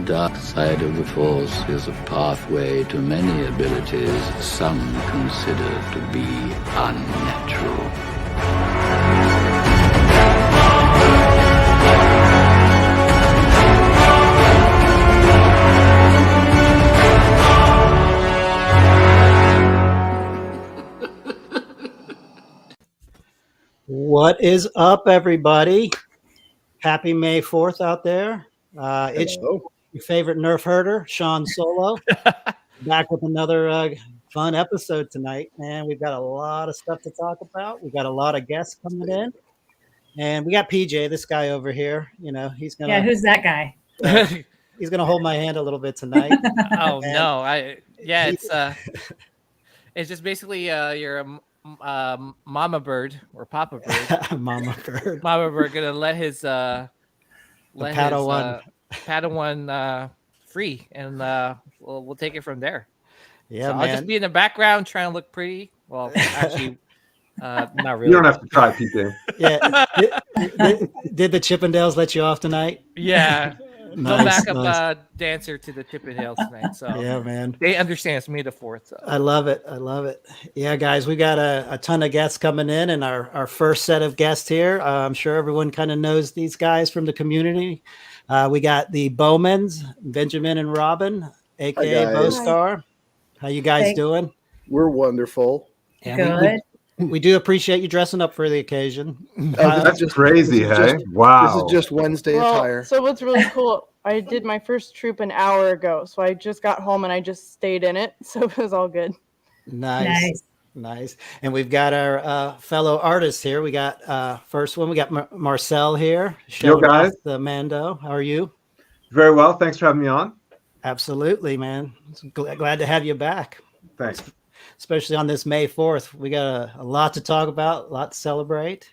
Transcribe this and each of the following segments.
dark side of the Force is a pathway to many abilities some consider to be unnatural. What is up, everybody? Happy May 4th out there. It's your favorite Nerf herder, Sean Solo, back with another fun episode tonight. Man, we've got a lot of stuff to talk about. We've got a lot of guests coming in. And we got PJ, this guy over here. You know, he's going to... Yeah, who's that guy? He's going to hold my hand a little bit tonight. Oh, no. It's just basically you're a mama bird or papa bird. Mama bird gonna let his Padawan free, and we'll take it from there. Yeah, so man. I'll just be in the background trying to look pretty. Well, actually, not really. You don't have to try, PJ. Yeah. Did the Chippendales let you off tonight? Yeah. Nice, no backup dancer to the Chippendales tonight. So yeah, man, they understand it's May the 4th. So. I love it. Yeah, guys, we got a ton of guests coming in, and our first set of guests here. I'm sure everyone kind of knows these guys from the community. We got the Bowmans, Benjamin and Robin, aka Bowstar. How you guys doing? We're wonderful. Good. We do appreciate you dressing up for the occasion. That's just crazy, hey? Wow. This is just Wednesday attire. So what's really cool, I did my first troop an hour ago, so I just got home and I just stayed in it, so it was all good. Nice. And we've got our fellow artists here. We got first one, we got Marcel here. Yo, guys. The Mando. How are you? Very well. Thanks for having me on. Absolutely, man. Glad to have you back. Thanks. Especially on this May 4th. We got a lot to talk about, a lot to celebrate.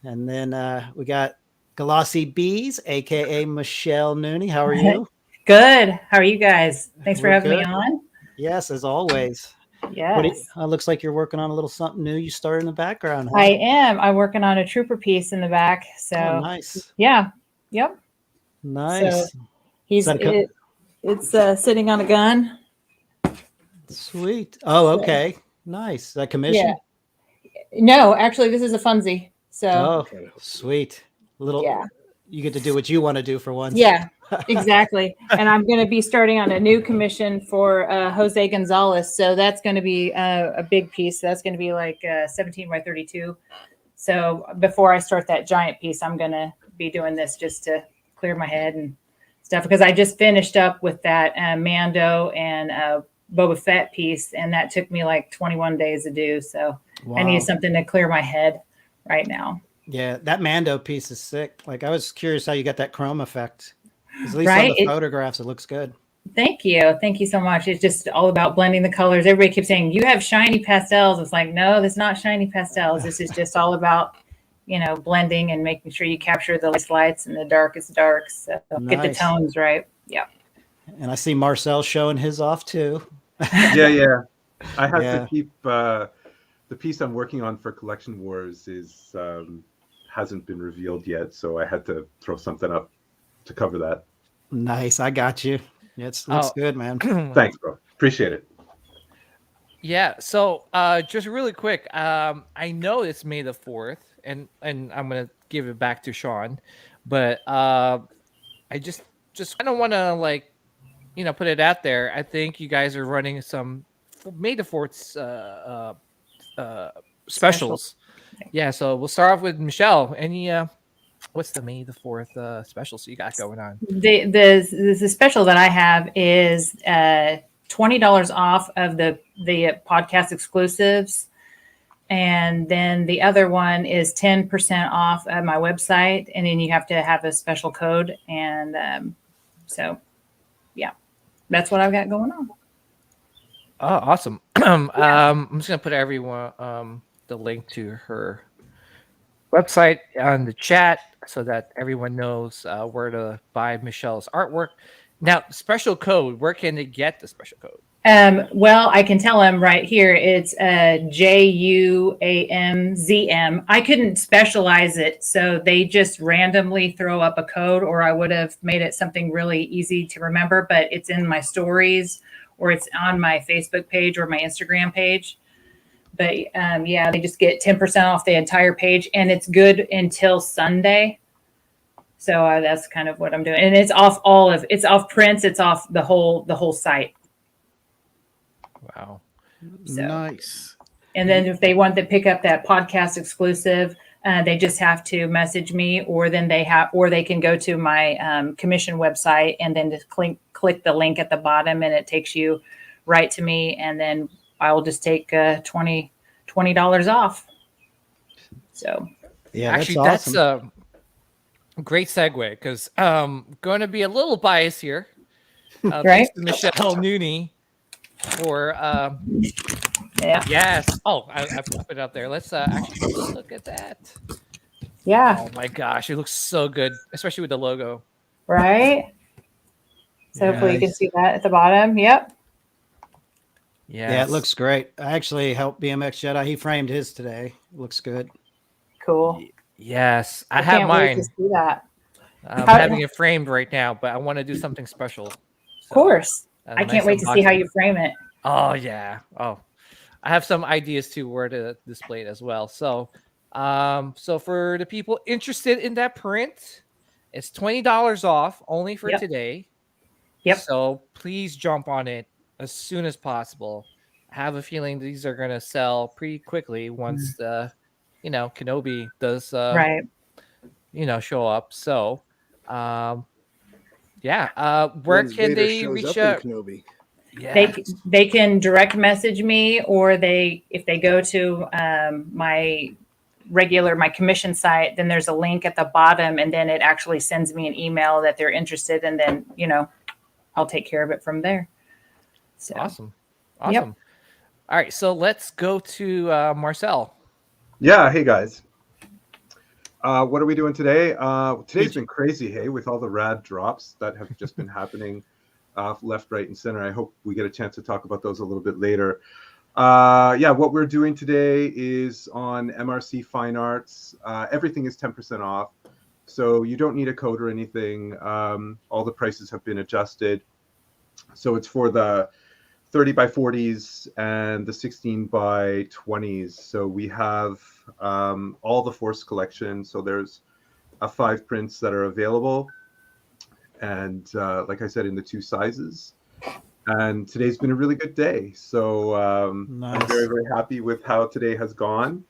And then we got Glossy Bees, a.k.a. Michelle Nooney. How are you? Good. How are you guys? Thanks for having me on. Yes, as always. Yes. Looks like you're working on a little something new. You started in the background. Huh? I am. I'm working on a trooper piece in the back. So nice. Yeah. Yep. Nice. So it's sitting on a gun. Sweet. Oh, okay. Nice. Is that commission? Yeah. No, actually, this is a funzie. So. Oh, sweet. You get to do what you want to do for once. Yeah, exactly. And I'm going to be starting on a new commission for Jose Gonzalez. So that's going to be a big piece. That's going to be like 17 by 32. So before I start that giant piece, I'm going to be doing this just to clear my head and stuff, because I just finished up with that Mando and Boba Fett piece, and that took me like 21 days to do. So I need something to clear my head right now. Yeah, that Mando piece is sick. Like, I was curious how you got that chrome effect. At least on the photographs, it looks good. Thank you so much. It's just all about blending the colors. Everybody keeps saying you have shiny pastels. It's like, no, this is not shiny pastels. This is just all about, blending and making sure you capture the lights and the darkest darks. So get the tones right. Yeah. And I see Marcel showing his off too. Yeah. I have to keep the piece I'm working on for Collection Wars hasn't been revealed yet, so I had to throw something up to cover that. Nice, I got you. Yeah, it looks good, man. Thanks, bro. Appreciate it. Yeah. So just really quick, I know it's May the 4th, and I'm gonna give it back to Sean, but I just kind of want to put it out there. I think you guys are running some May the 4th specials. Yeah, so we'll start off with Michelle. Any what's the May the 4th specials you got going on? The special that I have is $20 off of the podcast exclusives, and then the other one is 10% off at my website, and then you have to have a special code, and so yeah, that's what I've got going on. Oh, awesome. I'm just gonna put everyone the link to her website on the chat so that everyone knows where to buy Michelle's artwork. Now, special code, where can they get the special code? Well, I can tell him right here. It's JUAMZM. I couldn't specialize it, so they just randomly throw up a code, or I would have made it something really easy to remember. But it's in my stories, or it's on my Facebook page or my Instagram page. But yeah, they just get 10% off the entire page, and it's good until Sunday. So that's kind of what I'm doing, and it's off it's off prints, it's off the whole site. Wow. So. Nice. And then if they want to pick up that podcast exclusive, they just have to message me, or they can go to my commission website and then just click the link at the bottom, and it takes you right to me, and then I'll just take $20 off. So Yeah, actually, that's awesome. That's a great segue, because going to be a little biased here. Right? Thanks to Michelle Nooney for yeah. Yes. Oh, I put it up there. Let's actually look at that. Yeah. Oh my gosh, it looks so good, especially with the logo. Right. So hopefully you can Nice. see that at the bottom. Yep. Yes. Yeah, it looks great. I actually helped BMX Jedi. He framed his today. Looks good. Cool. Yes, I have can't wait mine. to see that. I'm having it framed right now, but I want to do something special. Of course. I nice can't wait to see how unboxing. you frame it. Oh yeah. Oh, I have some ideas too where to display it as well. So, so for the people interested in that print, it's $20 off only for today. Yep. So please jump on it as soon as possible. I have a feeling these are gonna sell pretty quickly once the, Kenobi does, Right. show up. So, where Once can Vader they shows reach up out? in Kenobi. Yeah. They can direct message me, or if they go to my commission site, then there's a link at the bottom, and then it actually sends me an email that they're interested, and then I'll take care of it from there. So Awesome. Yep. All right, so let's go to Marcel. Yeah, hey guys. What are we doing today? Today's been crazy, hey, with all the rad drops that have just been happening left, right, and center. I hope we get a chance to talk about those a little bit later. What we're doing today is on MRC Fine Arts. Everything is 10% off, so you don't need a code or anything. All the prices have been adjusted. So it's for the 30 by 40s and the 16 by 20s. So we have all the Force collection. So there's 5 prints that are available. And like I said, in the 2 sizes. And today's been a really good day. So Nice. I'm very, very happy with how today has gone.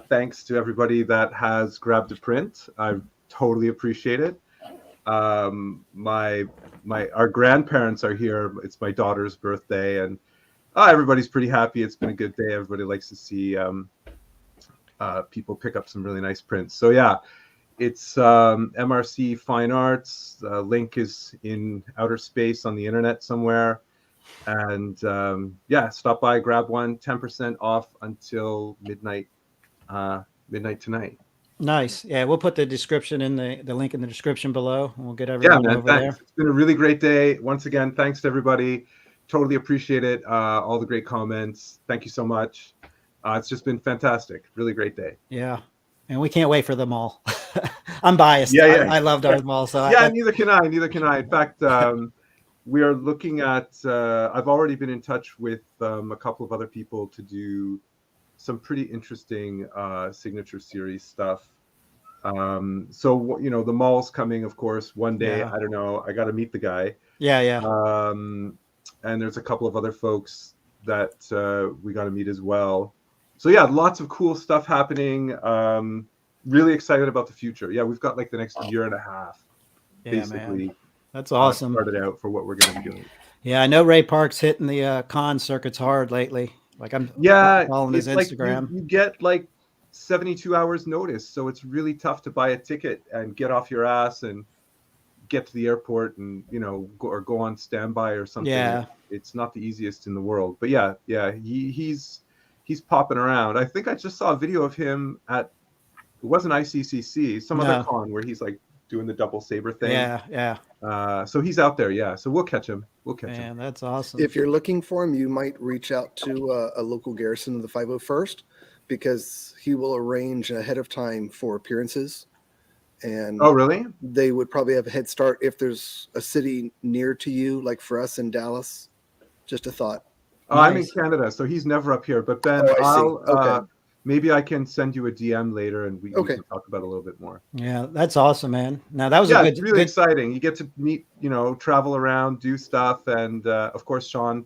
Thanks to everybody that has grabbed a print. I totally appreciate it. Our grandparents are here. It's my daughter's birthday, and everybody's pretty happy. It's been a good day. Everybody likes to see people pick up some really nice prints. So yeah, it's MRC Fine Arts. Link is in outer space on the internet somewhere. And stop by, grab one. 10% off until midnight tonight. Nice. Yeah, we'll put the description in the link in the description below, and we'll get everyone over thanks. there. It's been a really great day. Once again, thanks to everybody. Totally appreciate it. All the great comments. Thank you so much. It's just been fantastic. Really great day. Yeah, and we can't wait for them all. I'm biased. Yeah. I love Darth Maul. So neither can I. In fact, we are looking at. I've already been in touch with a couple of other people to do some pretty interesting signature series stuff. So the Maul's coming, of course, one day. Yeah. I don't know. I got to meet the guy. Yeah. And there's a couple of other folks that we got to meet as well. So yeah, lots of cool stuff happening. Really excited about the future. Yeah, we've got like the next year and a half, basically. Man. That's awesome. Started out for what we're going to be doing. Yeah, I know Ray Park's hitting the con circuits hard lately. Like I'm following his Instagram. Like you get like 72 hours notice, so it's really tough to buy a ticket and get off your ass and get to the airport and go on standby or something. Yeah, it's not the easiest in the world. But yeah, he's popping around. I think I just saw a video of him at, it wasn't ICCC, some other con where he's like doing the double saber thing. Yeah. So he's out there. Yeah. So we'll catch him. Man, that's awesome. If you're looking for him, you might reach out to a local garrison of the 501st, because he will arrange ahead of time for appearances. And Oh, really? they would probably have a head start if there's a city near to you, like for us in Dallas. Just a thought. Oh, I'm in Nice. Canada, so he's never up here. But Ben, Oh, I see. I'll Okay. maybe I can send you a DM later, and we Okay. can talk about it a little bit more. Yeah, that's awesome, man. Now that was Yeah, a it's good, really good exciting. You get to meet, travel around, do stuff, and of course, Sean,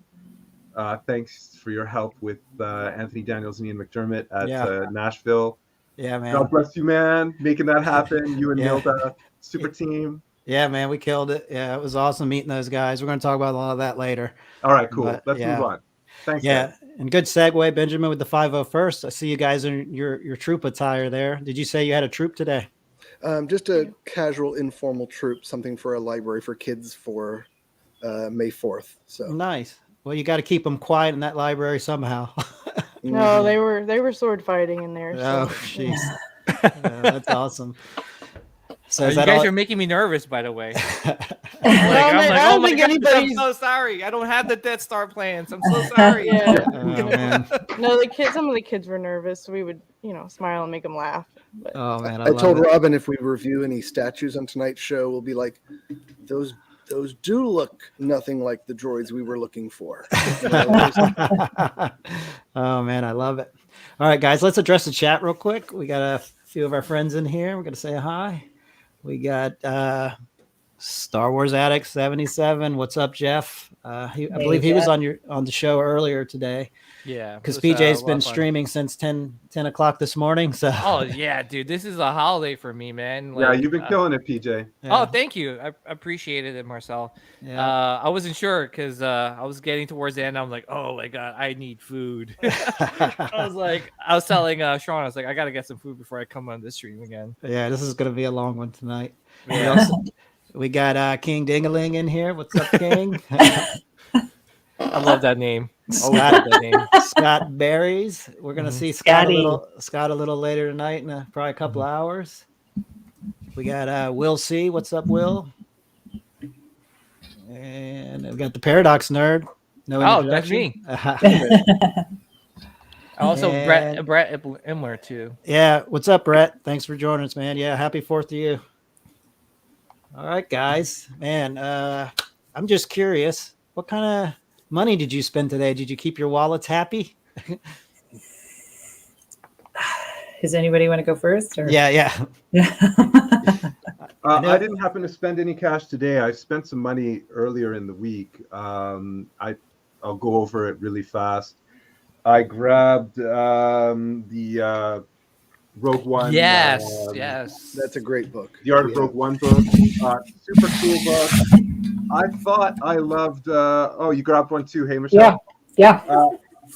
thanks for your help with Anthony Daniels and Ian McDermott at Nashville. yeah, man. God bless you, man, making that happen. You and Yeah. Milda, super team. Yeah, man, we killed it. Yeah, it was awesome meeting those guys. We're going to talk about a lot of that later. All right, cool. But, Let's yeah. move on. Thanks. Yeah, guys. and good segue, Benjamin, with the 501st. I see you guys in your troop attire there. Did you say you had a troop today? Just a casual, informal troop, something for a library for kids for May 4th. So Nice. Well, you got to keep them quiet in that library somehow. No, they were sword fighting in there. Oh, So. jeez. Yeah, that's awesome. So You is that guys all? are making me nervous, by the way. I don't think I'm anybody's. so sorry. I don't have the Death Star plans. I'm so sorry. Yeah. Oh, man. No, some of the kids were nervous, so we would, smile and make them laugh. But Oh, man. I love told it. Robin if we review any statues on tonight's show, we'll be like, those do look nothing like the droids we were looking for. Oh, man. I love it. All right, guys, let's address the chat real quick. We got a few of our friends in here. We're going to say hi. We got Star Wars Addict 77. What's up, Jeff? I believe he was on the show earlier today. Yeah. Because it was, PJ's a lot been of fun. streaming since 10 o'clock this morning. So Oh yeah, dude, this is a holiday for me, man. Yeah, Like, you've been killing it, PJ. yeah, Oh, thank you. I appreciated it, Marcel. yeah. I wasn't sure because I was getting towards the end. I'm like, oh my god, I need food. I was telling Sean, I was like, I gotta get some food before I come on this stream again. Yeah, this is going to be a long one tonight. Yeah. We got King Dingaling in here. What's up, King? I love that name. Always Scott, love that name. Scott Berries. We're going to see Scott a little later tonight in probably a couple hours. We got Will C. What's up, Will? And we've got the Paradox Nerd. No Oh, that's introduction. me. Also, And- Brett Imler too. Yeah, what's up, Brett? Thanks for joining us, man. Yeah, happy 4th to you. All right, guys. Man, I'm just curious. What kind of money did you spend today? Did you keep your wallets happy? Does anybody want to go first? Or? Yeah. I didn't happen to spend any cash today. I spent some money earlier in the week. I'll go over it really fast. I grabbed the Rogue One. Yes. That's a great book. The Art of Rogue One book. Super cool book. I thought I loved. You grabbed one too, hey Michelle? Yeah.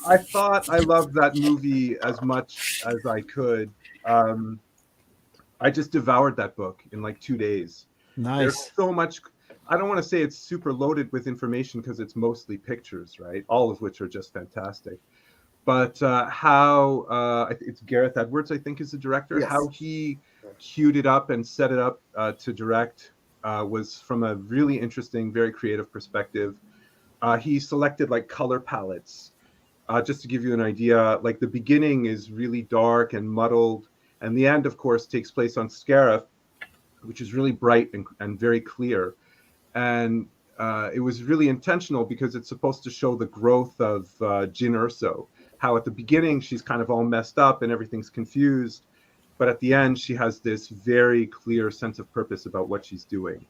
I thought I loved that movie as much as I could. I just devoured that book in like 2 days. Nice. There's so much. I don't want to say it's super loaded with information because it's mostly pictures, right? All of which are just fantastic. But how it's Gareth Edwards, I think, is the director. Yes. How he queued it up and set it up to direct was from a really interesting, very creative perspective. He selected like color palettes. Just to give you an idea, like the beginning is really dark and muddled, and the end, of course, takes place on Scarif, which is really bright and very clear. And it was really intentional because it's supposed to show the growth of Jyn Erso. How at the beginning she's kind of all messed up and everything's confused, but at the end she has this very clear sense of purpose about what she's doing.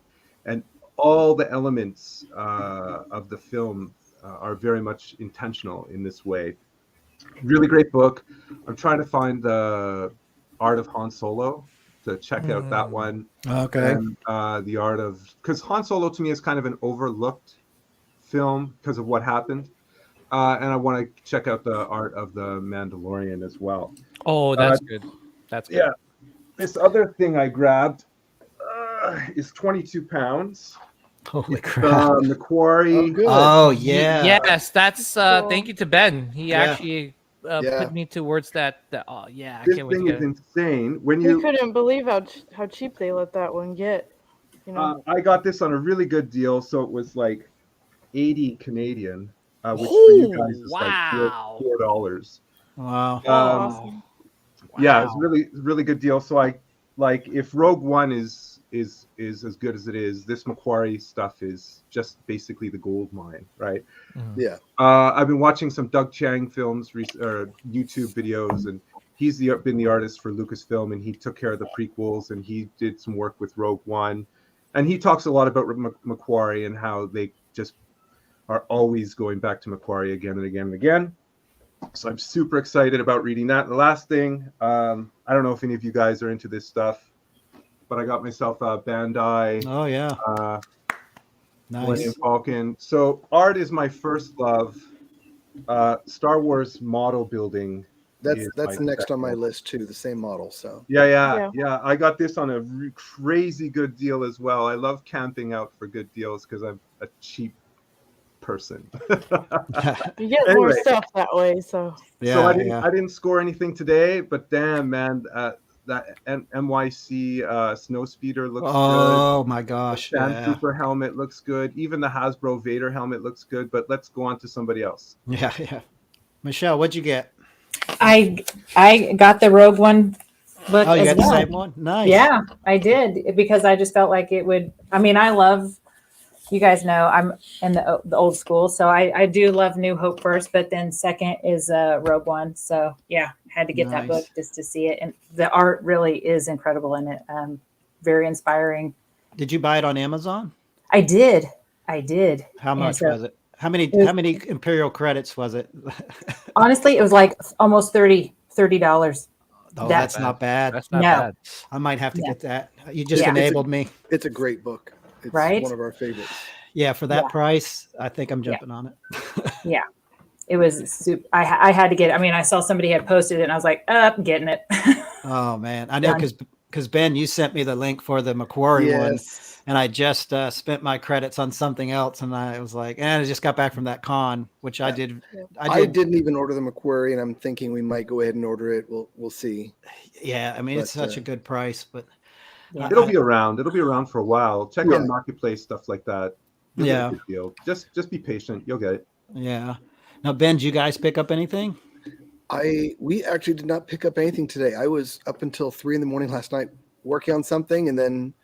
And all the elements of the film are very much intentional in this way. Really great book. I'm trying to find the Art of Han Solo to check out that one. Okay. And the Art of, because Han Solo to me is kind of an overlooked film because of what happened. And I want to check out the Art of the Mandalorian as well. Oh, that's good. That's good. Yeah. This other thing I grabbed is 22 pounds. Holy crap. The Quarry. Oh, good. Oh, yeah. Yes, that's thank you to Ben. He Yeah. actually Yeah. put me towards that. Oh yeah, I This can't wait to thing get is it. insane. When we you couldn't believe how cheap they let that one get. You know. I got this on a really good deal, so it was like 80 Canadian, which for you guys is like $4. Wow. Awesome. Yeah, it's really good deal. So I like if Rogue One is as good as it is, this Macquarie stuff is just basically the gold mine, right? Mhm. Yeah. I've been watching some Doug Chiang films or YouTube videos, and he's been the artist for Lucasfilm, and he took care of the prequels, and he did some work with Rogue One, and he talks a lot about Macquarie and how they just are always going back to Macquarie again and again and again. So I'm super excited about reading that. And the last thing, I don't know if any of you guys are into this stuff, but I got myself a Bandai. Oh yeah. Nice. Millennium Falcon. So art is my first love. Star Wars model building. That's next on my list too. The same model. So Yeah. I got this on a crazy good deal as well. I love camping out for good deals because I'm a cheap person. You get more stuff that way. So So I didn't score anything today, but damn man, that NYC Snowspeeder looks good. Oh my gosh. The Trooper helmet looks good. Even the Hasbro Vader helmet looks good. But let's go on to somebody else. Yeah. Michelle, what'd you get? I got the Rogue One book. Oh, you as got the well. same one? Nice. Yeah, I did, because I just felt like it would. I mean, I love. You guys know I'm in the old school, so I do love New Hope first, but then second is Rogue One. So yeah, had to get that book just to see it, and the art really is incredible in it. Very inspiring. Did you buy it on Amazon? I did. How much was it? How many Imperial credits was it? Honestly, it was like almost $30. Oh, that's not bad. That's not bad. I might have to get that. You just enabled me. It's a great book. It's right? one of our favorites. Yeah, for that price, I think I'm jumping on it. Yeah, it was super. I had to get it. I mean, I saw somebody had posted it, and I was like, I'm getting it. Oh man, I know because Ben, you sent me the link for the Macquarie one, and I just spent my credits on something else, and I was like, I just got back from that con, which I did. I didn't even order the Macquarie, and I'm thinking we might go ahead and order it. We'll see. Yeah, I mean, it's such a good price, but. It'll be around. It'll be around for a while. Check out Marketplace, stuff like that. You'll get a good deal. Just be patient. You'll get it. Yeah. Now, Ben, did you guys pick up anything? We actually did not pick up anything today. I was up until 3 a.m. last night working on something, and then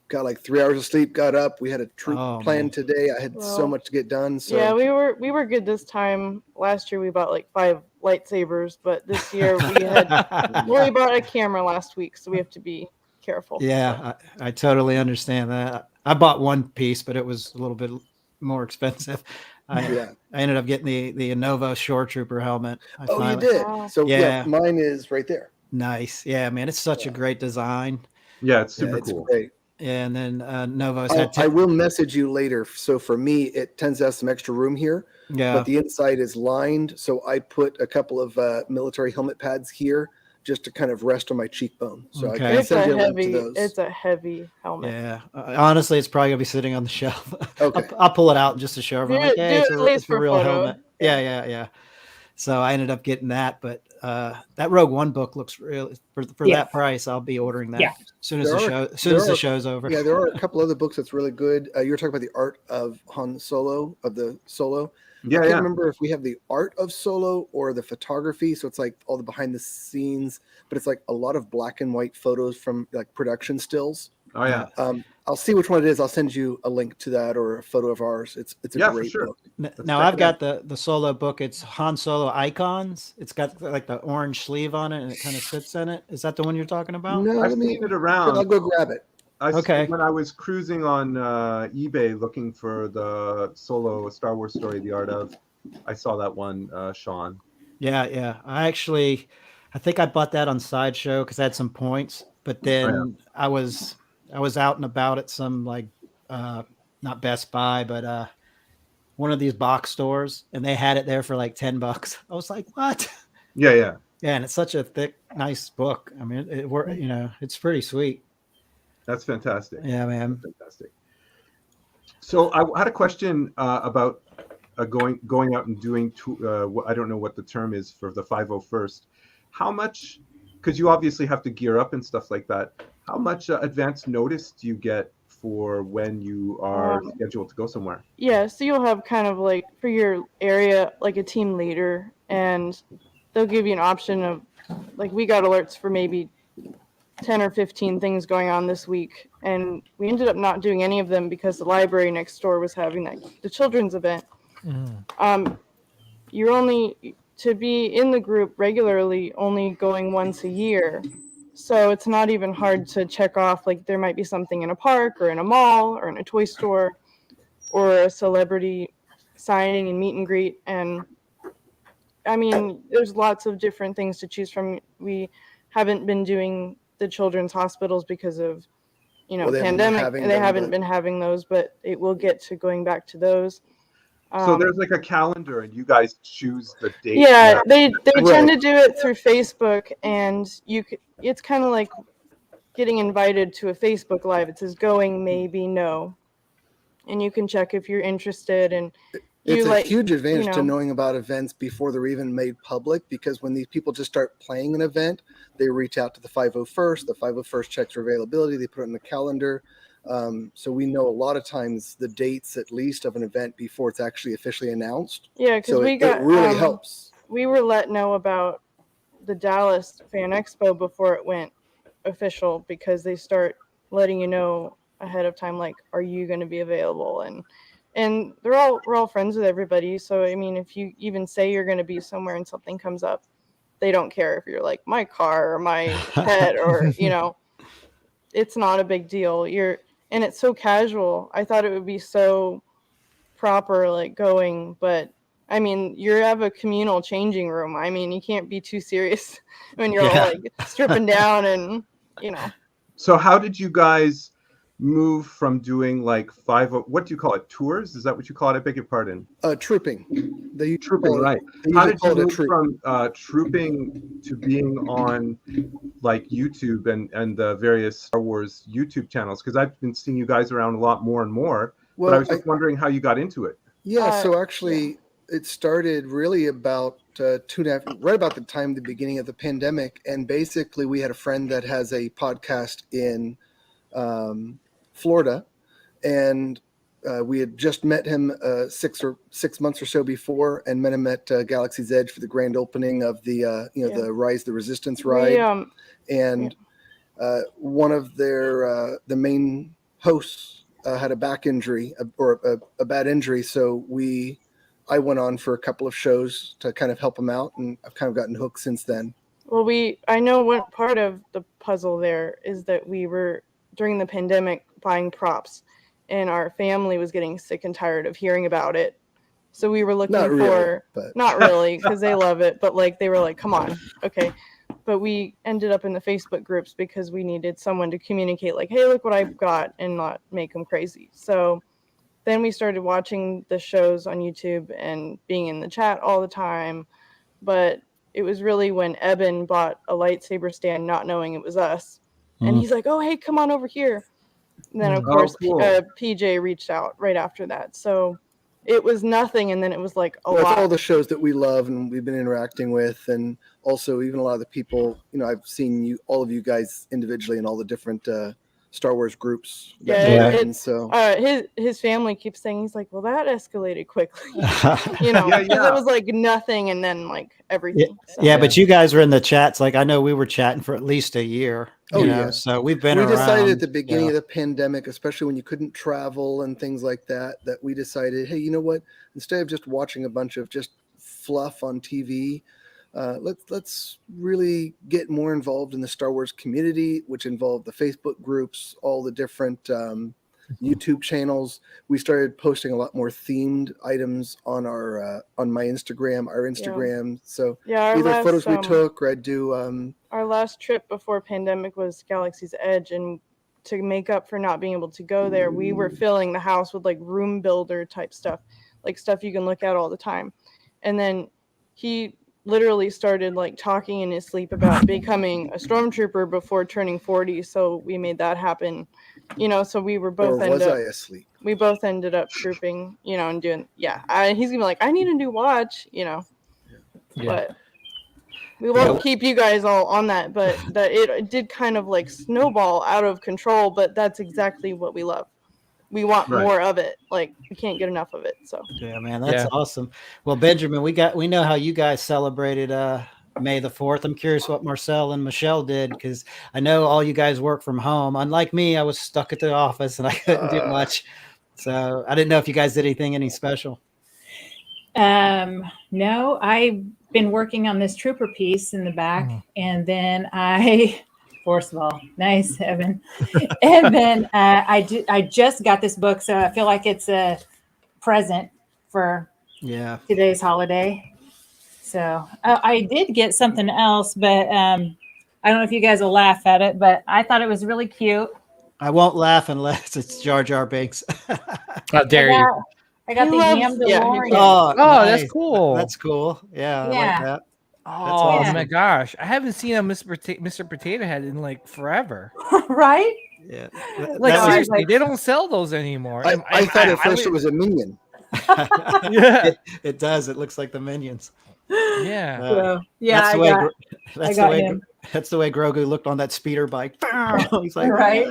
got like 3 hours of sleep. Got up. We had a troop planned today. I had so much to get done. So yeah, we were good this time. Last year we bought like 5 lightsabers, but this year we bought a camera last week, so we have to be careful. Yeah, I totally understand that. I bought one piece, but it was a little bit more expensive. I ended up getting the Innova Shore Trooper helmet. You did? Wow. So yeah, mine is right there. Nice. Yeah, man, it's such a great design. Yeah, it's super cool. Great. Yeah, and then Novo's I will message you later. So for me, it tends to have some extra room here. Yeah. But the inside is lined. So I put a couple of military helmet pads here, just to kind of rest on my cheekbone. So I can send you a link to those. It's a heavy helmet. Yeah. Honestly, it's probably going to be sitting on the shelf. Okay. I'll pull it out just to show everyone. Like, hey, it's a real helmet. Yeah. So I ended up getting that. But that Rogue One book looks really, for that price, I'll be ordering that as soon as the show's over. Yeah, there are a couple other books that's really good. You were talking about the art of Han Solo, of the Solo. I can't remember if we have the art of Solo or the photography. So it's like all the behind the scenes, but it's like a lot of black and white photos from like production stills. Oh yeah. I'll see which one it is. I'll send you a link to that or a photo of ours. It's a great book. Now I've got the Solo book. It's Han Solo Icons. It's got like the orange sleeve on it and it kind of sits in it. Is that the one you're talking about? No, I've seen it around. I'll go grab it. When I was cruising on eBay looking for the Solo Star Wars story, The Art of, I saw that one, Sean. Yeah. I think I bought that on Sideshow because I had some points, but then I was out and about at some like not Best Buy, but one of these box stores, and they had it there for like $10. I was like, what? Yeah, and it's such a thick, nice book. I mean, it's pretty sweet. That's fantastic. Yeah, man. Fantastic. So I had a question about going out and doing. I don't know what the term is for the 501st. How much? Because you obviously have to gear up and stuff like that. How much advance notice do you get for when you are scheduled to go somewhere? Yeah, so you'll have kind of like for your area, like a team leader, and they'll give you an option of, like, we got alerts for maybe 10 or 15 things going on this week, and we ended up not doing any of them because the library next door was having the children's event. You're only to be in the group regularly only going once a year, so it's not even hard to check off, like there might be something in a park or in a mall or in a toy store or a celebrity signing and meet and greet. And I mean, there's lots of different things to choose from. We haven't been doing the children's hospitals because of, pandemic. They haven't been having those, but it will get to going back to those. So there's like a calendar, and you guys choose the date. Yeah, they tend to do it through Facebook, and it's kind of like getting invited to a Facebook Live. It says going, maybe, no, and you can check if you're interested. And it's a huge advantage to knowing about events before they're even made public, because when these people just start playing an event, they reach out to the 501st. The 501st checks their availability. They put it in the calendar. So we know a lot of times the dates, at least, of an event before it's actually officially announced. Yeah, because it really helps. We were let know about the Dallas Fan Expo before it went official, because they start letting you know ahead of time, like, are you going to be available? And we're all friends with everybody. So I mean, if you even say you're going to be somewhere and something comes up, they don't care if you're like my car or my pet or it's not a big deal. And it's so casual. I thought it would be so proper, like going, but I mean, you have a communal changing room. I mean, you can't be too serious when you're all like stripping down and, So how did you guys move from doing like what do you call it? Tours? Is that what you call it? I beg your pardon. Trooping. Trooping, right. How did you move from trooping to being on like YouTube and the various Star Wars YouTube channels? Because I've been seeing you guys around a lot more and more, but I was just wondering how you got into it. Yeah, so actually it started really about right about the beginning of the pandemic. And basically we had a friend that has a podcast in Florida, and we had just met him 6 months or so before, and met him at Galaxy's Edge for the grand opening of the the Rise the Resistance ride. One of their the main hosts had a back injury or a bad injury, so I went on for a couple of shows to kind of help him out, and I've kind of gotten hooked since then. Well, I know one part of the puzzle there is that we were during the pandemic buying props, and our family was getting sick and tired of hearing about it. So we were looking not really, because they love it, but like they were like, come on, okay. But we ended up in the Facebook groups because we needed someone to communicate, like, hey, look what I've got, and not make them crazy. So then we started watching the shows on YouTube and being in the chat all the time. But it was really when Eben bought a lightsaber stand, not knowing it was us. And he's like, oh, hey, come on over here. And then, of course, cool. PJ reached out right after that. So it was nothing. And then it was like a lot. All the shows that we love and we've been interacting with. And also even a lot of the people, I've seen all of you guys individually in all the different Star Wars groups. And so his family keeps saying, he's like, well, that escalated quickly. It was like nothing and then like everything. But you guys were in the chats. Like, I know we were chatting for at least a year. So we've been around. We decided at the beginning of the pandemic, especially when you couldn't travel and things like that we decided, hey, you know what? Instead of just watching a bunch of just fluff on TV, let's really get more involved in the Star Wars community, which involved the Facebook groups, all the different YouTube channels. We started posting a lot more themed items on our on my Instagram, our Instagram. So either photos we took, or I'd do. Our last trip before pandemic was Galaxy's Edge, and to make up for not being able to go there, we were filling the house with like room builder type stuff, like stuff you can look at all the time. And then he literally started like talking in his sleep about becoming a stormtrooper before turning 40. So we made that happen, so we were both asleep? We both ended up trooping, and doing, he's gonna be like, I need a new watch, but we won't keep you guys all on that, but that it did kind of like snowball out of control, but that's exactly what we love. we want Right. more of it. Like we can't get enough of it. So Yeah, man, that's awesome. Well, Benjamin, we know how you guys celebrated May the 4th. I'm curious what Marcel and Michelle did, because I know all you guys work from home. Unlike me, I was stuck at the office and I couldn't do much. So I didn't know if you guys did any special. No, I've been working on this trooper piece in the back, and then first of all, nice, Evan. And then I just got this book, so I feel like it's a present for today's holiday. So I did get something else, but I don't know if you guys will laugh at it, but I thought it was really cute. I won't laugh unless it's Jar Jar Binks. How dare you? I got the Yam DeLorean. Oh, nice. That's cool. That's cool. Yeah, I like that. Oh awesome. my gosh, I haven't seen a Mr. Potato Head in like forever. Right? Yeah. Like seriously, they don't sell those anymore. I thought at first it was a minion. Yeah, it does. It looks like the Minions. Yeah. That's the way Grogu looked on that speeder bike. He's like, right.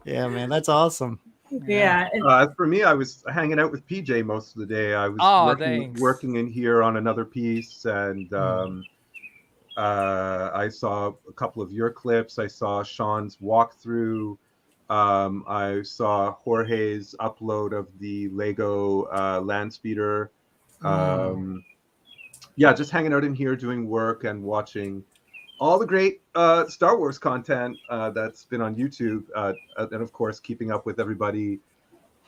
Yeah, man, that's awesome. Yeah. For me, I was hanging out with PJ most of the day. I was working in here on another piece, and I saw a couple of your clips. I saw Sean's walkthrough. I saw Jorge's upload of the Lego land speeder. Just hanging out in here doing work and watching all the great Star Wars content that's been on YouTube, and of course keeping up with everybody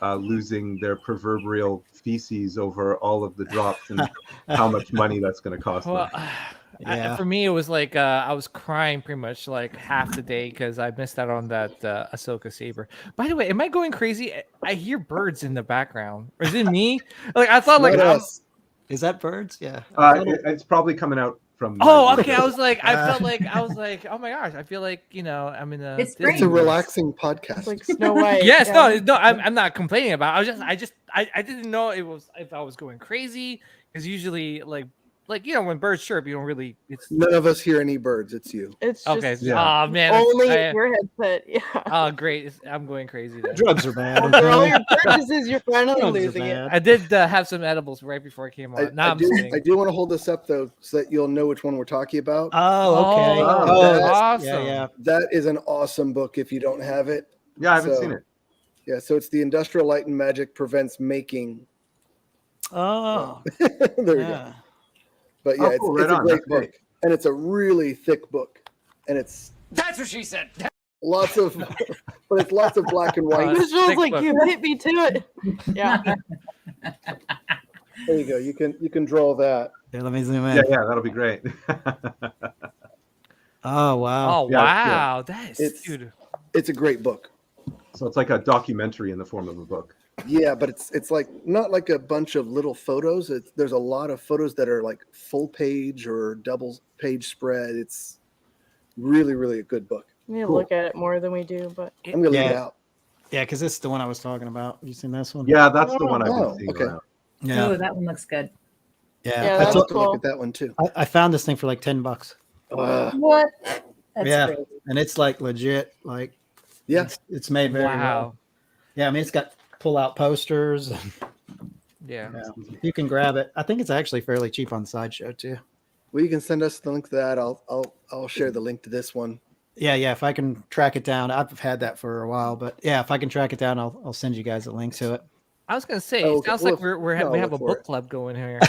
losing their proverbial feces over all of the drops and how much money that's going to cost them. For me, it was like I was crying pretty much like half the day because I missed out on that Ahsoka saber. By the way, am I going crazy? I hear birds in the background. Or is it me? Like I thought, like is that birds? Yeah. It's probably coming out from. Oh, okay. I was like, oh my gosh. I feel like I'm in a. It's a relaxing podcast. It's like Snow White. Yes, no. I'm not complaining about it. I didn't know if I was going crazy, because usually like when birds chirp, you don't really. None of us hear any birds. It's you. It's just, okay. Oh man. Only your headset. Yeah. Oh great. I'm going crazy then. Drugs are bad. For all your purchases, you're finally losing it. I did have some edibles right before I came on. I do want to hold this up though, so that you'll know which one we're talking about. Oh, okay. That's awesome. Yeah. That is an awesome book. If you don't have it. Yeah, I haven't seen it. Yeah, so it's The Industrial Light and Magic Prevents Making. Oh. There we go. But yeah, it's a great book, and it's a really thick book, and that's what she said. Lots of black and white. This feels like you hit me to it. Yeah. There you go. You can draw that. Yeah, let me zoom in. Yeah, that'll be great. Oh wow. Oh wow. Dude. It's a great book. So it's like a documentary in the form of a book. Yeah, but it's like not like a bunch of little photos. There's a lot of photos that are like full page or double page spread. It's really, really a good book. We need to look at it more than we do, but I'm gonna leave it out. Yeah, because this is the one I was talking about. You seen this one? Yeah, that's the one I've been seeing. Okay. Around. Yeah. Oh, that one looks good. Yeah, that's Look cool. at that one too. I found this thing for like $10. What? That's crazy. And it's like legit. Like, yeah, it's made very well. Yeah, I mean, it's got pull-out posters. Yeah, you can grab it. I think it's actually fairly cheap on Sideshow too. Well, you can send us the link to that. I'll share the link to this one. Yeah. If I can track it down, I've had that for a while, but yeah, if I can track it down, I'll send you guys a link to it. I was gonna say, it sounds like we have a book club going here.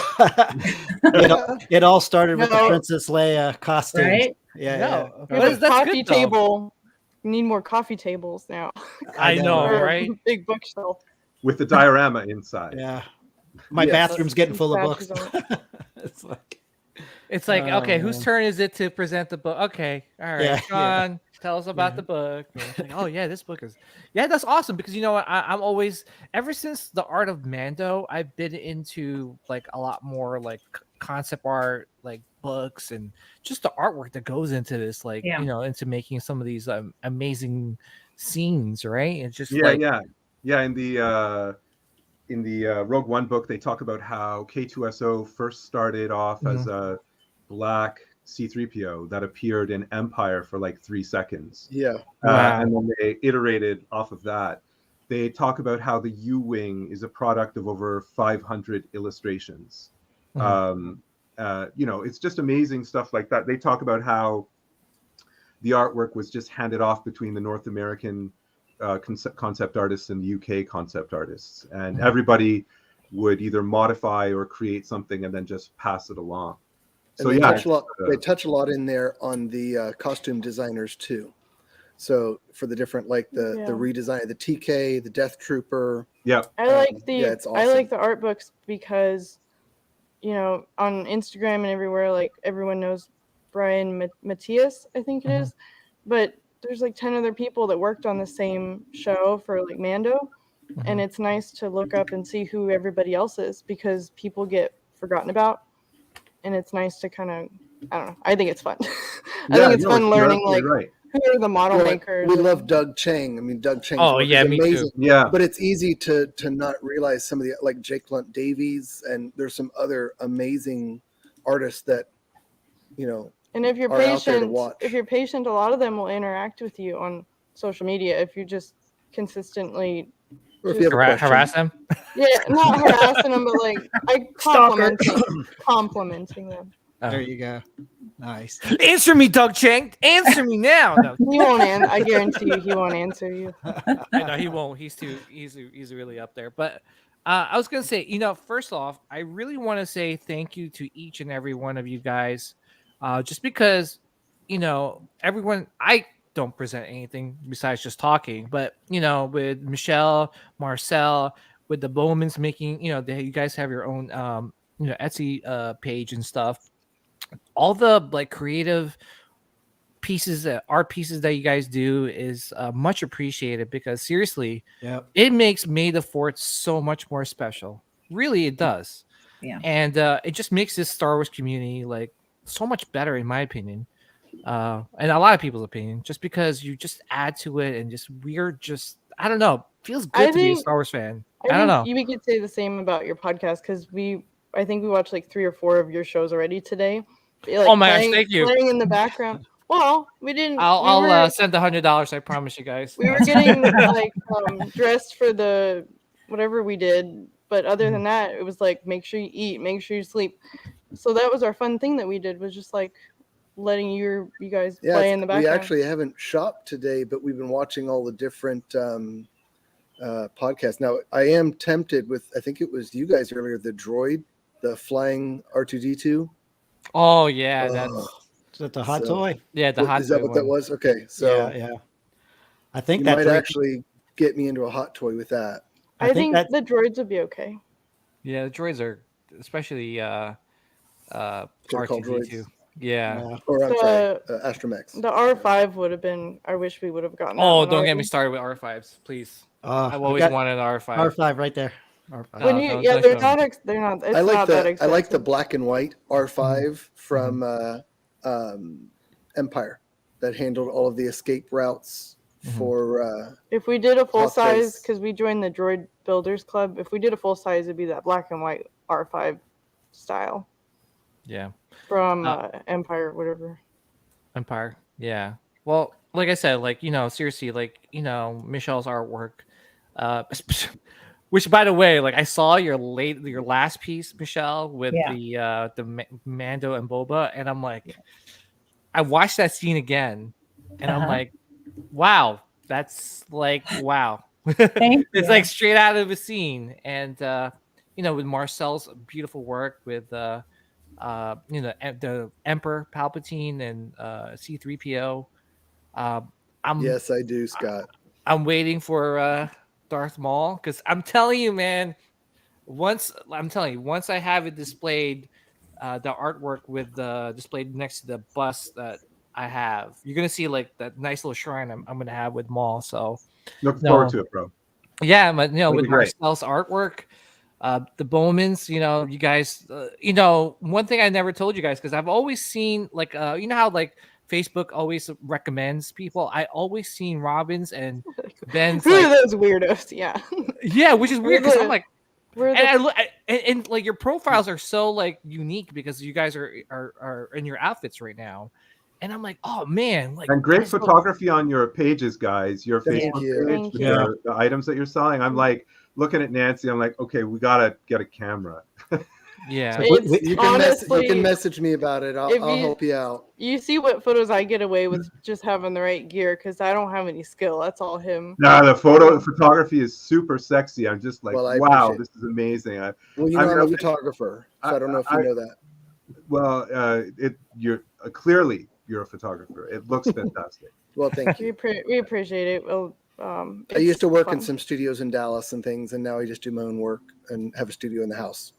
It all started with the Princess Leia costume. Right? Yeah. That's coffee good, table. You need more coffee tables now. I know, right? Big bookshelf with the diorama inside. Yeah, my bathroom's getting full of books. It's like okay, whose turn is it to present the book? Okay, all right, Sean, tell us about the book. Like, oh yeah, this book is that's awesome, because you know what, I'm always, ever since the Art of Mando, I've been into like a lot more like concept art, like books, and just the artwork that goes into this, like you know, into making some of these amazing scenes, right? It's just in the Rogue One book, they talk about how K2SO first started off as a black C-3PO that appeared in Empire for like 3 seconds. Yeah. And then they iterated off of that. they talk about how the U-wing is a product of over 500 illustrations. It's just amazing stuff like that. They talk about how the artwork was just handed off between the North American concept artists and the UK concept artists, and everybody would either modify or create something and then just pass it along. And they touch a lot in there on the costume designers too. So for the different, like the redesign of the TK, the Death Trooper. Yeah, I like it's awesome. I like the art books because, on Instagram and everywhere, like everyone knows Brian Matthias, I think it is, but there's like 10 other people that worked on the same show for like Mando, and it's nice to look up and see who everybody else is because people get forgotten about, and it's nice to kind of, I don't know, I think it's fun. I think it's fun learning who are the model makers. We love Doug Chang. I mean, Doug Chang is amazing. Me too. Yeah, but it's easy to not realize some of the, like Jake Lunt Davies, and there's some other amazing artists that and if you're patient, a lot of them will interact with you on social media if you just consistently harass them. Yeah, not harassing them, but like complimenting them. There you go. Nice. Answer me, Doug Chang. Answer me now. No. He won't answer. I guarantee you, he won't answer you. No, he won't. He's really up there. But I was gonna say, first off, I really want to say thank you to each and every one of you guys. Just because, everyone, I don't present anything besides just talking, but with Michelle, Marcel, with the Bowmans making, you guys have your own, Etsy page and stuff. All the like creative pieces, art pieces that you guys do is much appreciated because seriously, it makes May the 4th so much more special. Really, it does. Yeah, and it just makes this Star Wars community like so much better, in my opinion, and a lot of people's opinion. Just because you just add to it, and I don't know, feels good to be a Star Wars fan. I don't know. You could say the same about your podcast because I think we watched like 3 or 4 of your shows already today. Like, oh my gosh, thank you. Playing in the background. Well, we didn't. I'll send the $100. I promise you guys. We were getting like dressed for the whatever we did, but other than that, it was like make sure you eat, make sure you sleep. So that was our fun thing that we did, was just like letting you guys play in the background. We actually haven't shopped today, but we've been watching all the different podcasts. Now, I am tempted with, I think it was you guys earlier, the droid, the flying R2-D2. Oh, yeah. Is that the hot toy? Yeah, the hot toy. Is that what that was? Okay. So yeah. I think that might actually get me into a hot toy with that. I think the droids would be okay. Yeah, the droids are, especially R2-D2. Yeah. Or I'm sorry, Astromechs. The R5 would have been, I wish we would have gotten. Oh, don't get me started with R5s, please. I've always wanted an R5. R5 right there. R5. They're not. It's I like not that expensive. I like the black and white R5 from Empire that handled all of the escape routes for. If we did a full size, because we joined the Droid Builders Club, if we did a full size, it'd be that black and white R5 style. Yeah. From Empire, whatever. Empire, yeah. Well, like I said, like seriously, like Michelle's artwork, which by the way, like I saw your last piece, Michelle, with the Mando and Boba, and I'm like, I watched that scene again, and I'm like, wow, that's like wow. It's like straight out of a scene, and with Marcel's beautiful work with the Emperor Palpatine and C-3PO. Yes, I do, Scott. I'm waiting for Darth Maul because I'm telling you, man. Once I have it displayed, the artwork with the displayed next to the bust that I have, you're gonna see like that nice little shrine I'm gonna have with Maul. So look forward to it, bro. Yeah, but with Marcel's artwork. The Bowmans, you guys, one thing I never told you guys, because I've always seen like, how like Facebook always recommends people. I always seen Robin's and Ben's. Who are those weirdos? Yeah. Yeah, which is weird because I'm like, and like your profiles are so like unique because you guys are in your outfits right now, And I'm like, oh man, like, and great photography on your pages, guys. Your Thank Facebook you. page with Yeah. the items that you're selling. I'm like looking at Nancy. I'm like, okay, we gotta get a camera. yeah. It's You honestly, can message me about it. I'll help you out. you see what photos I get away with just having the right gear because I don't have any skill. That's all him. Nah, the photography is super sexy. I'm just like, wow, this is amazing. Well, you know, I'm a photographer, so I don't know if you know that. Well, you're clearly you're a photographer. It looks fantastic. Well, thank you. We appreciate it. Well, I used to work in some studios in Dallas and things, and now I just do my own work and have a studio in the house.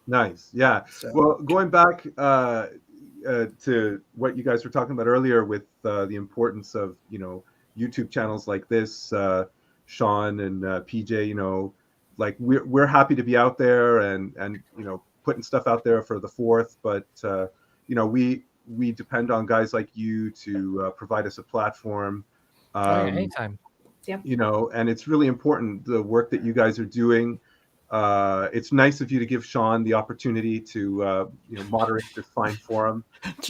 Nice, yeah. So. Well, going back to what you guys were talking about earlier with the importance of YouTube channels like this, Sean and PJ, like we're happy to be out there and putting stuff out there for the 4th, but we depend on guys like you to provide us a platform. Anytime. Yep. And it's really important, the work that you guys are doing. It's nice of you to give Sean the opportunity to moderate this fine forum.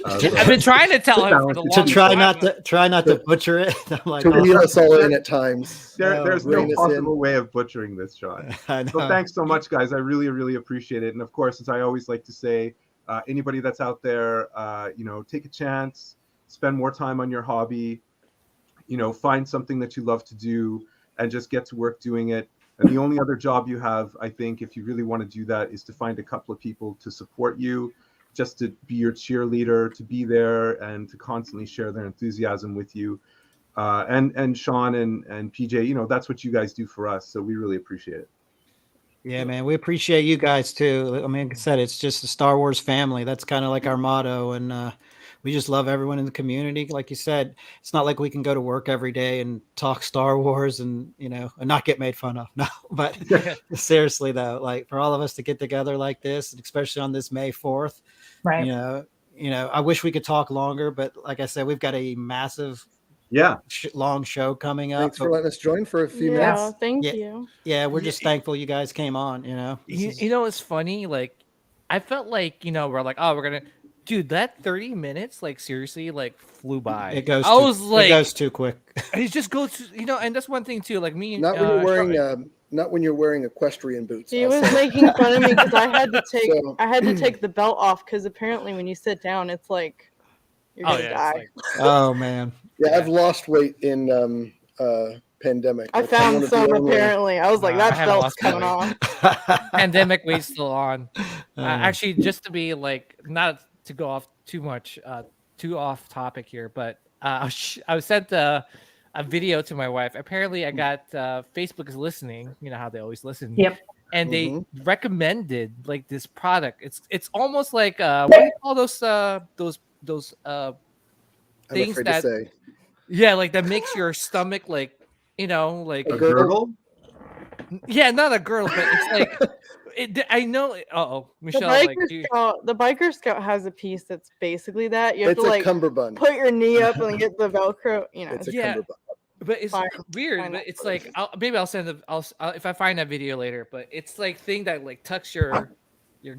I've been trying to tell him for the longest to try not to butcher it. I'm like, to reel us all in at times. There's no possible way of butchering this, Sean. So thanks so much, guys. I really, really appreciate it. And of course, as I always like to say, anybody that's out there, take a chance, spend more time on your hobby, find something that you love to do and just get to work doing it. And the only other job you have, I think, if you really want to do that, is to find a couple of people to support you, just to be your cheerleader, to be there and to constantly share their enthusiasm with you. And Sean and PJ, that's what you guys do for us. So we really appreciate it. Yeah, man, we appreciate you guys too. I mean, like I said, it's just a Star Wars family. That's kind of like our motto. And we just love everyone in the community. Like you said, it's not like we can go to work every day and talk Star Wars and, and not get made fun of. No, but seriously though, like for all of us to get together like this, especially on this May 4th, right. I wish we could talk longer, but like I said, we've got a massive, long show coming up. Thanks for letting us join for a few minutes. Thank you. Yeah, we're just thankful you guys came on. It's funny. Like, I felt like we're like, oh, we're gonna. Dude, that 30 minutes, like seriously, like flew by. It goes. It goes too quick. It just goes. And that's one thing too. Like me. Not when you're wearing equestrian boots. He was making fun of me because I had to take the belt off because apparently when you sit down, it's like you're gonna die. Oh man. Yeah, I've lost weight in pandemic. I found some apparently. I was like, that belt's coming on. Pandemic weight's still on. Actually, just to be like not to go off too off topic here, but I was sent a video to my wife. Apparently, I got Facebook is listening. You know how they always listen. Yep. And they recommended like this product. It's almost like what do you call those things that like that makes your stomach like like a girdle. Yeah, not a girdle, but it's like. I know. Michelle. The biker scout has a piece that's basically that. You have it's to like cummerbund. Put your knee up and get the Velcro. It's a cummerbund. But it's weird. But it's like I'll send I'll if I find that video later. But it's like thing that like tucks your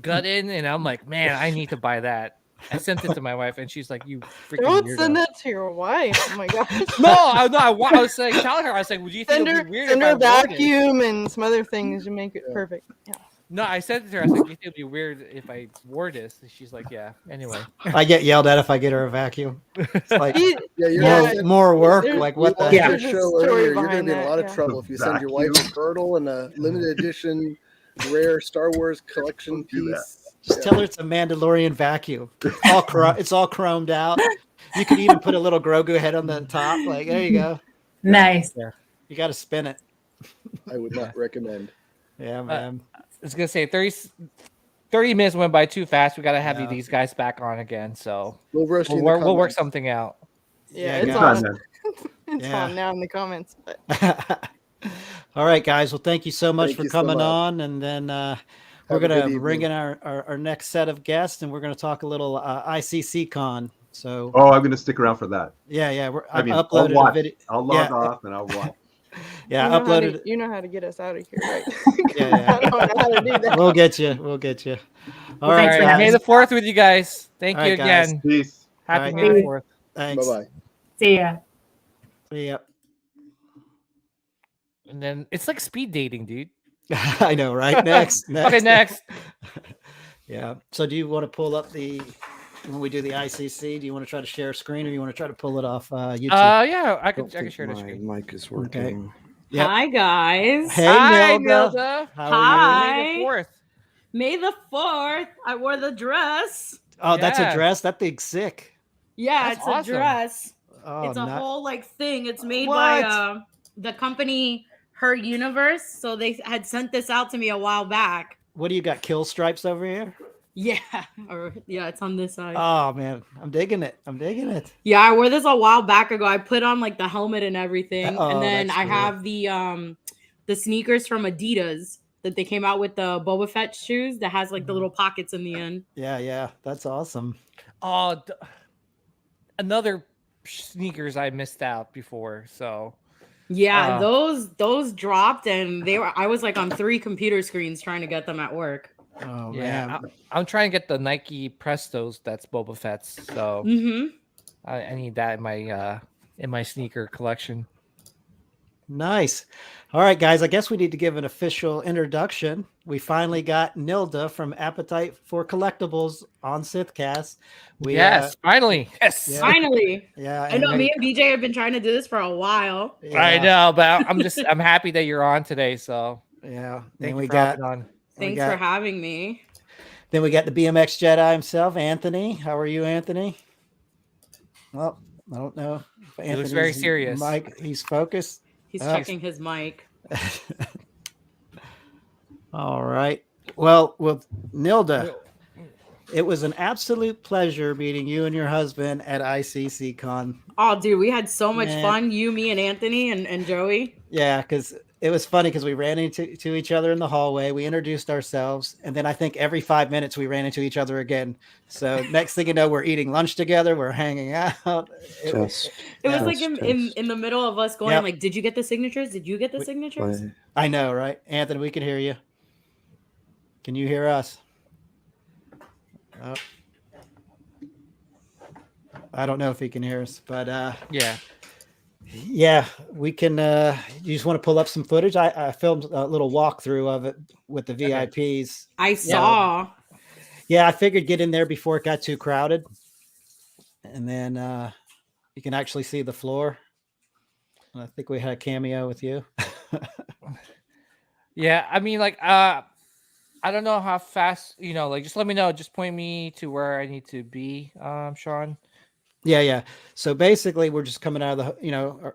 gut in, and I'm like, man, I need to buy that. I sent it to my wife, and she's like, "You freaking don't weirdo." Send that to your wife. Oh my gosh! I was like, telling her, I was like, "Would you think it'd be weird send if her I vacuum and some other things to make it perfect?" Yeah. No, I said to her, I was like, "You think it'd be weird if I wore this?" And she's like, "Yeah." Anyway, I get yelled at if I get her a vacuum. It's like more work. Like what the heck? You're going to be in a lot of trouble if you send your wife a girdle and a limited edition rare Star Wars collection piece. Just tell her it's a Mandalorian vacuum. It's all chromed out. You could even put a little Grogu head on the top. Like, there you go. Nice. Yeah. You got to spin it. I would not recommend. Yeah, man. I was going to say 30 minutes went by too fast. We got to have these guys back on again. So we'll work something out. Yeah, it's on. It's on now in the comments. But. All right, guys. Well, thank you so much for coming on. And then we're going to bring in our next set of guests, and we're going to talk a little ICC Con. So. Oh, I'm going to stick around for that. Yeah. I've uploaded a video. I'll log off and I'll watch. Yeah, uploaded. You know how to get us out of here, right? Yeah. I don't know how to do that. We'll get you. All right, May the 4th with you guys. Thank you again. Peace. Happy May the 4th. Thanks. Bye-bye. See ya. See ya. And then it's like speed dating, dude. I know, right? Next. Okay, next. Yeah. So do you want to pull up when we do the ICC, do you want to try to share a screen or you want to try to pull it off YouTube? Yeah, I can share the My screen. mic is working. Yep. Hi, guys. Hey, Hi, Nilda. Nilda. How are you? Hi. May the 4th. May the 4th. I wore the dress. Oh, that's a Yes. dress? That thing's sick. Yeah, That's it's awesome. a dress. Oh, It's a whole like thing. It's made What? by the company Her Universe. So they had sent this out to me a while back. What do you got? Kill stripes over here? Yeah, it's on this side. Oh man, I'm digging it. Yeah, I wore this a while back ago. I put on like the helmet and everything, Oh, and then that's I cool. have the sneakers from Adidas that they came out with, the Boba Fett shoes that has like the little pockets in the end. Yeah, that's awesome. Oh, another sneakers I missed out before. So Yeah, those dropped, and I was like on 3 computer screens trying to get them at work. Oh yeah, man. I'm trying to get the Nike Prestos. That's Boba Fett's. So I need that in my sneaker collection. Nice. All right, guys. I guess we need to give an official introduction. We finally got Nilda from Appetite for Collectibles on Sithcast. Finally. Yes. Yeah. Finally. Yeah. I know me and BJ have been trying to do this for a while. Yeah, I know, but I'm happy that you're on today. So Yeah. thank Then you for having on. Thanks for having me. Then we got the BMX Jedi himself, Anthony. How are you, Anthony? Well, I don't know. He looks very serious. Mike, he's focused. He's checking his mic. All right. Well, with Nilda, it was an absolute pleasure meeting you and your husband at ICC Con. Oh, dude, we had so much fun. You, me, and Anthony and Joey. Yeah, because it was funny because we ran into each other in the hallway. We introduced ourselves, and then I think every 5 minutes we ran into each other again. So next thing you know, we're eating lunch together. We're hanging out. It was like in the middle of us going like, did you get the signatures? Did you get the signatures? I know, right? Anthony, we can hear you. Can you hear us? I don't know if he can hear us, but yeah, we can. You just want to pull up some footage? I filmed a little walkthrough of it with the VIPs. I saw. Yeah, I figured get in there before it got too crowded, and then you can actually see the floor. And I think we had a cameo with you. Yeah, I mean, like, I don't know how fast, like, just let me know. Just point me to where I need to be, Sean. Yeah. So basically, we're just coming out of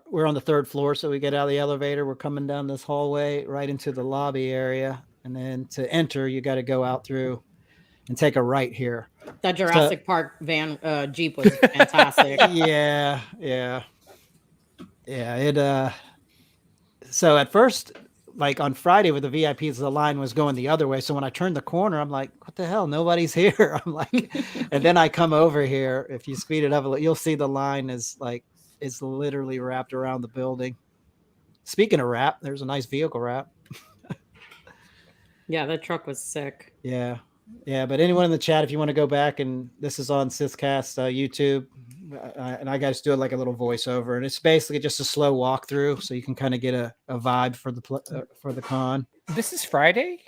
we're on the 3rd floor. So we get out of the elevator. We're coming down this hallway right into the lobby area. And then to enter, you got to go out through and take a right here. That Jurassic Park Jeep was fantastic. Yeah. So at first, like on Friday with the VIPs, the line was going the other way. So when I turned the corner, I'm like, what the hell? Nobody's here. I'm like, and then I come over here. If you speed it up a little, you'll see the line is literally wrapped around the building. Speaking of wrap, there's a nice vehicle wrap. Yeah, that truck was sick. Yeah. But anyone in the chat, if you want to go back, and this is on Sithcast YouTube, and I guys do it like a little voiceover, and it's basically just a slow walkthrough, so you can kind of get a vibe for the con. This is Friday.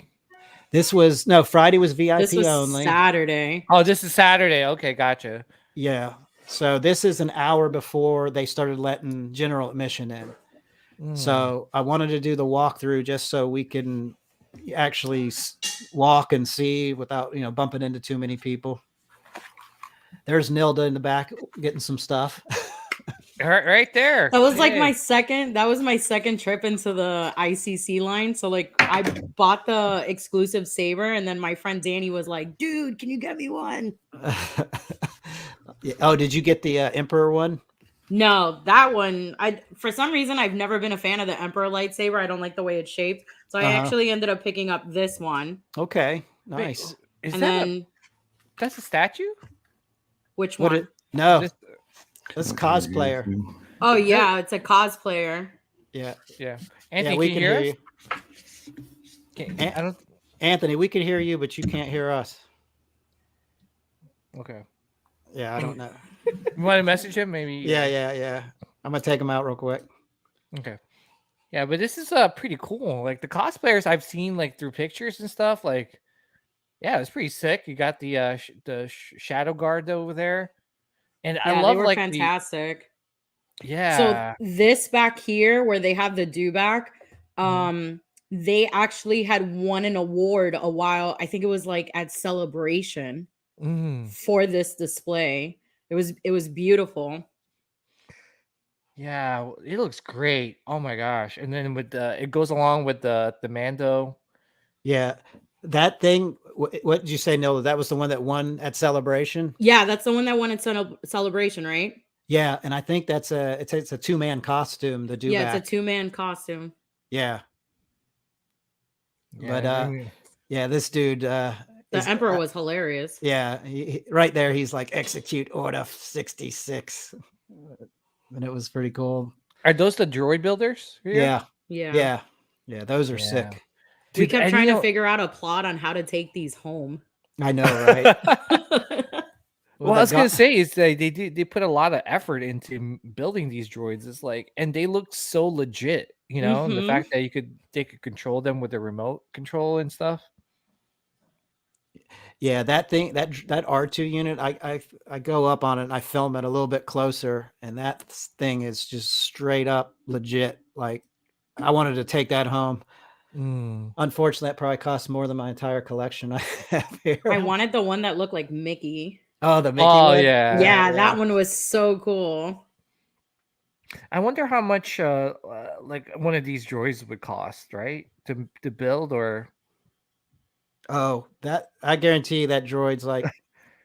Friday was VIP this was only. Saturday. Oh, this is Saturday. Okay, gotcha. Yeah. So this is an hour before they started letting general admission in. So I wanted to do the walkthrough just so we can actually walk and see without bumping into too many people. There's Nilda in the back getting some stuff. Right there. That was like my second trip into the ICC line. So like I bought the exclusive saber, and then my friend Danny was like, dude, can you get me one? Oh, did you get the Emperor one? No, that one. For some reason I've never been a fan of the Emperor lightsaber. I don't like the way it's shaped. So I actually ended up picking up this one. Okay, nice. That's a statue? Which one? No, this cosplayer. Oh yeah, it's a cosplayer. Yeah. Anthony, we can you hear us? Anthony, we can hear you, but you can't hear us. Okay. Yeah, I don't know. You want to message him? Maybe. Yeah. I'm gonna take him out real quick. Okay. Yeah, but this is pretty cool. Like the cosplayers I've seen like through pictures and stuff. Like, yeah, it's pretty sick. You got the shadow guard over there, and I love they were like fantastic. Yeah. So this back here where they have the dewback, they actually had won an award a while. I think it was like at Celebration for this display. It was beautiful. Yeah, it looks great. Oh my gosh! And then with it goes along with the Mando. Yeah, that thing. What did you say, Nola? That was the one that won at Celebration. Yeah, that's the one that won at Celebration, right? Yeah, and I think it's a 2-man costume. The dewback. Yeah, it's a 2-man costume. Yeah. But yeah, this dude. The Emperor was hilarious. Yeah, right there. He's like, execute Order 66, and it was pretty cool. Are those the droid builders? Yeah. Those are sick. We kept trying to figure out a plot on how to take these home. I know, right? Well, I was gonna say is they put a lot of effort into building these droids. It's like, and they look so legit, you know. And the fact that they could control them with the remote control and stuff. Yeah, that thing, that R2 unit, I go up on it and I film it a little bit closer, and that thing is just straight up legit. Like, I wanted to take that home. Unfortunately, that probably cost more than my entire collection I have here. I wanted the one that looked like Mickey. Oh, the Mickey one? Yeah, that one was so cool. I wonder how much like one of these droids would cost, right? To build or Oh, that I guarantee you that droid's like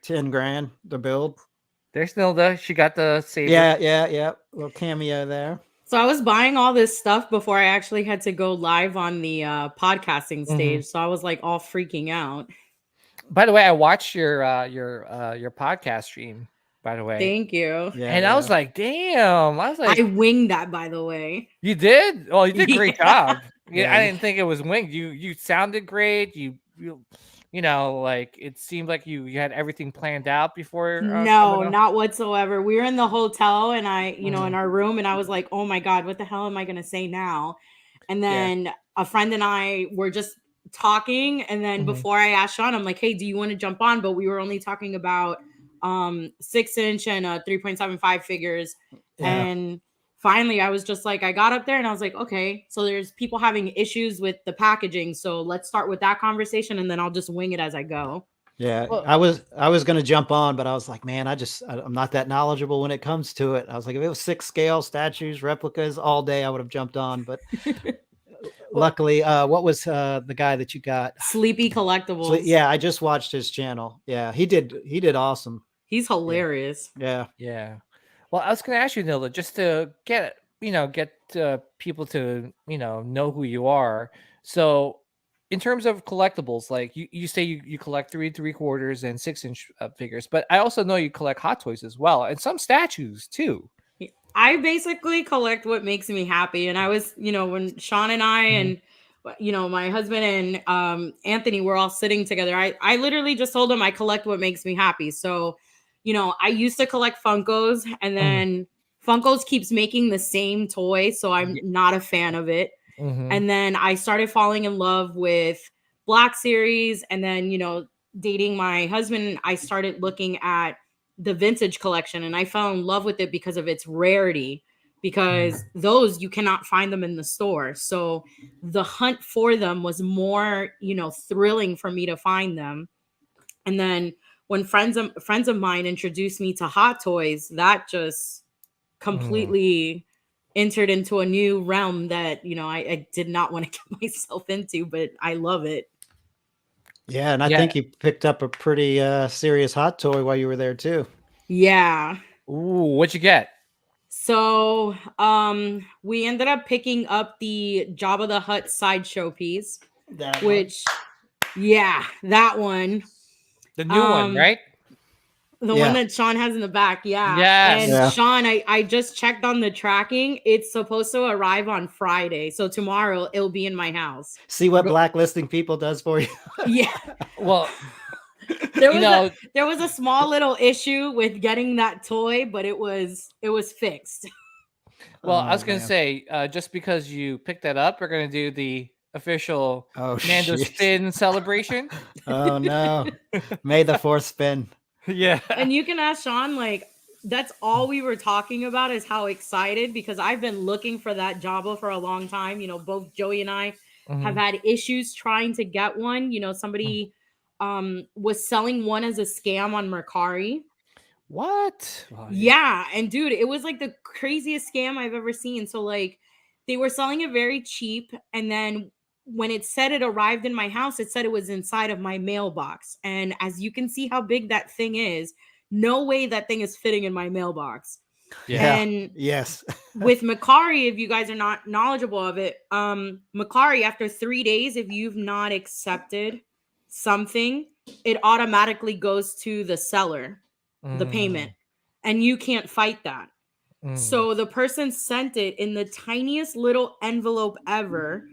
10 grand to build. There's Nilda. She got the saber. Yeah. Little cameo there. So I was buying all this stuff before I actually had to go live on the podcasting stage. So I was like all freaking out. By the way, I watched your podcast stream. By the way, thank you. And I was like, damn. I was like, I winged that. By the way, you did. Oh, you did a great job. Yeah, I didn't think it was winged. You sounded great. You know, like it seemed like you had everything planned out before. No, not whatsoever. We were in the hotel and I, in our room, and I was like, oh my God, what the hell am I going to say now? And then a friend and I were just talking. And then before I asked Sean, I'm like, hey, do you want to jump on? But we were only talking about 6-inch and 3.75 figures. And finally, I was just like, I got up there and I was like, okay, so there's people having issues with the packaging. So let's start with that conversation and then I'll just wing it as I go. Yeah, well, I was going to jump on, but I was like, man, I'm not that knowledgeable when it comes to it. I was like, if it was 6 scale statues, replicas all day, I would have jumped on. But luckily, what was the guy that you got? Sleepy Collectibles. Yeah, I just watched his channel. Yeah, he did awesome. He's hilarious. Yeah. Well, I was going to ask you, Nilda, just to get people to know who you are. So, in terms of collectibles, like you say you collect 3 3/4 and 6-inch figures, but I also know you collect Hot Toys as well, and some statues too. I basically collect what makes me happy, and I was, when Sean and I and my husband and Anthony were all sitting together. I literally just told him I collect what makes me happy. So, I used to collect Funkos, and then Funkos keeps making the same toy, so I'm not a fan of it. And then I started falling in love with Black Series, and then, dating my husband, I started looking at the vintage collection, and I fell in love with it because of its rarity, because those you cannot find them in the store. So the hunt for them was more, thrilling for me to find them. And then when friends of mine introduced me to Hot Toys, that just completely entered into a new realm that, I did not want to get myself into, but I love it. Yeah, and I think you picked up a pretty serious Hot Toy while you were there too. Yeah. Ooh, what'd you get? So we ended up picking up the Jabba the Hutt sideshow piece, that one. The new one, right? The one that Sean has in the back. Yeah. Yes. And Sean, I just checked on the tracking. It's supposed to arrive on Friday. So tomorrow it'll be in my house. See what blacklisting people does for you. Yeah. Well, There was a small little issue with getting that toy, but it was fixed. Well, I was gonna say, just because you picked that up, we're gonna do the official Mando spin celebration. Oh no! May the 4th spin. Yeah. And you can ask Sean, like, that's all we were talking about is how excited, because I've been looking for that Jabba for a long time. Both Joey and I have had issues trying to get one. Somebody was selling one as a scam on Mercari. What? Oh, yeah. And dude, it was like the craziest scam I've ever seen. So like they were selling it very cheap, and then when it said it arrived in my house, it said it was inside of my mailbox. And as you can see how big that thing is, no way that thing is fitting in my mailbox. Yeah. And yes. With Mercari, if you guys are not knowledgeable of it, Mercari, after 3 days, if you've not accepted something, it automatically goes to the seller, the payment, and you can't fight that. So the person sent it in the tiniest little envelope ever.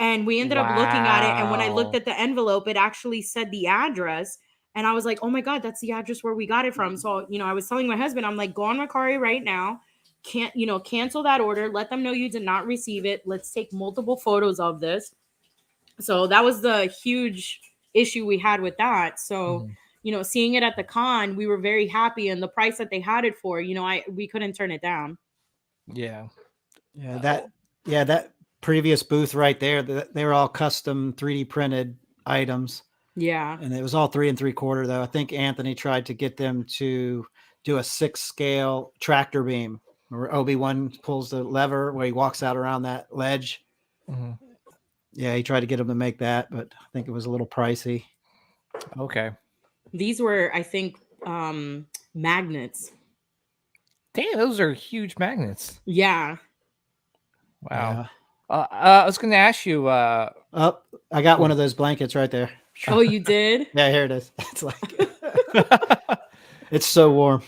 And we ended up looking at it. And when I looked at the envelope, it actually said the address. And I was like, oh my God, that's the address where we got it from. So, I was telling my husband, I'm like, go on Mercari right now. Cancel that order. Let them know you did not receive it. Let's take multiple photos of this. So that was the huge issue we had with that. So, seeing it at the con, we were very happy. And the price that they had it for, we couldn't turn it down. Yeah. Yeah. That previous booth right there, they were all custom 3D printed items. Yeah. And it was all 3 3/4 though. I think Anthony tried to get them to do a 6-scale tractor beam where Obi-Wan pulls the lever where he walks out around that ledge. Yeah, he tried to get them to make that, but I think it was a little pricey. Okay. These were, I think, magnets. Damn, those are huge magnets. Yeah. Wow. Yeah. I was going to ask you. I got one of those blankets right there. Oh, you did? Yeah, here it is. It's like it's so warm.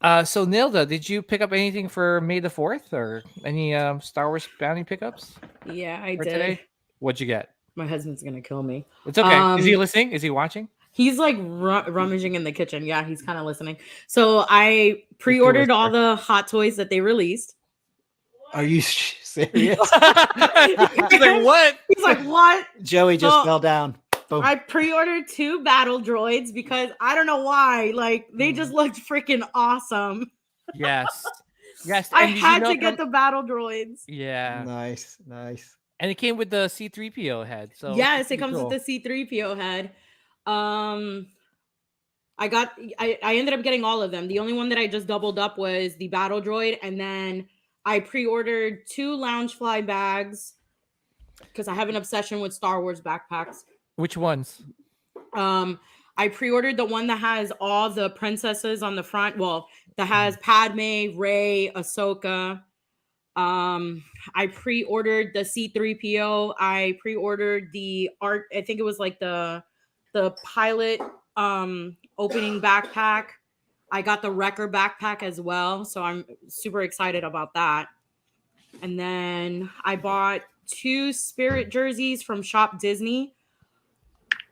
So Nilda, did you pick up anything for May the 4th or any Star Wars bounty pickups? Yeah, I did. Today? What'd you get? My husband's gonna kill me. It's okay. Is he listening? Is he watching? He's like rummaging in the kitchen. Yeah, he's kind of listening. So I pre-ordered all the Hot Toys that they released. Are you serious? He's like, what? He's like, what? Joey just fell down. Boom. I pre-ordered 2 battle droids because I don't know why. Like, they just looked freaking awesome. Yes. Yes. I had to get the battle droids. Yeah. Nice. And it came with the C-3PO head. So yes, it comes with the C-3PO head. I ended up getting all of them. The only one that I just doubled up was the battle droid, and then I pre-ordered 2 Loungefly bags because I have an obsession with Star Wars backpacks. Which ones? I pre-ordered the one that has all the princesses on the front. Well, that has Padme, Rey, Ahsoka. I pre-ordered the C-3PO. I pre-ordered the art. I think it was like the pilot opening backpack. I got the Wrecker backpack as well, so I'm super excited about that. And then I bought 2 Spirit jerseys from Shop Disney.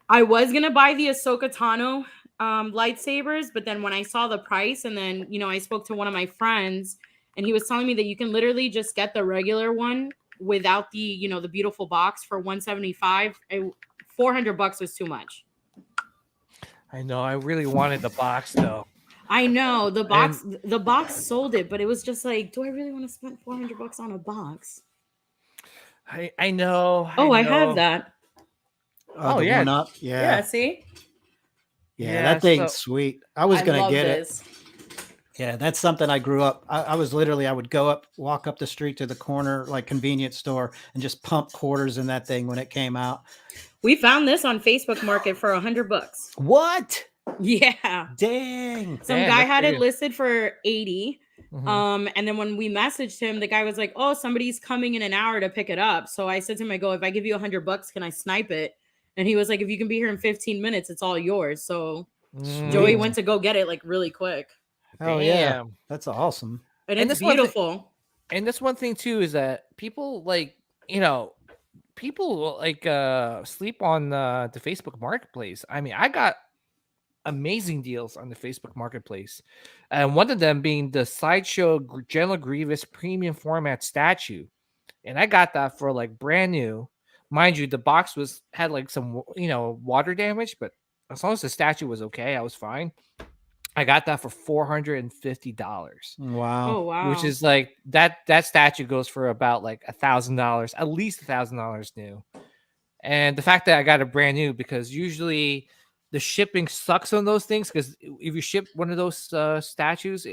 I was gonna buy the Ahsoka Tano lightsabers, but then when I saw the price, and then I spoke to one of my friends, and he was telling me that you can literally just get the regular one without the the beautiful box for $175. $400 was too much. I know. I really wanted the box though. I know the box sold it, but it was just like, do I really want to spend $400 on a box? I know. I have that. Oh yeah. Yeah. See? Yeah, that thing's sweet. I was going to get it. Yeah, that's something I grew up. I would walk up the street to the corner, like convenience store, and just pump quarters in that thing when it came out. We found this on Facebook Market for $100. What? Yeah. Dang. Some guy had it listed for $80. And then when we messaged him, the guy was like, oh, somebody's coming in an hour to pick it up. So I said to him, I go, if I give you $100, can I snipe it? And he was like, if you can be here in 15 minutes, it's all yours. So Joey went to go get it like really quick. Oh yeah. That's awesome. And it's beautiful. And that's one thing too, is that people like, people like sleep on the Facebook Marketplace. I mean, I got amazing deals on the Facebook Marketplace, and one of them being the Sideshow General Grievous premium format statue, and I got that for like brand new. Mind you, the box had like some water damage, but as long as the statue was okay, I was fine. I got that for $450. Wow. Oh wow. Which is like that statue goes for about like $1,000, at least $1,000 new. And the fact that I got a brand new, because usually the shipping sucks on those things, because if you ship one of those statues,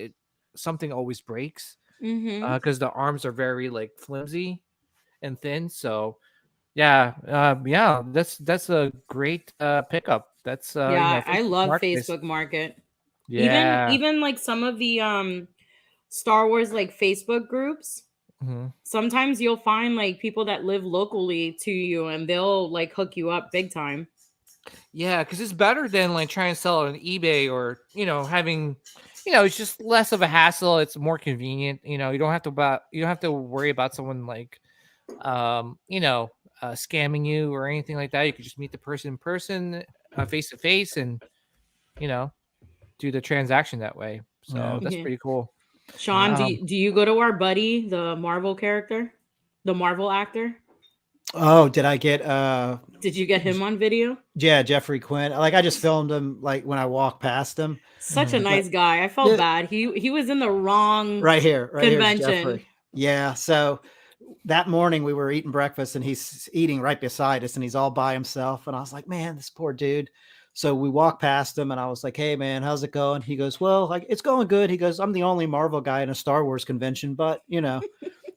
something always breaks because the arms are very like flimsy and thin. So yeah, that's a great pickup. That's I love Marketplace. Facebook Market. Yeah, Even like some of the Star Wars like Facebook groups. Sometimes you'll find like people that live locally to you, and they'll like hook you up big time. Yeah, because it's better than like trying to sell it on eBay or having, it's just less of a hassle. It's more convenient. You don't have to worry about someone like, scamming you or anything like that. You could just meet the person in person, face to face, and do the transaction that way. So that's pretty cool. Sean, do you go to our buddy, the Marvel character, the Marvel actor? Oh, did I get Did you get him on video? Yeah, Jeffrey Quinn. Like I just filmed him like when I walked past him. Such a nice guy. I felt bad. He was in the wrong right here convention. Yeah, so that morning we were eating breakfast and he's eating right beside us and he's all by himself, and I was like, man, this poor dude. So we walked past him and I was like, hey man, how's it going? He goes, well, like it's going good. He goes, I'm the only Marvel guy in a Star Wars convention, but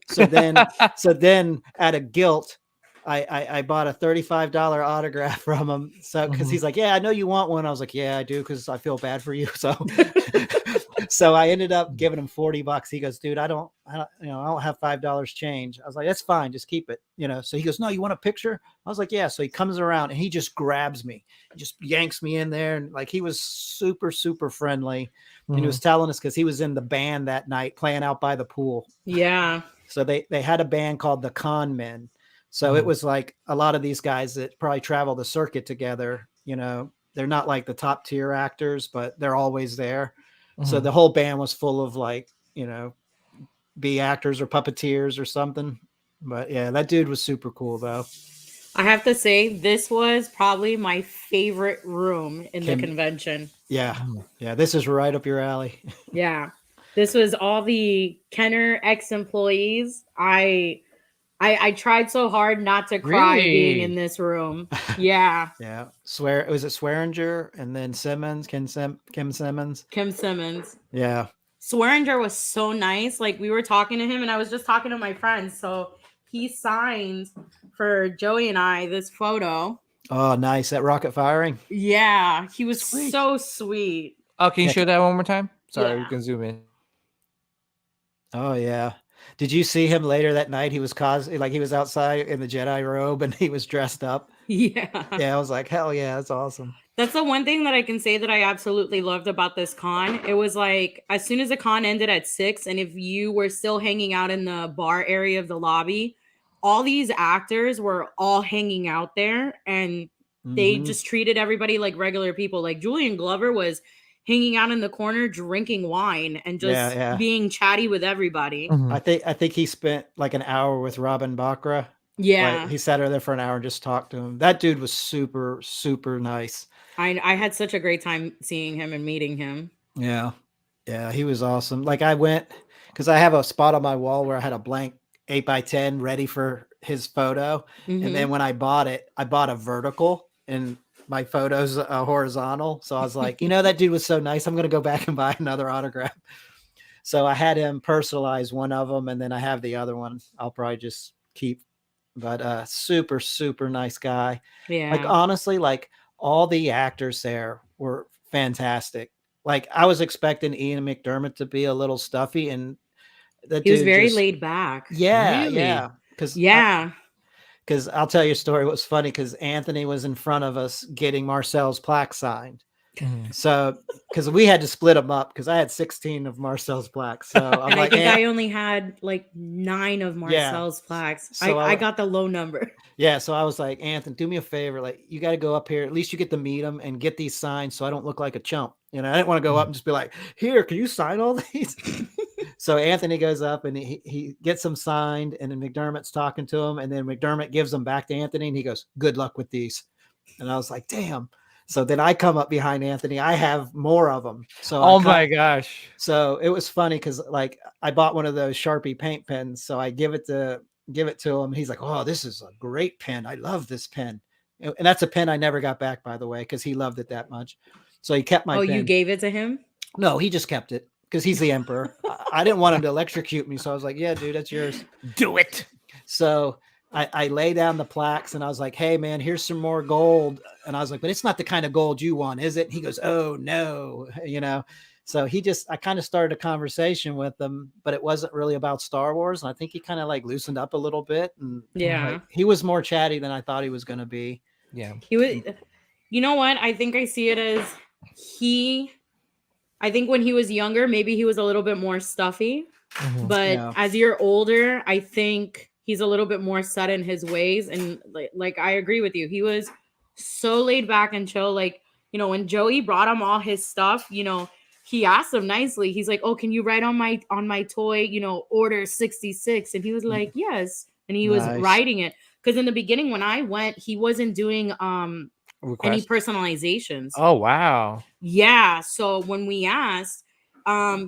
so then out of guilt, I bought a $35 autograph from him. So because he's like, yeah, I know you want one. I was like, yeah, I do, because I feel bad for you. So so I ended up giving him $40. He goes, dude, I don't have $5 change. I was like, that's fine, just keep it. So he goes, no, you want a picture? I was like, yeah. So he comes around and he just grabs me, he just yanks me in there, and like he was super, super friendly. And he was telling us because he was in the band that night playing out by the pool. Yeah. So they had a band called the Con Men. So it was like a lot of these guys that probably travel the circuit together. They're not like the top tier actors, but they're always there. So the whole band was full of like, B actors or puppeteers or something. But yeah, that dude was super cool though. I have to say, this was probably my favorite room in the convention. Yeah. Yeah. This is right up your alley. Yeah. This was all the Kenner ex-employees. I tried so hard not to cry being in this room. Yeah. Yeah. Was it Swearinger and then Simmons, Kim Simmons? Kim Simmons. Yeah. Swearinger was so nice. Like we were talking to him and I was just talking to my friends. So he signed for Joey and I this photo. Oh, nice. That rocket firing. Yeah. He was so sweet. Oh, can you show that one more time? Sorry, we can zoom in. Oh, yeah. Did you see him later that night? He was he was outside in the Jedi robe and he was dressed up. Yeah. Yeah, I was like, hell yeah, that's awesome. That's the one thing that I can say that I absolutely loved about this con. It was like, as soon as the con ended at 6, and if you were still hanging out in the bar area of the lobby, all these actors were all hanging out there, and they just treated everybody like regular people. Like Julian Glover was hanging out in the corner, drinking wine and just being chatty with everybody. I think he spent like an hour with Robin Bacra. Yeah. Like, he sat her there for an hour and just talked to him. That dude was super, super nice. I had such a great time seeing him and meeting him. Yeah. Yeah, he was awesome. Like I went, because I have a spot on my wall where I had a blank 8x10 ready for his photo. And then when I bought it, I bought a vertical and my photo's horizontal. So I was like, that dude was so nice. I'm going to go back and buy another autograph. So I had him personalize one of them, and then I have the other one I'll probably just keep. But super, super nice guy. Yeah. Like honestly, like all the actors there were fantastic. Like I was expecting Ian McDermott to be a little stuffy, and he was very laid back. Yeah, really? yeah. Because I'll tell you a story. It was funny because Anthony was in front of us getting Marcel's plaque signed. So, because we had to split them up because I had 16 of Marcel's plaques. So I'm and like, I think I only had like 9 of Marcel's plaques. So I got the low number. Yeah. So I was like, Anthony, do me a favor. Like, you got to go up here. At least you get to meet them and get these signed so I don't look like a chump. You know, I didn't want to go up and just be like, here, can you sign all these? So Anthony goes up and he gets them signed, and then McDermott's talking to him, and then McDermott gives them back to Anthony, and he goes, good luck with these. And I was like, damn. So then I come up behind Anthony. I have more of them. So oh my gosh. So it was funny because like I bought one of those Sharpie paint pens. So I give it to him. He's like, oh, this is a great pen. I love this pen. And that's a pen I never got back, by the way, because he loved it that much. So he kept my pen. You gave it to him? No, he just kept it because he's the emperor. I didn't want him to electrocute me. So I was like, yeah, dude, that's yours. Do it. So I lay down the plaques and I was like, hey, man, here's some more gold. And I was like, but it's not the kind of gold you want, is it? And he goes, oh, no, you know. So I kind of started a conversation with him, but it wasn't really about Star Wars. And I think he kind of like loosened up a little bit. And like, he was more chatty than I thought he was going to be. Yeah. He was, you know what? I think I see it as I think when he was younger, maybe he was a little bit more stuffy. But as you're older, I think he's a little bit more set in his ways. And like I agree with you. He was so laid back and chill. Like, you know, when Joey brought him all his stuff, you know, he asked him nicely. He's like, oh, can you write on my toy, you know, order 66? And he was like, yes. And he was writing it. Because in the beginning, when I went, he wasn't doing any personalizations. Oh, wow. Yeah. So when we asked,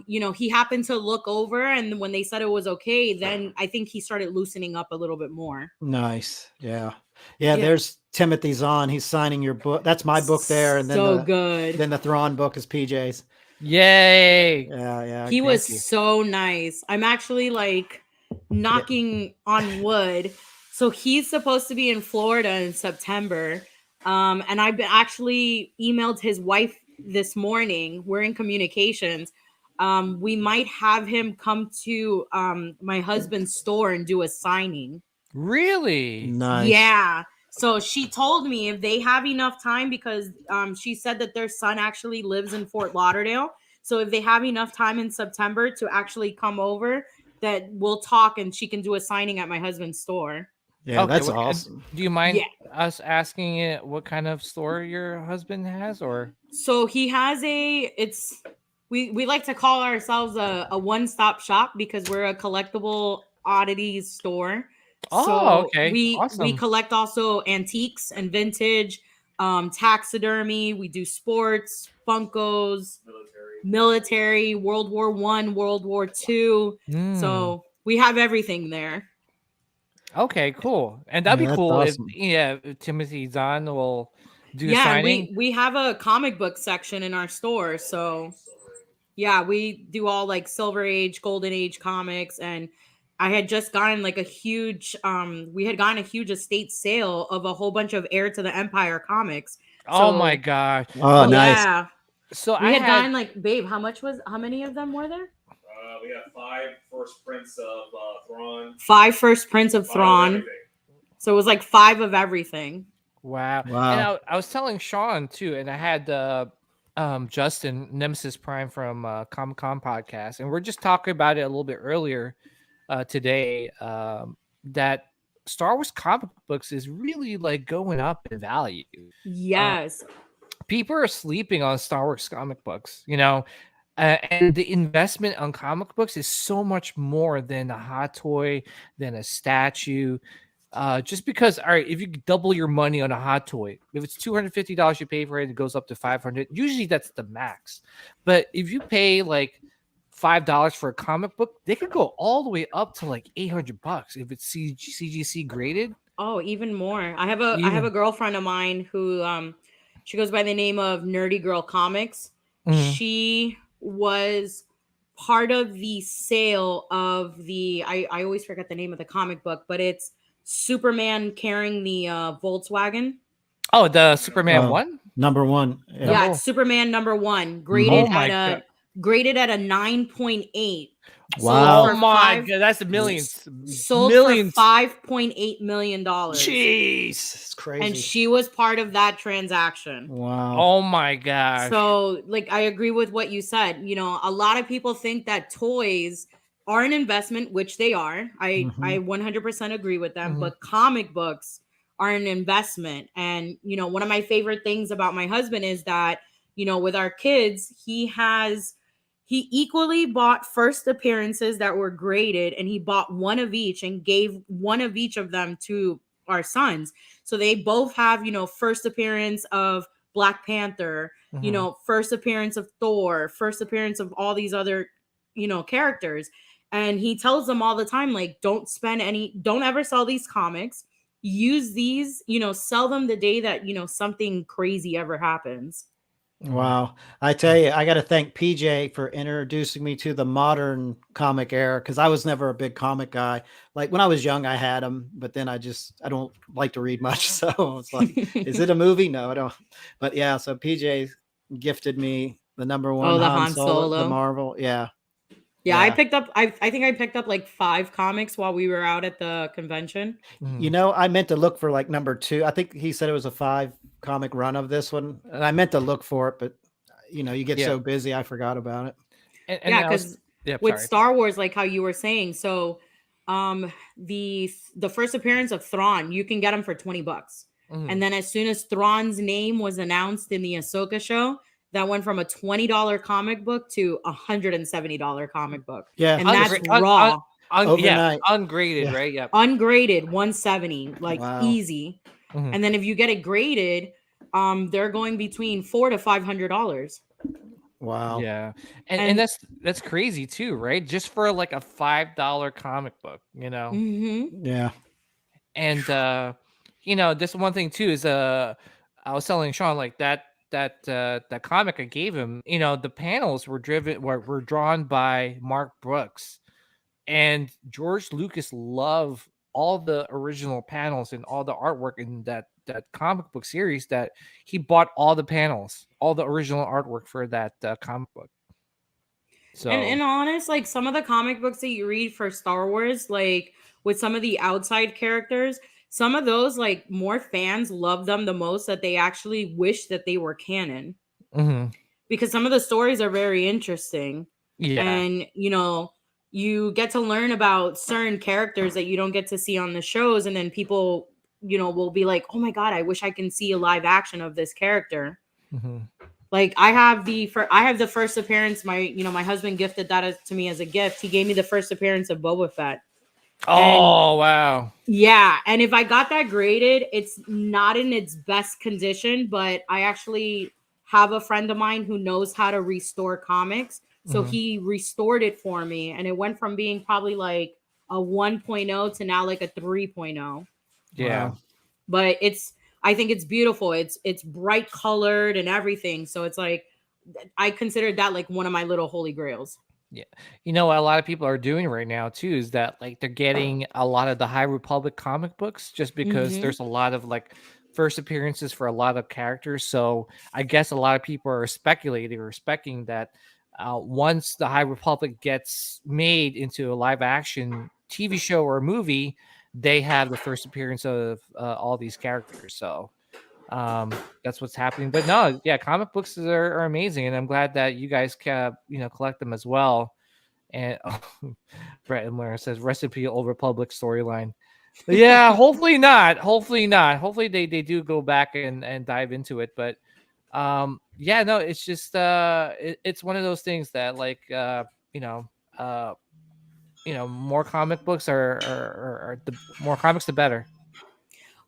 you know, he happened to look over, and when they said it was okay, then I think he started loosening up a little bit more. Nice. Yeah. There's Timothy Zahn. He's signing your book. That's my book there. And then good. Then the Thrawn book is PJ's. Yay. Yeah. He was so nice. I'm actually like knocking on wood. So he's supposed to be in Florida in September. And I've been actually emailed his wife this morning. We're in communications. We might have him come to my husband's store and do a signing. Really? Nice. Yeah. So she told me if they have enough time, because she said that their son actually lives in Fort Lauderdale. So if they have enough time in September to actually come over, that we'll talk and she can do a signing at my husband's store. Yeah, okay, that's awesome. Do you mind us asking it what kind of store your husband has? Or so he has we like to call ourselves a one-stop shop because we're a collectible oddities store. Oh, so okay. We collect also antiques and vintage, taxidermy. We do sports, Funkos, military, World War I, World War II. So we have everything there. Okay, cool. And that'd be cool awesome. If Timothy Zahn will do a signing. We have a comic book section in our store. So yeah, we do all like Silver Age, Golden Age comics. And I had just gotten like a huge estate sale of a whole bunch of Heir to the Empire comics. Oh my gosh. Oh, nice. Yeah. So we had gotten like, babe, how many of them were there? We got 5 first prints of Thrawn. 5 first prints of Thrawn. So it was like 5 of everything. Wow. And I was telling Sean too, and I had Justin Nemesis Prime from Comic-Con podcast, and we're just talking about it a little bit earlier today. That Star Wars comic books is really like going up in value. Yes. People are sleeping on Star Wars comic books, you know. And the investment on comic books is so much more than a hot toy, than a statue. Just because, all right, if you double your money on a hot toy, if it's $250 you pay for it, it goes up to $500. Usually that's the max. But if you pay like $5 for a comic book, they could go all the way up to like $800 if it's CGC graded. Oh, even more. I have a girlfriend of mine who she goes by the name of Nerdy Girl Comics. Mm-hmm. She was part of the sale of the I always forget the name of the comic book, but it's Superman carrying the Volkswagen. Oh, the Superman one? Number 1. Yeah, it's Superman number 1, graded at a 9.8. Wow. Oh my god, that's millions. Sold Millions. for $5.8 million. Jeez, it's crazy. And she was part of that transaction. Wow. Oh my gosh. So, like, I agree with what you said. You know, a lot of people think that toys are an investment, which they are. I 100% agree with them. But comic books are an investment. And, you know, one of my favorite things about my husband is that, you know, with our kids, he equally bought first appearances that were graded, and he bought one of each and gave one of each of them to our sons. So they both have, you know, first appearance of Black Panther, you know, first appearance of Thor, first appearance of all these other, you know, characters. And he tells them all the time, like, don't ever sell these comics. Use these, you know, sell them the day that, you know, something crazy ever happens. Wow. I tell you, I got to thank PJ for introducing me to the modern comic era, because I was never a big comic guy. Like when I was young, I had them, but then I don't like to read much. So it's like, is it a movie? No, I don't. But yeah, so PJ gifted me the number one the Han Solo, the Solo. Marvel. Yeah. Yeah, I picked up, I think I picked up like 5 comics while we were out at the convention. You know, I meant to look for like number 2. I think he said it was a 5 comic run of this one. And I meant to look for it, but you know, you get so busy, I forgot about it. And yeah, because with Star Wars, like how you were saying, so the first appearance of Thrawn, you can get him for $20. And then as soon as Thrawn's name was announced in the Ahsoka show, that went from a $20 comic book to a $170 comic book. Yeah. And that's raw. Ungraded, right? Yeah. Ungraded, 170, like easy. And then if you get it graded, they're going between $400 to $500. Wow. Yeah. And that's crazy too, right? Just for like a $5 comic book, you know? Yeah. And you know, this one thing too is I was telling Sean, like that comic I gave him, you know, the panels were drawn by Mark Brooks, and George Lucas loved all the original panels and all the artwork in that comic book series, that he bought all the panels, all the original artwork for that comic book. So and honest, like some of the comic books that you read for Star Wars, like with some of the outside characters, some of those, like, more fans love them the most, that they actually wish that they were canon. Because some of the stories are very interesting. Yeah. And, you know, you get to learn about certain characters that you don't get to see on the shows. And then people, you know, will be like, oh my God, I wish I can see a live action of this character. Like I have the first appearance. My husband gifted that to me as a gift. He gave me the first appearance of Boba Fett. Oh, wow. Yeah. And if I got that graded, it's not in its best condition, but I actually have a friend of mine who knows how to restore comics. So he restored it for me. And it went from being probably like a 1.0 to now like a 3.0. Yeah. Wow. But I think it's beautiful. It's bright colored and everything. So it's like, I consider that like one of my little holy grails. Yeah. You know what a lot of people are doing right now too is that like they're getting a lot of the High Republic comic books just because there's a lot of like first appearances for a lot of characters. So I guess a lot of people are speculating or specking that once the High Republic gets made into a live action TV show or movie, they have the first appearance of all these characters. So that's what's happening. But no, yeah, comic books are amazing, and I'm glad that you guys collect them as well. And Brett and Lara says recipe Old Republic storyline. Yeah, hopefully not. Hopefully they do go back and dive into it. But yeah, no, it's just it's one of those things that like more comic books are the more comics the better.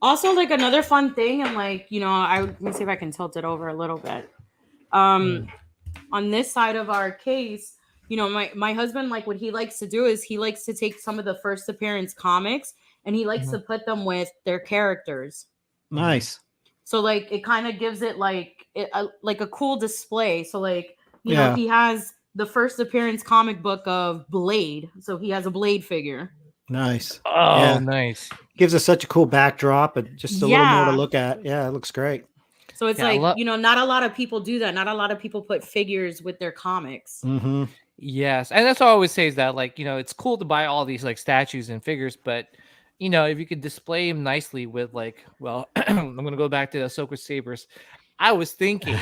Also, like another fun thing, and like, you know, let me see if I can tilt it over a little bit. On this side of our case, you know, my husband, like what he likes to do is he likes to take some of the first appearance comics and he likes to put them with their characters. Nice. So like it kind of gives it like a cool display. So like, you know, he has the first appearance comic book of Blade. So he has a Blade figure. Nice. Oh, yeah. Nice. Gives us such a cool backdrop and just a little more to look at. Yeah, it looks great. So it's you know, not a lot of people do that. Not a lot of people put figures with their comics. Yes, and that's what I always say is that, like, it's cool to buy all these like statues and figures, but if you could display them nicely with like, well, I'm gonna go back to the Ahsoka sabers. I was thinking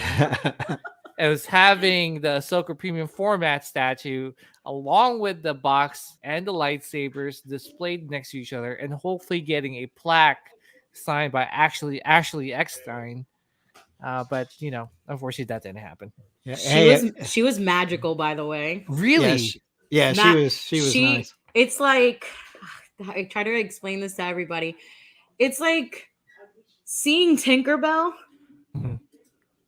it was having the Ahsoka premium format statue along with the box and the lightsabers displayed next to each other, and hopefully getting a plaque signed by Ashley Eckstein. But unfortunately, that didn't happen. Yeah, she was magical, by the way. Really? Yeah, she was nice. It's like, I try to explain this to everybody. It's like seeing Tinkerbell,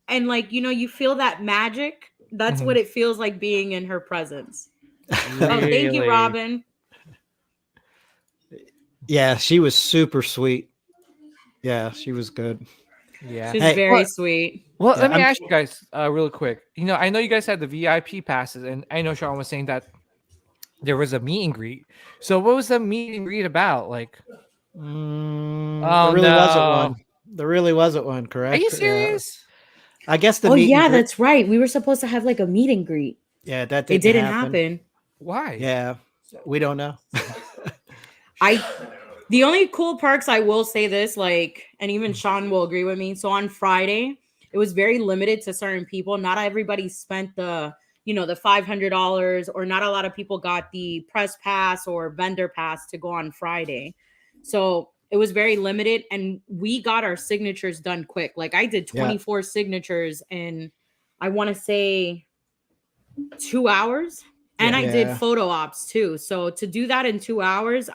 and like you feel that magic. That's what it feels like being in her presence. Really? Oh, thank you, Robin. Yeah, she was super sweet. Yeah, she was good. Yeah, she's very sweet. Well, let me ask you guys real quick. I know you guys had the VIP passes, and I know Sean was saying that there was a meet and greet. So what was the meet and greet about? Like, there really wasn't one. There really wasn't one, correct? Are you serious? I guess the that's right. We were supposed to have like a meet and greet. Yeah, that didn't happen. Why? Yeah, we don't know. The only cool perks, I will say this, like, and even Sean will agree with me. So on Friday, it was very limited to certain people. Not everybody spent the $500, or not a lot of people got the press pass or vendor pass to go on Friday. So it was very limited, and we got our signatures done quick. Like, I did 24 signatures in, I want to say, 2 hours. And I did photo ops too. So to do that in 2 hours,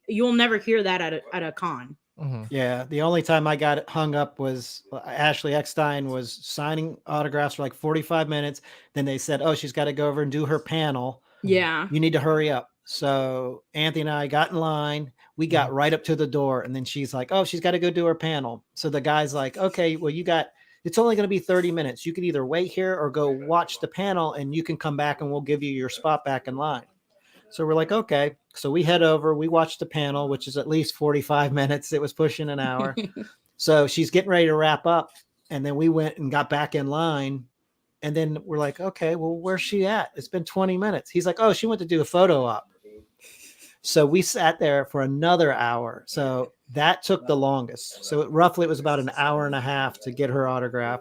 you'll never hear that at a con. Mm-hmm. Yeah, the only time I got hung up was Ashley Eckstein was signing autographs for like 45 minutes. Then they said, "Oh, she's got to go over and do her panel. Yeah, you need to hurry up." So Anthony and I got in line. We got right up to the door, and then she's like, "Oh, she's got to go do her panel." So the guy's like, "Okay, well, it's only going to be 30 minutes. You could either wait here or go watch the panel, and you can come back and we'll give you your spot back in line." So we're like, okay. So we head over, we watch the panel, which is at least 45 minutes. It was pushing an hour. So she's getting ready to wrap up. And then we went and got back in line. And then we're like, okay, well, where's she at? It's been 20 minutes. He's like, oh, she went to do a photo op. So we sat there for another hour. So that took the longest. So roughly it was about an hour and a half to get her autograph.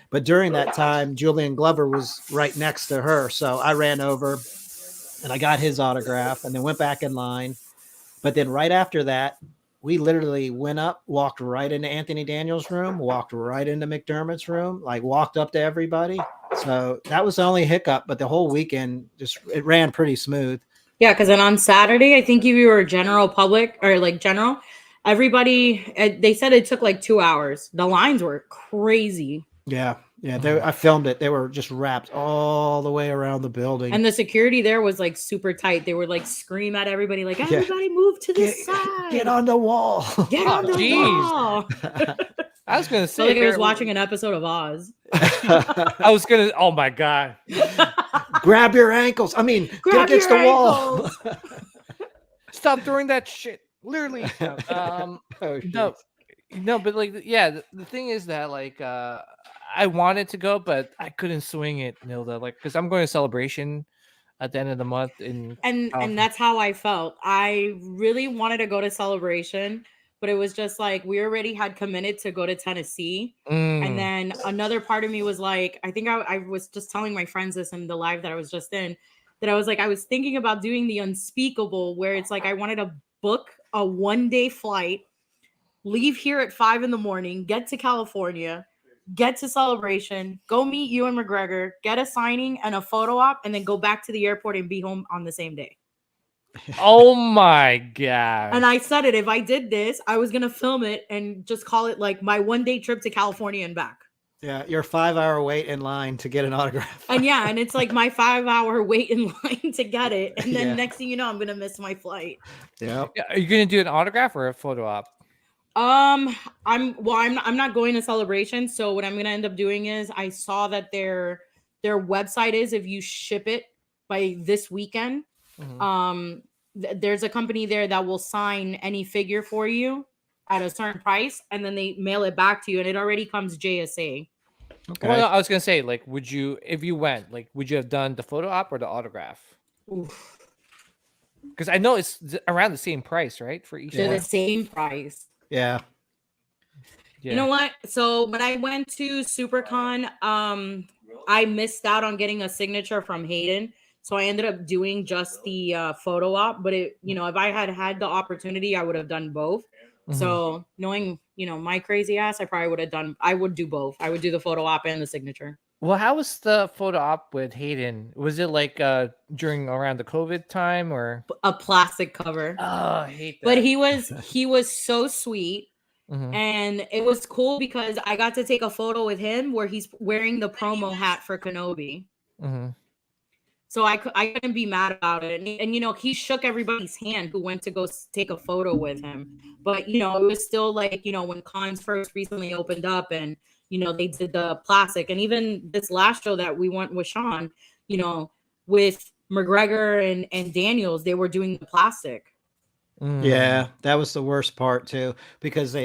But during that time, Julian Glover was right next to her. So I ran over and I got his autograph and then went back in line. But then right after that, we literally went up, walked right into Anthony Daniels' room, walked right into McDermott's room, like walked up to everybody. So that was the only hiccup. But the whole weekend, it ran pretty smooth. Yeah, because then on Saturday, I think if you were general public or like general, everybody, they said it took like 2 hours. The lines were crazy. Yeah. I filmed it. They were just wrapped all the way around the building. And the security there was like super tight. They would like scream at everybody, like, everybody move to the side. Get on the wall. Get on the wall. I was going to say. Like I was watching an episode of Oz. I was going to, oh my God. Grab your ankles. I mean, get against the wall. Stop throwing that shit. Literally. No, but like, yeah, the thing is that like, I wanted to go, but I couldn't swing it, Nilda, like, because I'm going to Celebration at the end of the month. And that's how I felt. I really wanted to go to Celebration, but it was just like, we already had committed to go to Tennessee. And then another part of me was like, I think I was just telling my friends this in the live that I was just in, that I was like, I was thinking about doing the unspeakable, where it's like, I wanted to book a 1-day flight, leave here at 5 a.m, get to California, get to Celebration, go meet Ewan McGregor, get a signing and a photo op, and then go back to the airport and be home on the same day. Oh my God. And I said it, if I did this, I was going to film it and just call it like my 1-day trip to California and back. Yeah, your 5-hour wait in line to get an autograph. And yeah, and it's like my 5-hour wait in line to get it. And then next thing you know, I'm going to miss my flight. Yeah. Are you going to do an autograph or a photo op? I'm not going to Celebration. So what I'm going to end up doing is, I saw that their website is, if you ship it by this weekend, there's a company there that will sign any figure for you at a certain price, and then they mail it back to you, and it already comes JSA. Okay. Well, no, I was gonna say, like, would you, if you went, like, would you have done the photo op or the autograph? Because I know it's around the same price, right, for each They're one. the same price. Yeah. You know what? So when I went to SuperCon, I missed out on getting a signature from Hayden. So I ended up doing just the photo op. But if I had had the opportunity, I would have done both. So knowing, my crazy ass, I would do both. I would do the photo op and the signature. Well, how was the photo op with Hayden? Was it like during around the COVID time or a plastic cover? Oh, I hate that. But he was so sweet. And it was cool because I got to take a photo with him where he's wearing the promo hat for Kenobi. So I couldn't be mad about it. And he shook everybody's hand who went to go take a photo with him. But, it was still like, when cons first recently opened up and, they did the plastic. And even this last show that we went with Sean, with McGregor and Daniels, they were doing the plastic. Yeah, that was the worst part too, because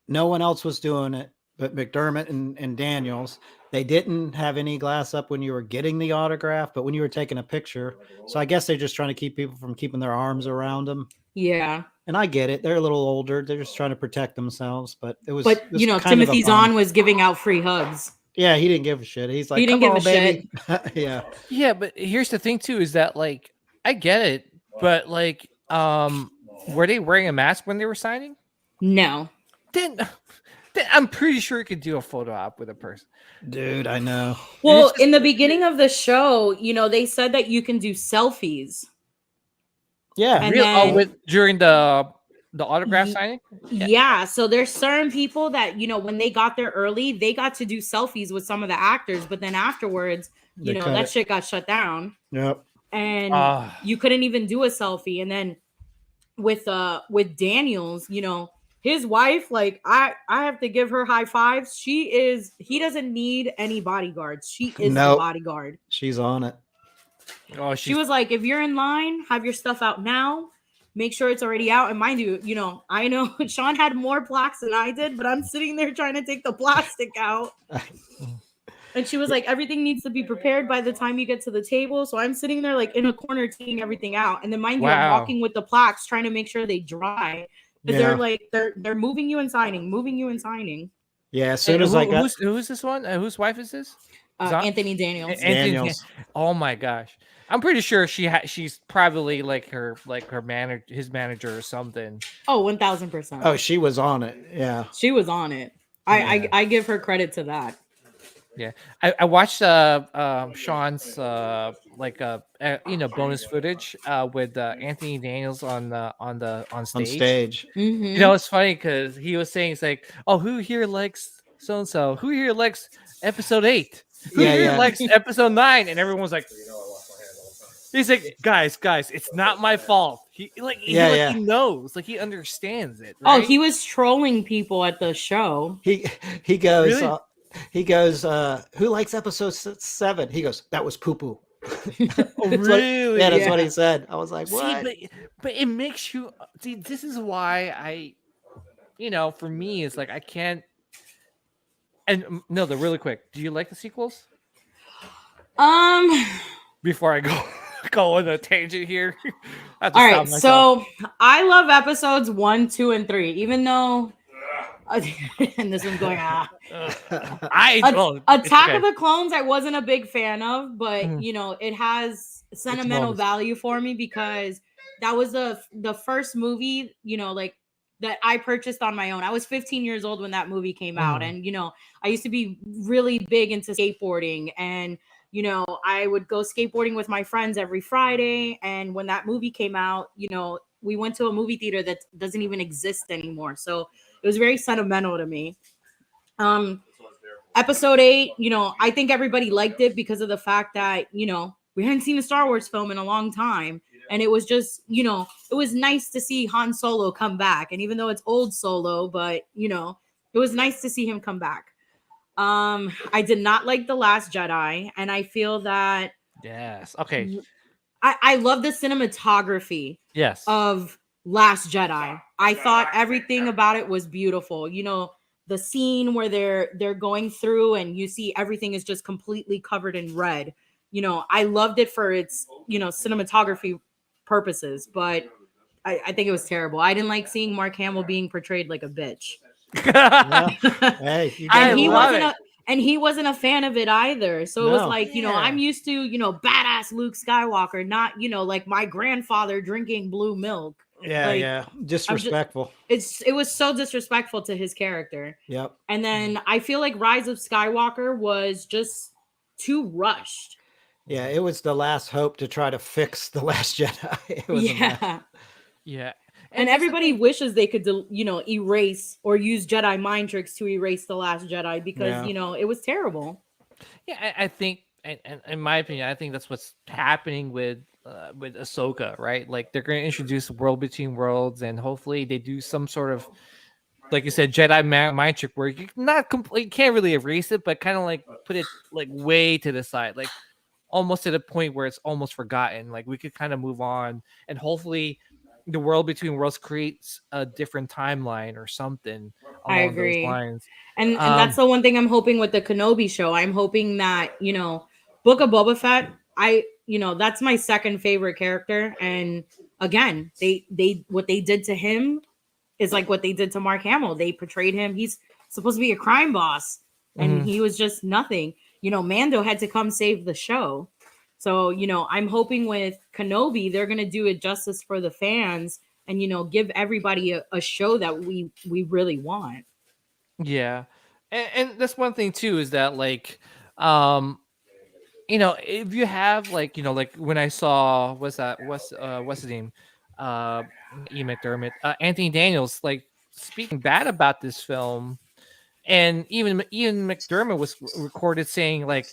no one else was doing it but McDermott and Daniels. They didn't have any glass up when you were getting the autograph, but when you were taking a picture. So I guess they're just trying to keep people from keeping their arms around them. Yeah. And I get it. They're a little older. They're just trying to protect themselves. But it was. But Timothy Zahn was giving out free hugs. Yeah, he didn't give a shit. He's like, he didn't give a shit. Yeah. Yeah, but here's the thing too: is that like I get it, but like, were they wearing a mask when they were signing? No. Then I'm pretty sure you could do a photo op with a person. Dude, I know. Well, in the beginning of the show, they said that you can do selfies. Yeah. And then, during the autograph signing? Yeah. So there's certain people that, when they got there early, they got to do selfies with some of the actors, but then afterwards, that shit got shut down. Yep. And you couldn't even do a selfie. And then with Daniels, his wife, like I have to give her high fives. He doesn't need any bodyguards. She is the bodyguard. She's on it. Oh, she was like, if you're in line, have your stuff out now. Make sure it's already out. And mind you, I know Sean had more plaques than I did, but I'm sitting there trying to take the plastic out. And she was like, everything needs to be prepared by the time you get to the table. So I'm sitting there like in a corner taking everything out. And then mind you, I'm walking with the plaques trying to make sure they dry. But they're like, they're moving you and signing. Yeah, as soon as I got... Who's this one? Whose wife is this? Anthony Daniels. Daniels. Oh my gosh. I'm pretty sure she's probably like her manager, his manager or something. Oh, 1000%. Oh, she was on it. Yeah. She was on it. I give her credit to that. Yeah, I watched Sean's bonus footage with Anthony Daniels on stage. On stage. Mm-hmm. It's funny because he was saying, it's like, oh, who here likes so and so? Who here likes episode 8? Who here likes episode 9? And everyone's like, he's like, guys, it's not my fault. He knows, like he understands it. Right? Oh, he was trolling people at the show. He goes. Really? He goes, who likes episode 7? He goes, that was poo-poo. Oh, really? That's what he said. I was like, what? See, but it makes you see. This is why for me, it's like I can't. And no, they're really quick. Do you like the sequels? Before I go on a tangent here. All right, so I love episodes 1, 2, and 3, even though. And this one's going Attack of the Clones I wasn't a big fan of, but it has sentimental value for me because that was the first movie that I purchased on my own. I was 15 years old when that movie came out, and I used to be really big into skateboarding, and I would go skateboarding with my friends every Friday, and when that movie came out, we went to a movie theater that doesn't even exist anymore, so it was very sentimental to me. Episode 8, I think everybody liked it because of the fact that, we hadn't seen a Star Wars film in a long time. And it was just, it was nice to see Han Solo come back. And even though it's old Solo, but, it was nice to see him come back. I did not like The Last Jedi. And I feel that. Yes. Okay. I love the cinematography. Yes. Of Last Jedi. I thought everything about it was beautiful. the scene where they're going through and you see everything is just completely covered in red. You know, I loved it for its, you know, cinematography purposes, but I think it was terrible. I didn't like seeing Mark Hamill being portrayed like a bitch. Yeah. Hey, And he wasn't a fan of it either. So it was like, you know, I'm used to, you know, badass Luke Skywalker, not, you know, like my grandfather drinking blue milk. Yeah, like, disrespectful. It was so disrespectful to his character. Yep. And then I feel like Rise of Skywalker was just too rushed. Yeah, it was the last hope to try to fix The Last Jedi. It was yeah. And everybody wishes they could, you know, erase or use Jedi mind tricks to erase The Last Jedi because, you know, it was terrible. Yeah, I think, and in my opinion, I think that's what's happening with Ahsoka, right? Like they're going to introduce World Between Worlds, and hopefully they do some sort of, like you said, Jedi mind trick where you can't really erase it, but kind of like put it like way to the side, like almost to the point where it's almost forgotten. Like we could kind of move on, and hopefully the World Between Worlds creates a different timeline or something along I agree. those lines. And that's the one thing I'm hoping with the Kenobi show. I'm hoping that, you know, Book of Boba Fett, you know, that's my second favorite character. And again, they what they did to him is like what they did to Mark Hamill. They portrayed him. He's supposed to be a crime boss, and he was just nothing. You know, Mando had to come save the show. So, you know, I'm hoping with Kenobi, they're going to do it justice for the fans and, you know, give everybody a show that we really want. Yeah. And that's one thing too, is that like, you know, if you have like, you know, like when I saw, what's his name? Ian McDermott, Anthony Daniels, like speaking bad about this film. And even Ian McDermott was recorded saying like,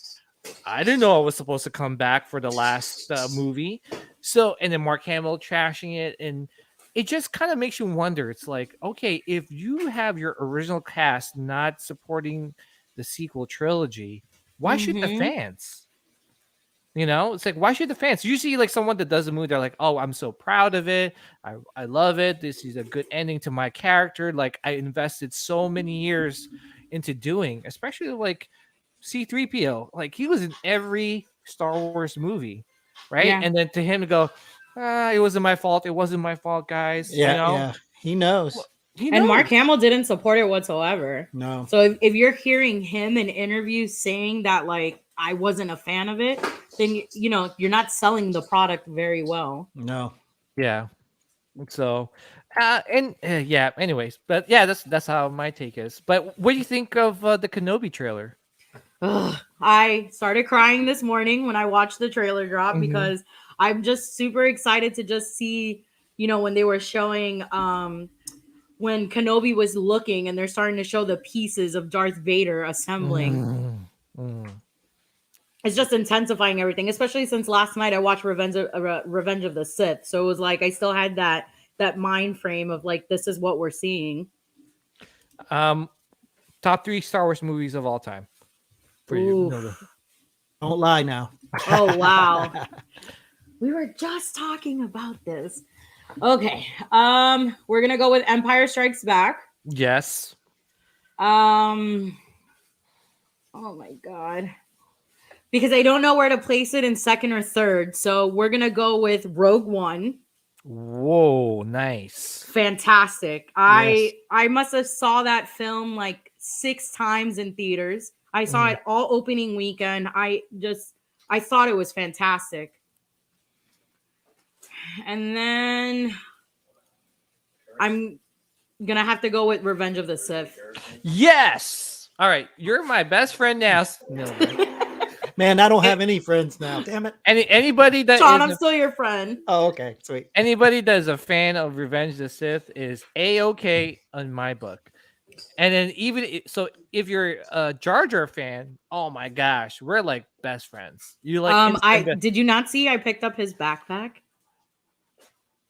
I didn't know I was supposed to come back for the last movie. So, and then Mark Hamill trashing it. And it just kind of makes you wonder. It's like, okay, if you have your original cast not supporting the sequel trilogy, why should the fans? You know, it's like, why should the fans? Usually, like someone that does a movie, they're like, oh, I'm so proud of it. I love it. This is a good ending to my character. Like, I invested so many years into doing, especially like C-3PO. Like, he was in every Star Wars movie, right? Yeah. And then to him to go, it wasn't my fault. It wasn't my fault, guys. Yeah, you know? yeah. He knows. Well, and Mark Hamill didn't support it whatsoever. No. So if you're hearing him in interviews saying that, like, I wasn't a fan of it, then, you know, you're not selling the product very well. No. Yeah. So, yeah, anyways, but yeah, that's how my take is. But what do you think of the Kenobi trailer? I started crying this morning when I watched the trailer drop because I'm just super excited to just see, you know, when they were showing when Kenobi was looking and they're starting to show the pieces of Darth Vader assembling. It's just intensifying everything, especially since last night I watched Revenge of the Sith. So it was like I still had that mind frame of like, this is what we're seeing. Top 3 Star Wars movies of all time for you. Don't lie now. Oh, wow. We were just talking about this. Okay. We're going to go with Empire Strikes Back. Yes. Oh my God. Because I don't know where to place it in second or third. So we're going to go with Rogue One. Whoa, nice. Fantastic. Yes. I must have saw that film like 6 times in theaters. I saw it all opening weekend. I thought it was fantastic. And then I'm going to have to go with Revenge of the Sith. Yes. All right. You're my best friend now. No. Man, I don't have any friends now. Damn it. Anybody that Sean, I'm still your friend. Oh, okay. Sweet. Anybody that is a fan of Revenge of the Sith is A-okay on my book. And then if you're a Jar Jar fan, oh my gosh, we're like best friends. You like did you not see I picked up his backpack?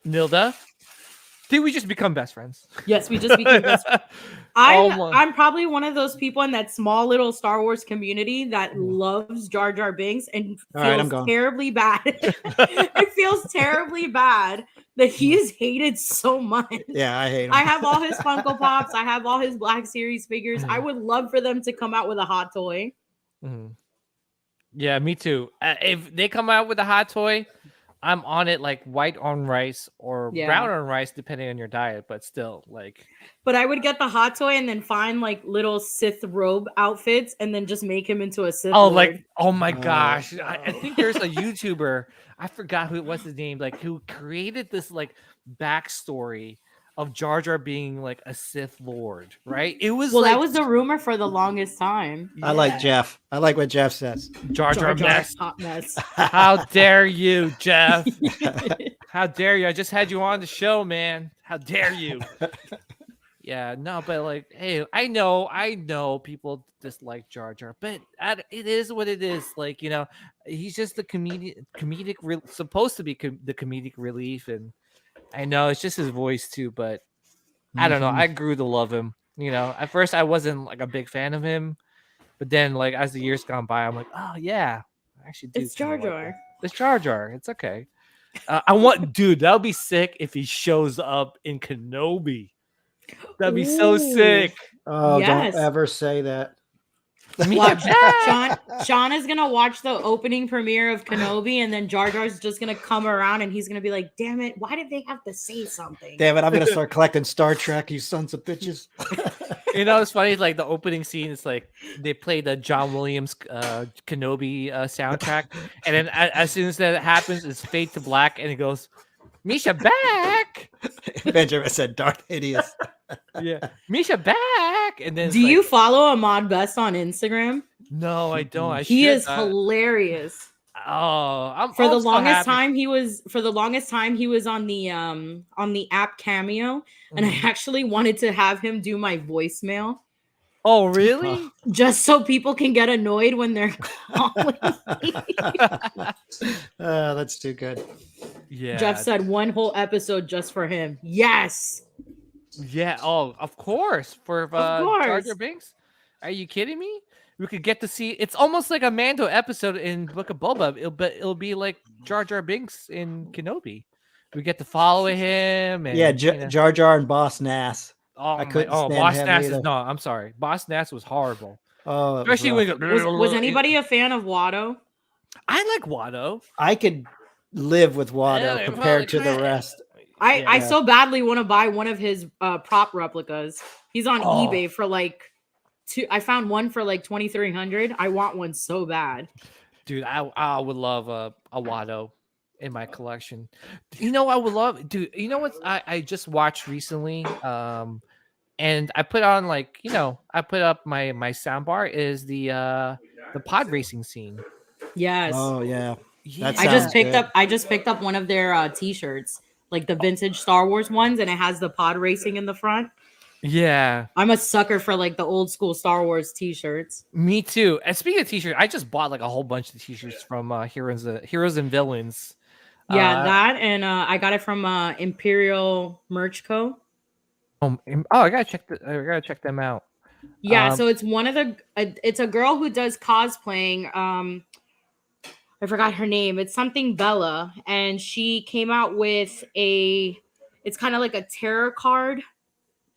Nilda? Did we just become best friends? Yes, we just became best friends. I'm probably one of those people in that small little Star Wars community that loves Jar Jar Binks and feels terribly bad. It feels terribly bad that he is hated so much. Yeah, I hate him. I have all his Funko Pops. I have all his Black Series figures. I would love for them to come out with a hot toy. Yeah, me too. If they come out with a hot toy, I'm on it like white on rice or brown on rice, depending on your diet, but still like. But I would get the hot toy and then find like little Sith robe outfits and then just make him into a Sith Lord. Like, oh my gosh. I think there's a YouTuber, I forgot what's his name, like who created this like backstory of Jar Jar being like a Sith Lord, right? It was that was the rumor for the longest time. I like Jeff. I like what Jeff says. Jar Jar mess. Hot mess. How dare you, Jeff? How dare you? I just had you on the show, man. How dare you? Yeah, no, but like, hey, I know people dislike Jar Jar, but it is what it is. Like, you know, he's just the supposed to be the comedic relief, and I know it's just his voice too, but I don't know. I grew to love him. You know, at first I wasn't like a big fan of him, but then like as the years gone by, I'm like, oh yeah, I actually do. It's Jar Jar. Like it's Jar Jar. It's okay. That would be sick if he shows up in Kenobi. That'd be so sick. Oh, don't ever say that. Sean is gonna watch the opening premiere of Kenobi, and then Jar Jar's just gonna come around, and he's gonna be like, "Damn it! Why did they have to say something?" Damn it! I'm gonna start collecting Star Trek, you sons of bitches. You know, it's funny. Like the opening scene, it's like they play the John Williams Kenobi soundtrack, and then as soon as that happens, it's fade to black, and it goes, "Misha back." Benjamin said, "Darth Hideous." Yeah, Misha back. And then do you follow Ahmad Best on Instagram? No, I don't. He is hilarious. Oh, for the longest time he was on the app Cameo, and I actually wanted to have him do my voicemail. Oh, really? Just so people can get annoyed when they're calling me. That's too good. Yeah. Jeff said one whole episode just for him. Yes. Yeah. Oh, of course. For Jar Jar Binks. Are you kidding me? We could get to see. It's almost like a Mando episode in Book of Boba. It'll be like Jar Jar Binks in Kenobi. We get to follow him. And, Jar Jar and Boss Nass. Oh, Boss Nass is no. I'm sorry. Boss Nass was horrible. Oh, especially was anybody a fan of Watto? I like Watto. I could live with Watto compared to the rest. I so badly want to buy one of his prop replicas. He's on eBay for like I found one for like $2,300. I want one so bad. Dude, I would love a Watto in my collection. You know, I would love, dude. You know what I just watched recently? And I put on like, you know, I put up my soundbar is the pod racing scene. Yes. Oh yeah. I just picked up one of their t-shirts, like the vintage Star Wars ones, and it has the pod racing in the front. Yeah. I'm a sucker for like the old school Star Wars t-shirts. Me too. And speaking of t-shirts, I just bought like a whole bunch of t-shirts from Heroes and Villains. Yeah, that and I got it from Imperial Merch Co. I gotta check them out. Yeah, so it's it's a girl who does cosplaying. I forgot her name. It's something Bella, and she came out with it's kind of like a tarot card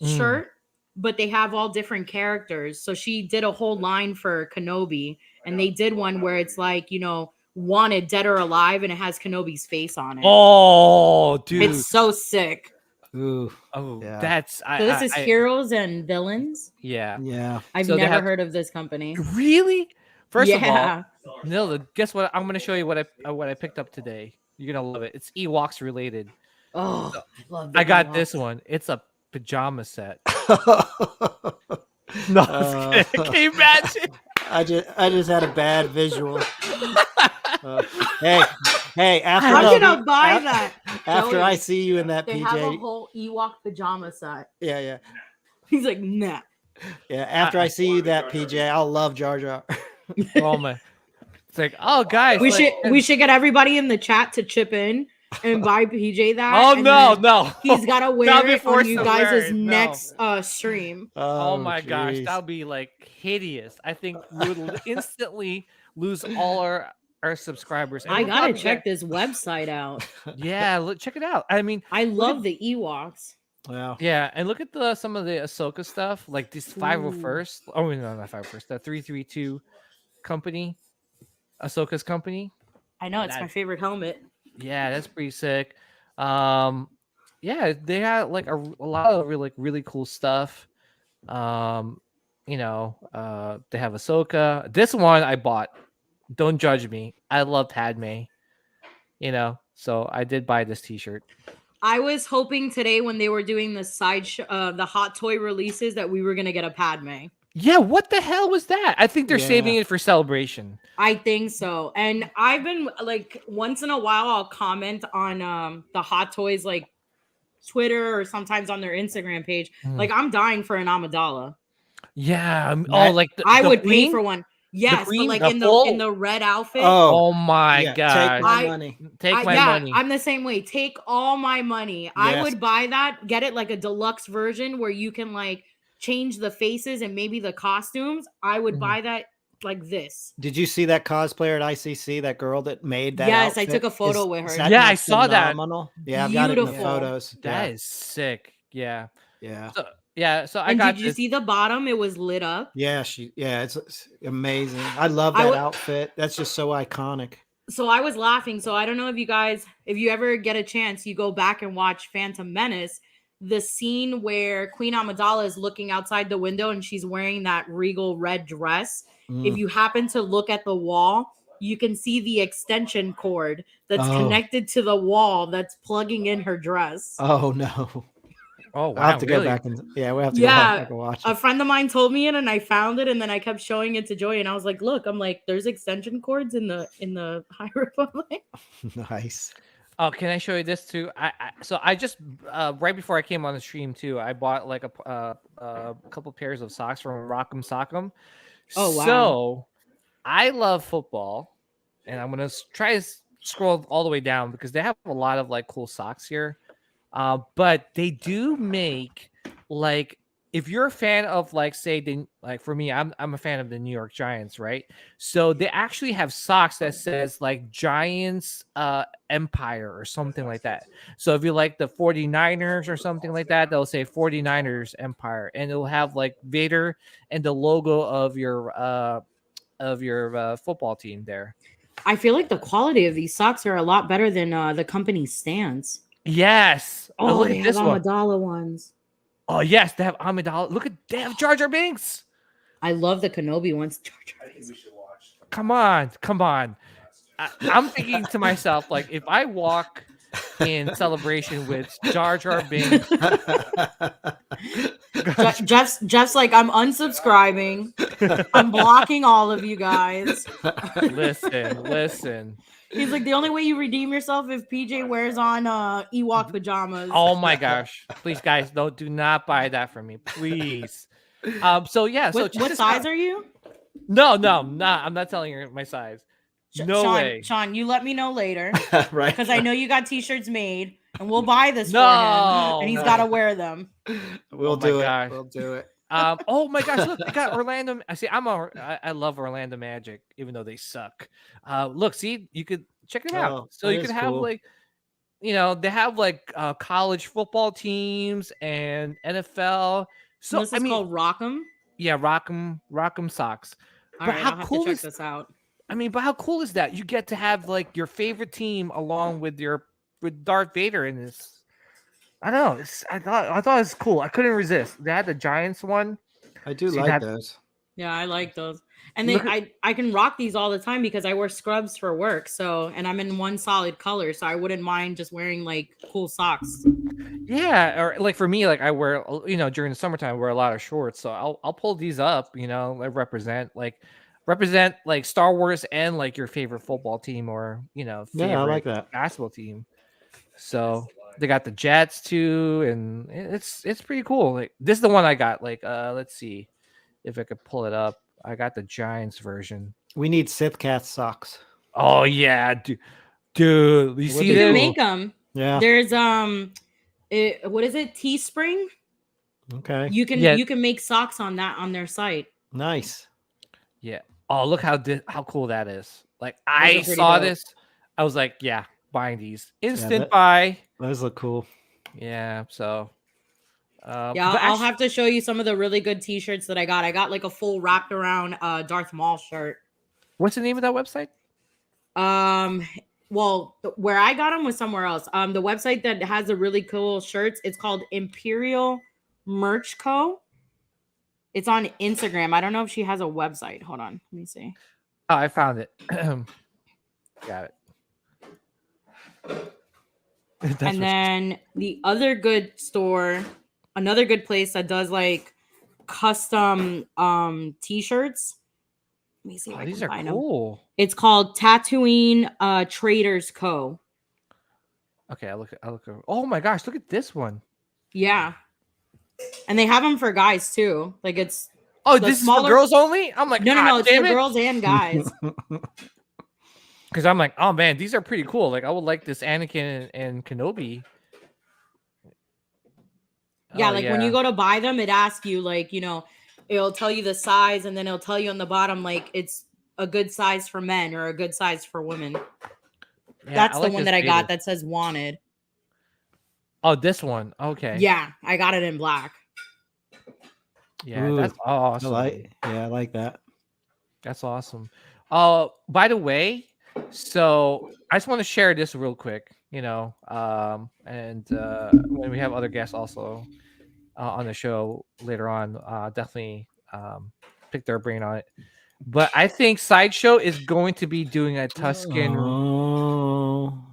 shirt, but they have all different characters. So she did a whole line for Kenobi, and they did one where it's like, you know, wanted dead or alive, and it has Kenobi's face on it. Oh, dude, it's so sick. Ooh. Oh, yeah. That's this is Heroes and Villains. Yeah. I've never heard of this company. Really? First of all, Nilda, guess what? I'm gonna show you what I picked up today. You're gonna love it. It's Ewoks related. Oh, I love I got this one. It's a pajama set. No, can you imagine? I just had a bad visual. Hey! How can I buy that? After I see you in that they PJ, have a whole Ewok pajama set. Yeah. He's like, nah. Yeah, after I see you that PJ, I'll love Jar Jar. Oh my! It's like, oh guys, we should get everybody in the chat to chip in and buy PJ that. Oh and no, then no. He's gotta wear Gotta be it on forced you to wear guys' it, no. next stream. Oh my gosh, jeez. that would be like hideous. I think we would instantly lose all our subscribers. And I we'll gotta probably check get- this website out. Yeah, look, check it out. I mean, I look love at- the Ewoks. Wow. Yeah, and look at some of the Ahsoka stuff, like this 501st. Oh no, not 501st. The 332 company, Ahsoka's company. I know it's my favorite helmet. Yeah, that's pretty sick. Yeah, they had like a lot of really cool stuff. They have Ahsoka. This one I bought. Don't judge me. I love Padme. So I did buy this T-shirt. I was hoping today when they were doing the the hot toy releases that we were gonna get a Padme. Yeah, what the hell was that? I think they're saving it for Celebration. I think so. And I've been like once in a while I'll comment on the hot toys like Twitter or sometimes on their Instagram page. Like I'm dying for an Amidala. Yeah. I would queen? pay for one. Yes, but like The in full? the red outfit. Oh my god! Take my money. Take my money. I'm the same way. Take all my money. I Yes. would buy that. Get it like a deluxe version where you can like change the faces and maybe the costumes. I would buy that like this. Did you see that cosplayer at ICC? That girl that made that? Yes, I outfit? took a photo with her. Is that Yeah, not I saw that. phenomenal? Yeah, I've got it in the Beautiful. photos. That is sick. Yeah. Yeah. So I And got did you see the bottom? It was lit up. Yeah, it's amazing. I love that outfit. That's just so iconic. So I was laughing. So I don't know if you ever get a chance, you go back and watch Phantom Menace. The scene where Queen Amidala is looking outside the window and she's wearing that regal red dress. If you happen to look at the wall, you can see the extension cord that's connected to the wall that's plugging in her dress. Oh no. Oh wow! I'll have to really? go back and we have to go back and watch it. A friend of mine told me it and I found it and then I kept showing it to Joy and I was like, look, I'm like, there's extension cords in the High Republic. Nice. Oh, can I show you this too? I just right before I came on the stream too, I bought like a couple pairs of socks from Rock'em Sock'em. Oh wow! So I love football, and I'm gonna try to scroll all the way down because they have a lot of like cool socks here. But they do make like if you're a fan of like say for me, I'm a fan of the New York Giants, right? So they actually have socks that says like Giants Empire or something like that. So if you like the 49ers or something like that, they'll say 49ers Empire, and it'll have like Vader and the logo of your football team there. I feel like the quality of these socks are a lot better than the company's stance. Yes. Oh, look they at have this one. Amidala ones. Oh yes, they have Amidala. They have Jar Jar Binks. I love the Kenobi ones. Come on. I'm thinking to myself, like, if I walk in Celebration with Jar Jar Binks, Jeff's like, I'm unsubscribing. I'm blocking all of you guys. listen. He's like, the only way you redeem yourself if PJ wears on Ewok pajamas. Oh my gosh! Please, guys, do not buy that from me, please. So yeah. So what size are you? No, I'm not telling you my size. No Sean, way. Sean, you let me know later, Right? because I know you got T-shirts made, and we'll buy this for him, and he's got to wear them. We'll do it. We'll do it. Oh my gosh! Look, they got Orlando. I love Orlando Magic, even though they suck. Look, see, you could check it out. So you could have cool. like, they have like college football teams and NFL. So this is called Rock'em. Yeah, Rock'em socks. All right, I'll have to check this out. But how cool is that? You get to have like your favorite team along with Darth Vader in this. I don't know. I thought it was cool. I couldn't resist. They had the Giants one. I do like those. Yeah, I like those. And I can rock these all the time because I wear scrubs for work. So, and I'm in one solid color, so I wouldn't mind just wearing like cool socks. Yeah, or like for me, like I wear, during the summertime, I wear a lot of shorts. So I'll pull these up. Represent like Star Wars and like your favorite football team or favorite I like that basketball team. So they got the Jets too, and it's pretty cool. Like this is the one I got. Like let's see if I could pull it up. I got the Giants version. We need Sith Cat socks. Oh yeah, Dude, you see You this? can make them. Yeah. There's what is it? Teespring. Okay. You can make socks on their site. Nice. Yeah. Oh, look how cool that is. Like Those I are pretty saw dope. this, I was like, yeah, buying these. Instant that- buy. Those look cool. Yeah. So. Yeah, I'll have to show you some of the really good T-shirts that I got. I got like a full wrapped around Darth Maul shirt. What's the name of that website? Well, where I got them was somewhere else. The website that has the really cool shirts, it's called Imperial Merch Co. It's on Instagram. I don't know if she has a website. Hold on, let me see. Oh, I found it. Got it. And then the other good store, another good place that does like custom T-shirts. Let me see if I These can are find cool. them. It's called Tatooine Traders Co. Okay, I look. Oh my gosh, look at this one. Yeah, and they have them for guys too. Like it's this is for girls only. I'm like, no, it's for damn it. girls and guys. Because I'm like, oh man, these are pretty cool. Like I would like this Anakin and Kenobi. Yeah, when you go to buy them, it asks you like, it'll tell you the size, and then it'll tell you on the bottom like it's a good size for men or a good size for women. Yeah, that's the one that I got that says wanted. Oh, this one. Okay. Yeah, I got it in black. Yeah, that's awesome. I like that. That's awesome. By the way, so I just want to share this real quick, and when we have other guests also on the show later on, definitely pick their brain on it. But I think Sideshow is going to be doing a Tusken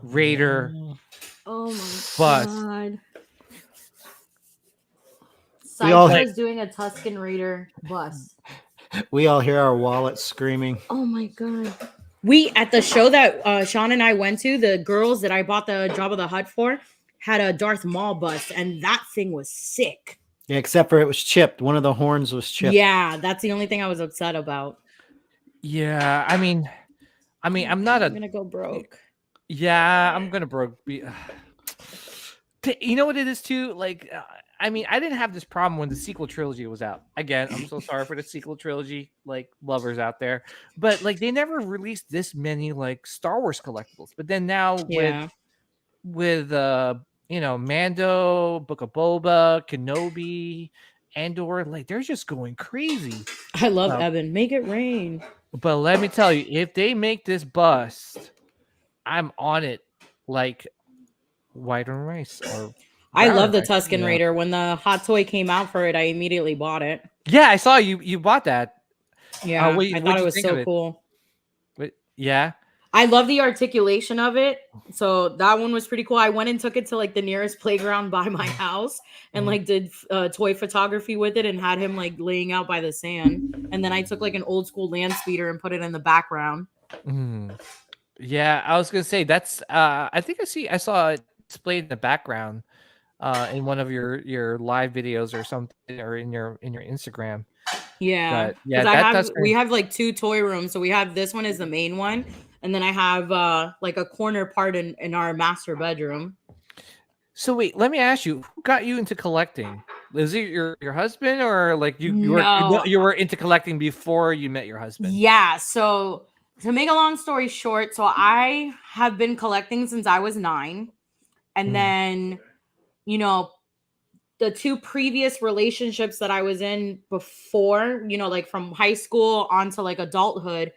Raider bus. God. Sideshow is doing a Tusken Raider bus. We all hear our wallets screaming. Oh my god. We at the show that Sean and I went to, the girls that I bought the Jabba the Hutt for had a Darth Maul bust, and that thing was sick. Yeah, except for it was chipped. One of the horns was chipped. Yeah, that's the only thing I was upset about. Yeah, I mean, I'm gonna go broke. Yeah, I'm gonna broke. You know what it is too? Like, I didn't have this problem when the sequel trilogy was out. Again, I'm so sorry for the sequel trilogy, like lovers out there, but like they never released this many like Star Wars collectibles. But then now with Mando, Book of Boba, Kenobi, Andor, like they're just going crazy. I love Evan. Make it rain. But let me tell you, if they make this bust, I'm on it like white and rice. I love the Tusken Raider. When the hot toy came out for it, I immediately bought it. Yeah, I saw you bought that. Yeah, I thought it was so cool. Yeah. I love the articulation of it. So that one was pretty cool. I went and took it to like the nearest playground by my house and like did toy photography with it and had him like laying out by the sand. And then I took like an old school land speeder and put it in the background. Yeah, I was gonna say that's I think I saw it displayed in the background in one of your live videos or something, or in your Instagram. Yeah, but, yeah, we have like two toy rooms. So we have this one is the main one, and then I have like a corner part in our master bedroom. So wait, let me ask you, who got you into collecting? Is it your husband, or like you were into collecting before you met your husband? Yeah, so to make a long story short, so I have been collecting since I was 9. And then, the 2 previous relationships that I was in before, like from high school on to like adulthood,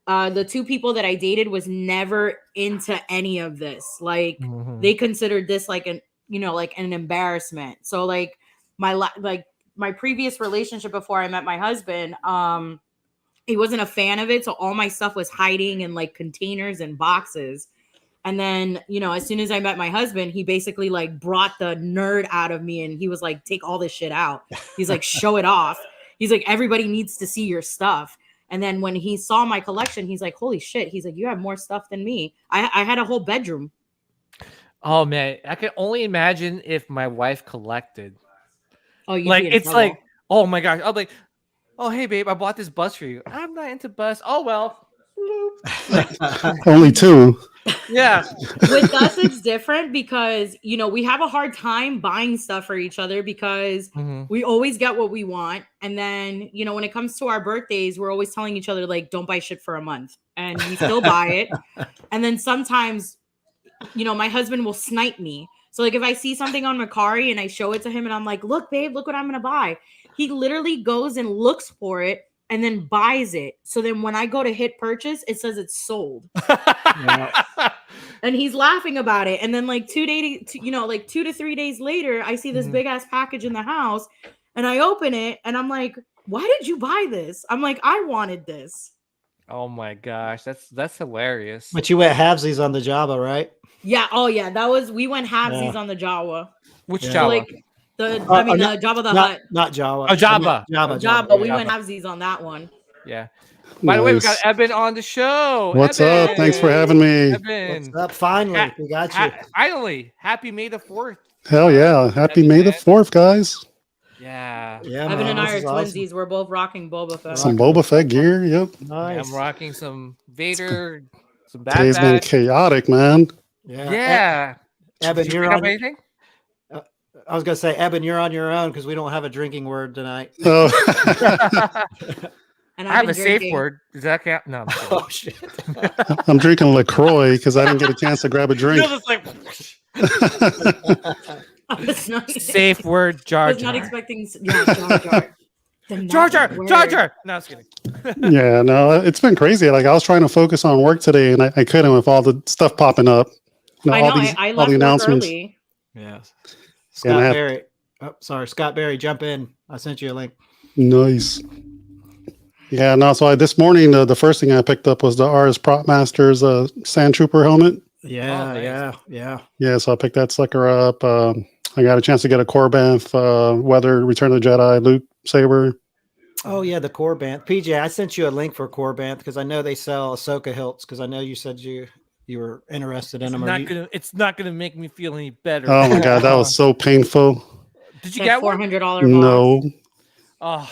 the 2 people that I dated was never into any of this. Like they considered this like an embarrassment. So like my previous relationship before I met my husband, he wasn't a fan of it. So all my stuff was hiding in like containers and boxes. And then, as soon as I met my husband, he basically like brought the nerd out of me, and he was like, take all this shit out. He's like, show it off. He's like, everybody needs to see your stuff. And then when he saw my collection, he's like, holy shit. He's like, you have more stuff than me. I had a whole bedroom. Oh man, I can only imagine if my wife collected. Oh, like it's trouble. Like, oh my gosh. I'll be like, oh hey babe, I bought this bus for you. I'm not into bus. Oh well. Only 2. Yeah. With us, it's different because, you know, we have a hard time buying stuff for each other because we always get what we want. And then, you know, when it comes to our birthdays, we're always telling each other, like, don't buy shit for a month. And we still buy it. And then sometimes, you know, my husband will snipe me. So, like, if I see something on Mercari and I show it to him and I'm like, look, babe, look what I'm going to buy. He literally goes and looks for it and then buys it. So then when I go to hit purchase, it says it's sold. And he's laughing about it. And then like 2 to 3 days later, I see this big ass package in the house and I open it and I'm like, why did you buy this? I'm like, I wanted this. Oh my gosh, that's hilarious. But you went halvesies on the Java, right? Yeah. Oh yeah. We went halvesies on the Jawa. Which So, Java? like, the Jabba the Hutt. Not Java. Oh, Java. Jabba. We went halvesies on that one. Yeah. By the way, we got Eben on the show. What's Eben. up? Thanks for having me. Eben. What's up? Finally, we got you. Finally, happy May the 4th. Hell yeah! Happy May the 4th, guys. Yeah. Yeah. Evan and I are awesome. twinsies. We're both rocking Boba Fett. Some Boba Fett gear. Yep. Nice. Yeah, I'm rocking some Vader. Some Bad Today's been Batch. chaotic, man. Yeah. Eben, Did you you're pick up on. anything? I was gonna say, Eben, you're on your own because we don't have a drinking word tonight. Oh. And I have been a safe drinking. word. Does that count? No. I'm kidding. Oh shit! I'm drinking LaCroix because I didn't get a chance to grab a drink. Feels it's like I was not, safe word, Jar I was not Jar. expecting. Yeah, Jar Jar. The Jar Jar, magic Jar word. Jar. No, I was kidding. Yeah, no, it's been crazy. Like I was trying to focus on work today, and I couldn't with all the stuff popping up. You I all know. these, I all left the work announcements. early. Yes. Yeah, Scott I have- Berry. Oh, sorry, Scott Berry. Jump in. I sent you a link. Nice. Yeah, no. So this morning, the first thing I picked up was the RS Prop Masters Sand Trooper helmet. Yeah, nice. yeah. Yeah, so I picked that sucker up. I got a chance to get a Corbanth Weather Return of the Jedi Luke Saber. Oh yeah, the Corbanth. PJ, I sent you a link for Corbanth because I know they sell Ahsoka hilts. Because I know you said you were interested in them. It's not gonna make me feel any better. Oh my god, that was so painful. Did you get one? $400 No, Oh,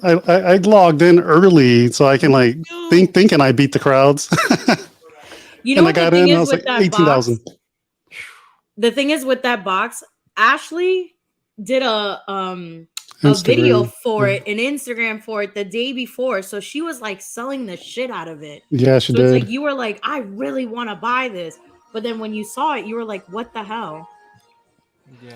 I logged in early so I can like thinking I beat the crowds. You know And I what the got thing in, I is was with like that 18,000. box? The thing is with that box, Ashley did a video Instagram. for it, an Instagram for it the day before. So she was like selling the shit out of it. Yeah, she So did. it's like you were like, I really want to buy this. But then when you saw it, you were like, what the hell? yeah.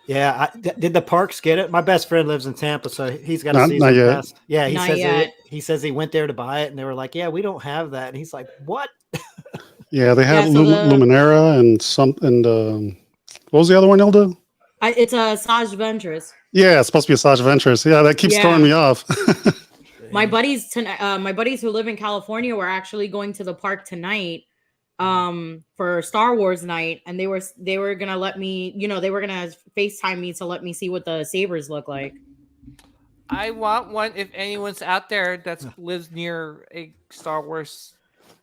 Yeah, did the Parks get it? My best friend lives in Tampa, so he's got a Not season yet. pass. Yeah, he Not says yet. he says he went there to buy it, and they were like, "Yeah, we don't have that." And he's like, "What?" Yeah, they have Yeah, so the- Luminera and what was the other one, Ilda? It's a Saj Ventures. Yeah, it's supposed to be a Saj Ventures. Yeah, that keeps Yeah. throwing me off. My buddies who live in California were actually going to the park tonight for Star Wars night, and they were gonna let me, they were gonna FaceTime me to let me see what the sabers look like. I want one. If anyone's out there that lives near a Star Wars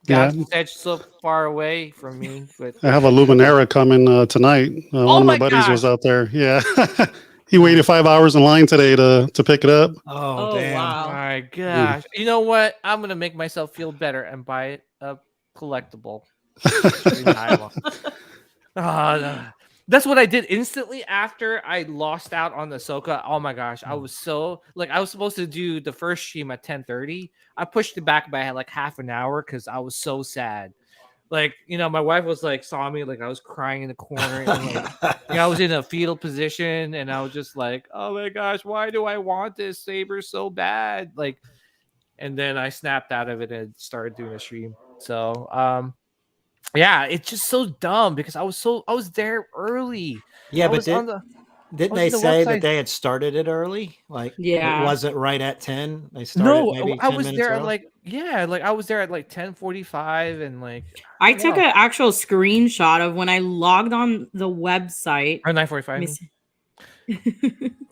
galaxy edge so far away from me, but I have a Luminera coming tonight. One of my buddies was out there. Yeah. He waited 5 hours in line today to pick it up. Oh, damn. Wow. My gosh. You know what? I'm going to make myself feel better and buy a collectible. No. That's what I did instantly after I lost out on the Ahsoka. Oh my gosh. I was so I was supposed to do the first stream at 10:30. I pushed it back by like half an hour because I was so sad. My wife was saw me I was crying in the corner and I was in a fetal position and I was just like, oh my gosh, why do I want this saber so bad? And then I snapped out of it and started doing a stream. So yeah, it's just so dumb because I was there early. Yeah, but didn't they say that they had started it early? Yeah, it wasn't right at 10. They started. Maybe I 10 was minutes there early? at I was there at 10:45 and I took an actual screenshot of when I logged on the website. Or 9:45.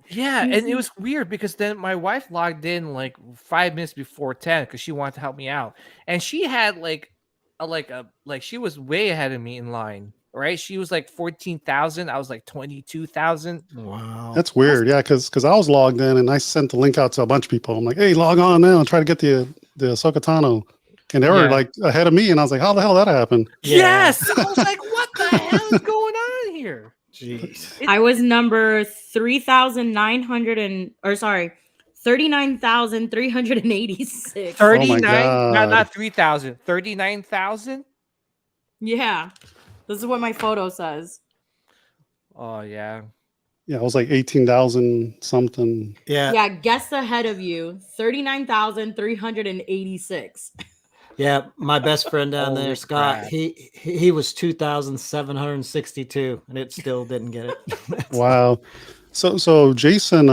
Yeah, and it was weird because then my wife logged in 5 minutes before 10 because she wanted to help me out, and she had she was way ahead of me in line. Right, she was 14,000. I was 22,000. Wow, That's weird. Yeah, because I was logged in and I sent the link out to a bunch of people. I'm like, hey, log on now and try to get the Ahsoka Tano. and they were like ahead of me, and I was like, how the hell that happened? Yes, I was like, what the hell is going on here? Jeez. I was number 39,386. 39, God. not 3,000, 39,000. Yeah, this is what my photo says. Oh yeah. Yeah, it was like 18,000 something. Yeah, guess ahead of you, 39,386. Yeah, my best friend down there, Holy Scott, crap. he was 2,762, and it still didn't get it. Wow. So Jason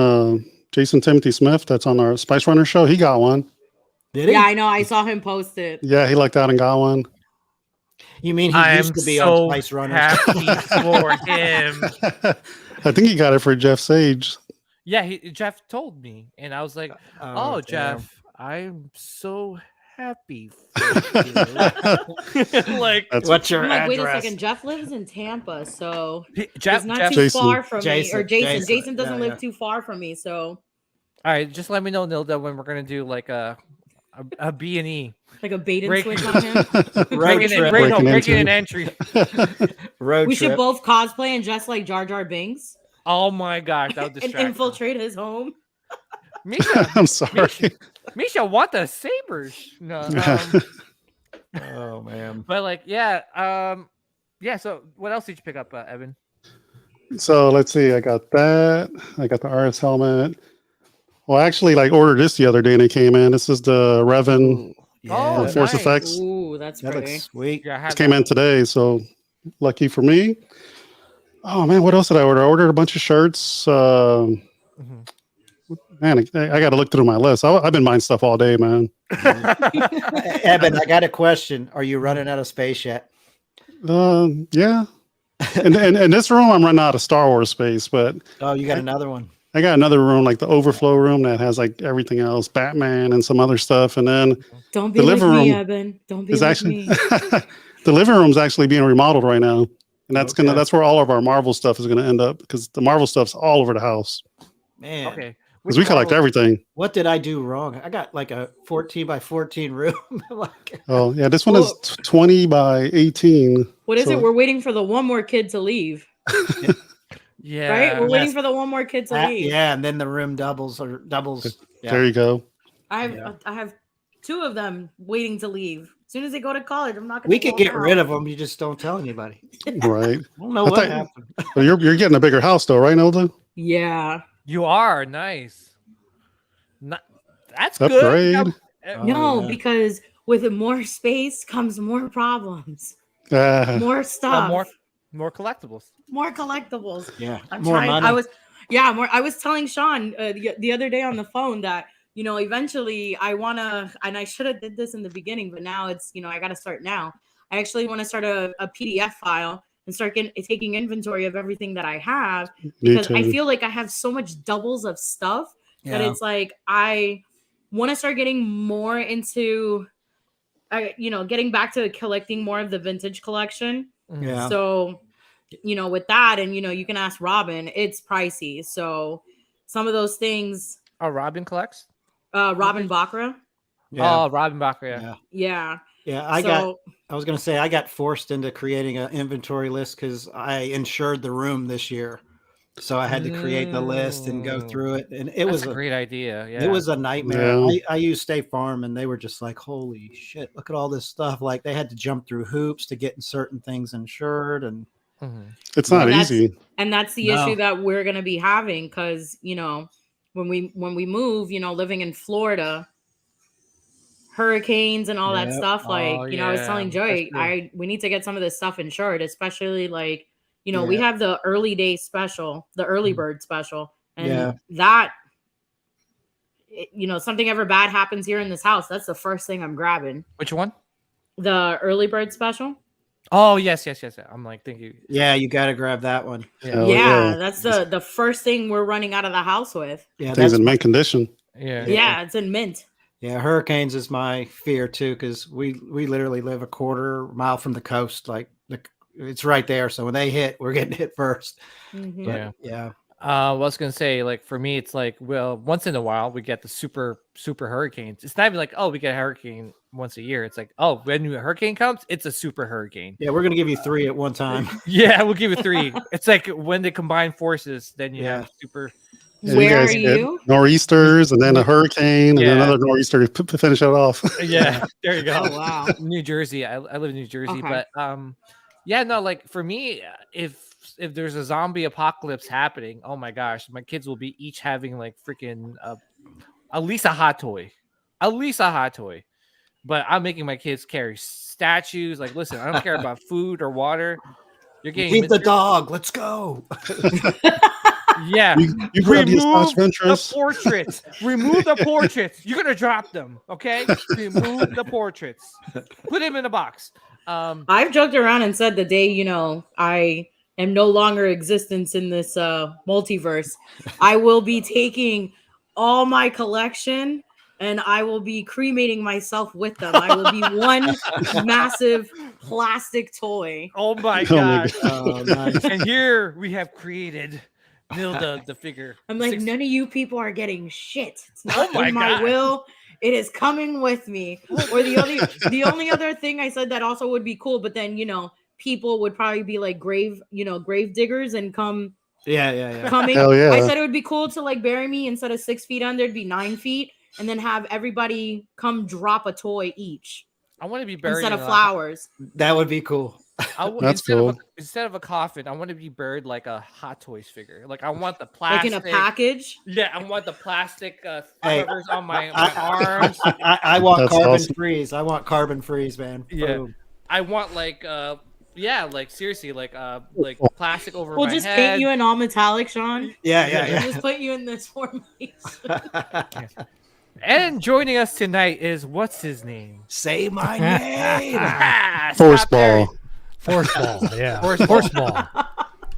Timothy Smith, that's on our Spice Runner show, he got one. Did he? Yeah, I know. I saw him post it. Yeah, he lucked out and got one. You mean he I used am to be so on Spice Runners? happy for him. I think he got it for Jeff Sage. Yeah, Jeff told me, and I was like, "Oh, Jeff, I'm so happy for you." Like, what's your I'm like, address? wait a second. Jeff lives in Tampa, so Jeff, he's not Jeff, too Jason. far from me. Jason, Or Jason. Jason. Jason doesn't Yeah, live yeah. too far from me, so all right, just let me know, Nilda, when we're gonna do like a B&E. like a bait and Break- switch on him. Road trip. Breaking an entry. Road We trip. should both cosplay and dress like Jar Jar Binks Oh my gosh, that would and distract me. infiltrate his home. Misha, I'm sorry. Misha want the sabers. No, Oh man. but like, yeah. So what else did you pick up, Evan? So let's see. I got that. I got the RS helmet. Well, I actually like ordered this the other day and it came in. This is the Revan Oh, Force nice. Effects. Ooh, that's That pretty. looks sweet. Yeah, I This have came that. in today, so lucky for me. Oh man, what else did I order? I ordered a bunch of shirts. Mhm. Man, I got to look through my list. I've been buying stuff all day, man. Eben, I got a question. Are you running out of space yet? Yeah. And in this room, I'm running out of Star Wars space, but Oh, you got another one. I got another room, like the overflow room, that has like everything else, Batman and some other stuff. And then Don't be the like living me, room Eben. Don't be is like actually me. the living room's actually being remodeled right now, and that's Okay. that's where all of our Marvel stuff is gonna end up, because the Marvel stuff's all over the house Man, Okay. because we collect everything. what did I do wrong? I got like a 14 by 14 room. Like, Oh yeah, this one is 20 by 18. What is So- it? We're waiting for the one more kid to leave. Yeah. Right? We're waiting Yes. for the one more kid to leave. yeah, and then the room doubles. Yeah. There you go. I have two of them waiting to leave. As soon as they go to college, I'm not gonna We could get rid of them. You just don't tell anybody. Right. I don't know I what thought- happened. Well, you're getting a bigger house though, right, Nilda? Yeah. You are nice. That's Upgrade. good. Oh, No, yeah. because with more space comes more problems, Ah, more stuff, More collectibles. more collectibles. Yeah, I'm more trying. money. I was telling Sean the other day on the phone that eventually I wanna, and I should have did this in the beginning, but now it's I got to start now. I actually want to start a PDF file and start taking inventory of everything that I have, me because I too. feel like I have so much doubles of stuff that Yeah. it's like I want to start getting more into, getting back to collecting more of the vintage collection. Yeah. So, with that, and you can ask Robin, it's pricey. So, some of those things, Oh, Robin collects. Robin Baccarat, Yeah. Oh, Robin Bacher. Yeah. Yeah. yeah. Yeah. I was going to say, I got forced into creating an inventory list because I insured the room this year. So I had to create the list and go through it. And it was a great idea. Yeah. It was a nightmare. Yeah. I used State Farm, and they were just like, holy shit, look at all this stuff. Like, they had to jump through hoops to get certain things insured. And It's not And that's- easy. And that's the No. issue that we're going to be having, because, when we move, living in Florida, hurricanes and all that Yep. stuff. Like, Oh, I was telling yeah, Joey, that's true. we need to get some of this stuff insured, especially like, we Yeah. have the early day special, the early bird special. And Yeah. that, something ever bad happens here in this house, that's the first thing I'm grabbing. Which one? The early bird special. Oh, yes. I'm like thinking. yeah, you got to grab that one. Oh, yeah, that's the first thing we're running out of the house with. Yeah. Things That's in mint condition. Yeah. Yeah, it's in mint. Yeah, hurricanes is my fear too, because we literally live a quarter mile from the coast. Like, it's right there. So when they hit, we're getting hit first. Mhm. But, Yeah. yeah. I was gonna say, like for me, it's like, well, once in a while we get the super hurricanes. It's not even like, oh, we get a hurricane once a year. It's like, oh, when a hurricane comes, it's a super hurricane. Yeah, we're gonna give you 3 at one time. Yeah, we'll give you 3. It's like when they combine forces, then you have super. Yeah, Where are get you? Nor'easters and then a hurricane and then another nor'easter to finish it off. Yeah, there you go. Oh wow. New Jersey. I live in New Jersey, Okay. but yeah, no, like for me, if there's a zombie apocalypse happening, oh my gosh, my kids will be each having like freaking at least a hot toy, But I'm making my kids carry statues. Like, listen, I don't care about food or water. You're getting Keep the dog. Let's go. Yeah, you remove the portraits. Remove the portraits. You're gonna drop them, okay? Remove the portraits. Put them in a box. I've joked around and said the day, you know, I am no longer existence in this multiverse, I will be taking all my collection and I will be cremating myself with them. I will be one massive plastic toy. Oh my god! Oh, nice. And here we have created Nilda, the figure. I'm like, none of you people are getting shit. It's not Oh my in my God. will. It is coming with me. Or the only other thing I said that also would be cool, but then, you know, people would probably be like grave diggers and come coming. Hell yeah. I said it would be cool to like bury me instead of 6 feet under, it'd be 9 feet, and then have everybody come drop a toy each. I want to be buried instead of in flowers. That would be cool. That's cool. Instead of a coffin, I want to be buried like a Hot Toys figure. Like I want the plastic, Like in a package. Yeah, I want the plastic Hey, covers on my arms. I want That's carbon awesome. freeze. I want carbon freeze, man. Yeah. Boom. I want like like seriously, like plastic over We'll my just head. paint you in all metallic, Sean. Yeah. We'll just put you in this formation. And joining us tonight is what's his name? Say my name. Force Scott Perry. ball. Force ball, yeah. Force Force ball.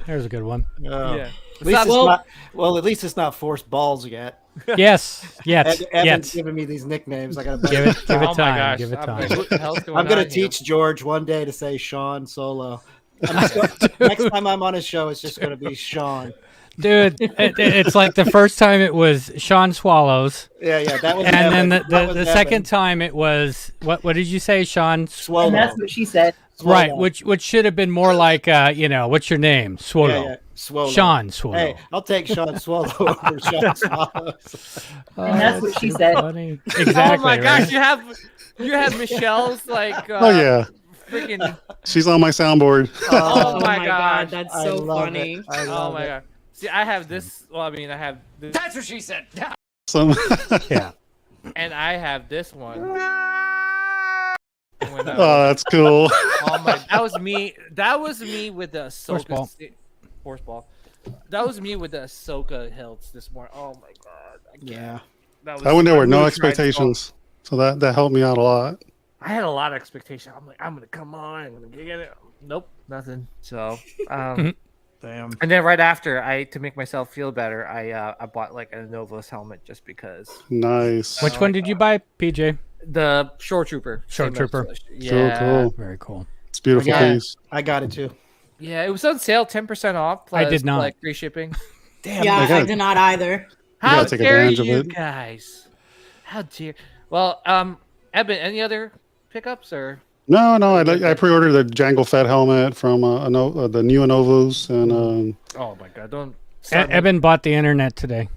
There's a good one. Yeah. At least at least it's not force balls yet. Yes, yes, Evan's yes. giving me these nicknames. I gotta Give it Oh my time. gosh. Give it I'm time. like, what the hell's going I'm gonna on here? teach George one day to say Sean Solo. Next time I'm on his show, it's just gonna be Sean. Dude, it's like the first time it was Sean Swallows, Yeah, that was. and Evan. then That was the Evan. second time it was what did you say, Sean? Swallow. And that's what she said. Right, Swallow. which should have been more like what's your name? Swallow. Yeah. Swallow. Sean Swallow. Hey, I'll take Sean Swallow over Sean Swallows. And that's what she said. Funny. Exactly. Oh my gosh, right? you have Michelle's like Oh yeah, freaking she's on my soundboard. oh my God, gosh. that's I so love funny. it. I Oh love my it. god. See, I have this. Well, I mean, I have this, That's what she said. Some Yeah. and I have this one. When I oh, that's cool. oh my, that was me. That was me with the Horse ball. Ahsoka. Horse ball. That was me with the Ahsoka hilts this morning. Oh my god. Yeah. That was, I went there with no really tried to expectations, so that helped me out a lot. I had a lot of expectation. I'm like, I'm gonna come on. I'm gonna get it. Nope, nothing. So, Damn. and then right after, to make myself feel better, I bought like a Novos helmet just because. Nice. Which one did you buy, PJ? The Shore Trooper. Shore Same Trooper. as- Cool, Yeah. cool. Very cool. It's a beautiful Yeah. piece. I got it too. Yeah, it was on sale, 10% off. I Plus, did not. like free shipping. Damn. Yeah, my God. I did not either. How gotta take dare advantage of you it. guys? How dare? Well, Eben, any other pickups or? No, I pre-ordered the Jango Fett helmet from the new Anovos, and Oh my god! Don't. Eben bought the internet today.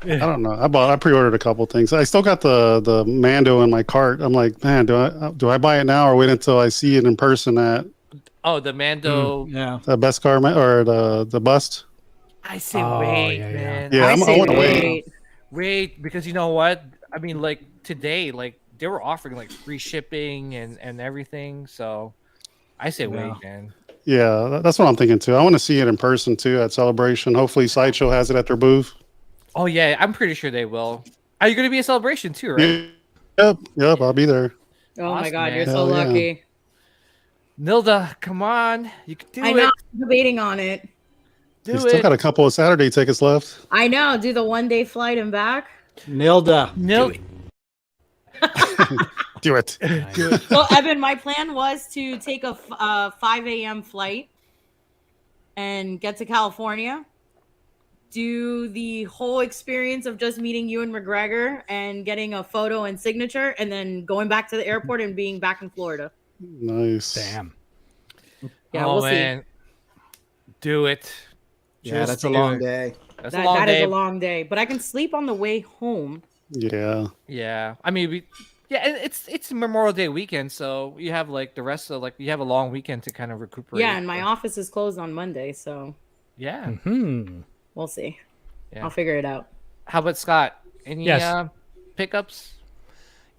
I don't know. I pre-ordered a couple things. I still got the Mando in my cart. I'm like, man, do I buy it now or wait until I see it in person at Oh, the Mando. Yeah. the Beskar or the bust? I say Oh, wait, yeah, yeah. man. Yeah, I I say want to wait. Wait, because you know what? I mean, like today, like they were offering like free shipping and everything. So I say wait, man. Yeah, that's what I'm thinking too. I want to see it in person too at Celebration. Hopefully, Sideshow has it at their booth. Oh yeah, I'm pretty sure they will. Are you going to be a Celebration too, right? Yep, I'll be there. Oh my Awesome, god, man. you're so Hell yeah. lucky. Nilda, come on, you can do I it. know, I'm debating on it. Do You still it. got a couple of Saturday tickets left. I know, do the 1-day flight and back. Nilda. Nil- Do it. Well, Evan, my plan was to take a 5 a.m. flight and get to California, do the whole experience of just meeting Ewan McGregor and getting a photo and signature, and then going back to the airport and being back in Florida. Nice. Damn. Yeah, Oh we'll man, do it. Yeah, Just that's a do long it. day. That's a long That day. is a long day, but I can sleep on the way home. Yeah. Yeah, I mean, and it's Memorial Day weekend, so you have like the rest of you have a long weekend to kind of recuperate. Yeah, and my office is closed on Monday, so Yeah. Hmm. we'll see. Yeah. I'll figure it out. How about Scott? Any Yes. Pickups?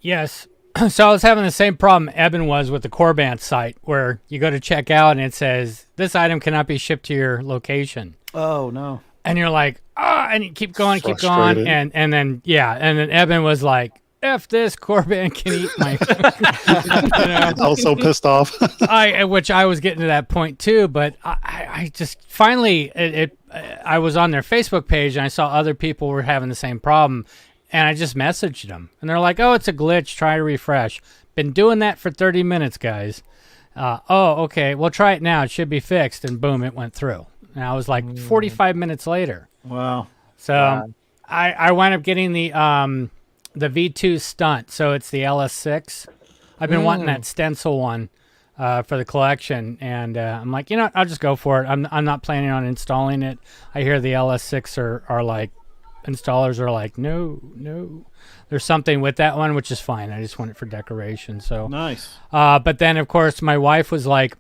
Yes. So I was having the same problem Eben was with the Corbant site, where you go to check out and it says this item cannot be shipped to your location, Oh no. and you're like, and you keep going, Frustrated. and then Eben was like, "F this, Corbant can eat my." I was so pissed off. Which I was getting to that point too, but I just finally I was on their Facebook page and I saw other people were having the same problem, and I just messaged them and they're like, "Oh, it's a glitch. Try to refresh." Been doing that for 30 minutes, guys. Oh, okay. Well, try it now. It should be fixed, and boom, it went through. And I was like 45 minutes later. Wow. So I wound up getting the V2 stunt. So it's the LS6. I've been wanting that stencil one for the collection, and I'm like, you know what? I'll just go for it. I'm not planning on installing it. I hear the LS6 are like, installers are like, no. There's something with that one, which is fine. I just want it for decoration. So Nice. but then, of course, my wife was like,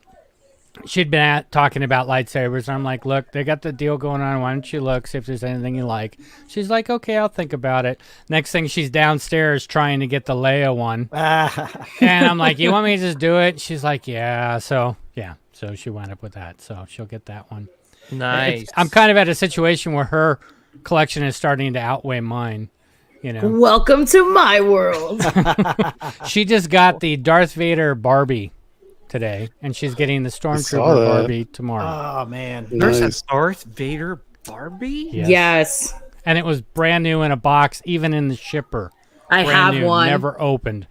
she'd been talking about lightsabers. And I'm like, look, they got the deal going on. Why don't you look, see if there's anything you like? She's like, okay, I'll think about it. Next thing, she's downstairs trying to get the Leia one. And I'm like, you want me to just do it? She's like, yeah. So she wound up with that. So she'll get that one. Nice. I'm kind of at a situation where her collection is starting to outweigh mine. You know, Welcome to my world. she just got the Darth Vader Barbie today, and she's getting the saw Stormtrooper that. Barbie tomorrow. Oh man. There's Nice. a Darth Vader Barbie? Yes. And it was brand new in a box, even in the shipper. I Brand have new, one. never opened.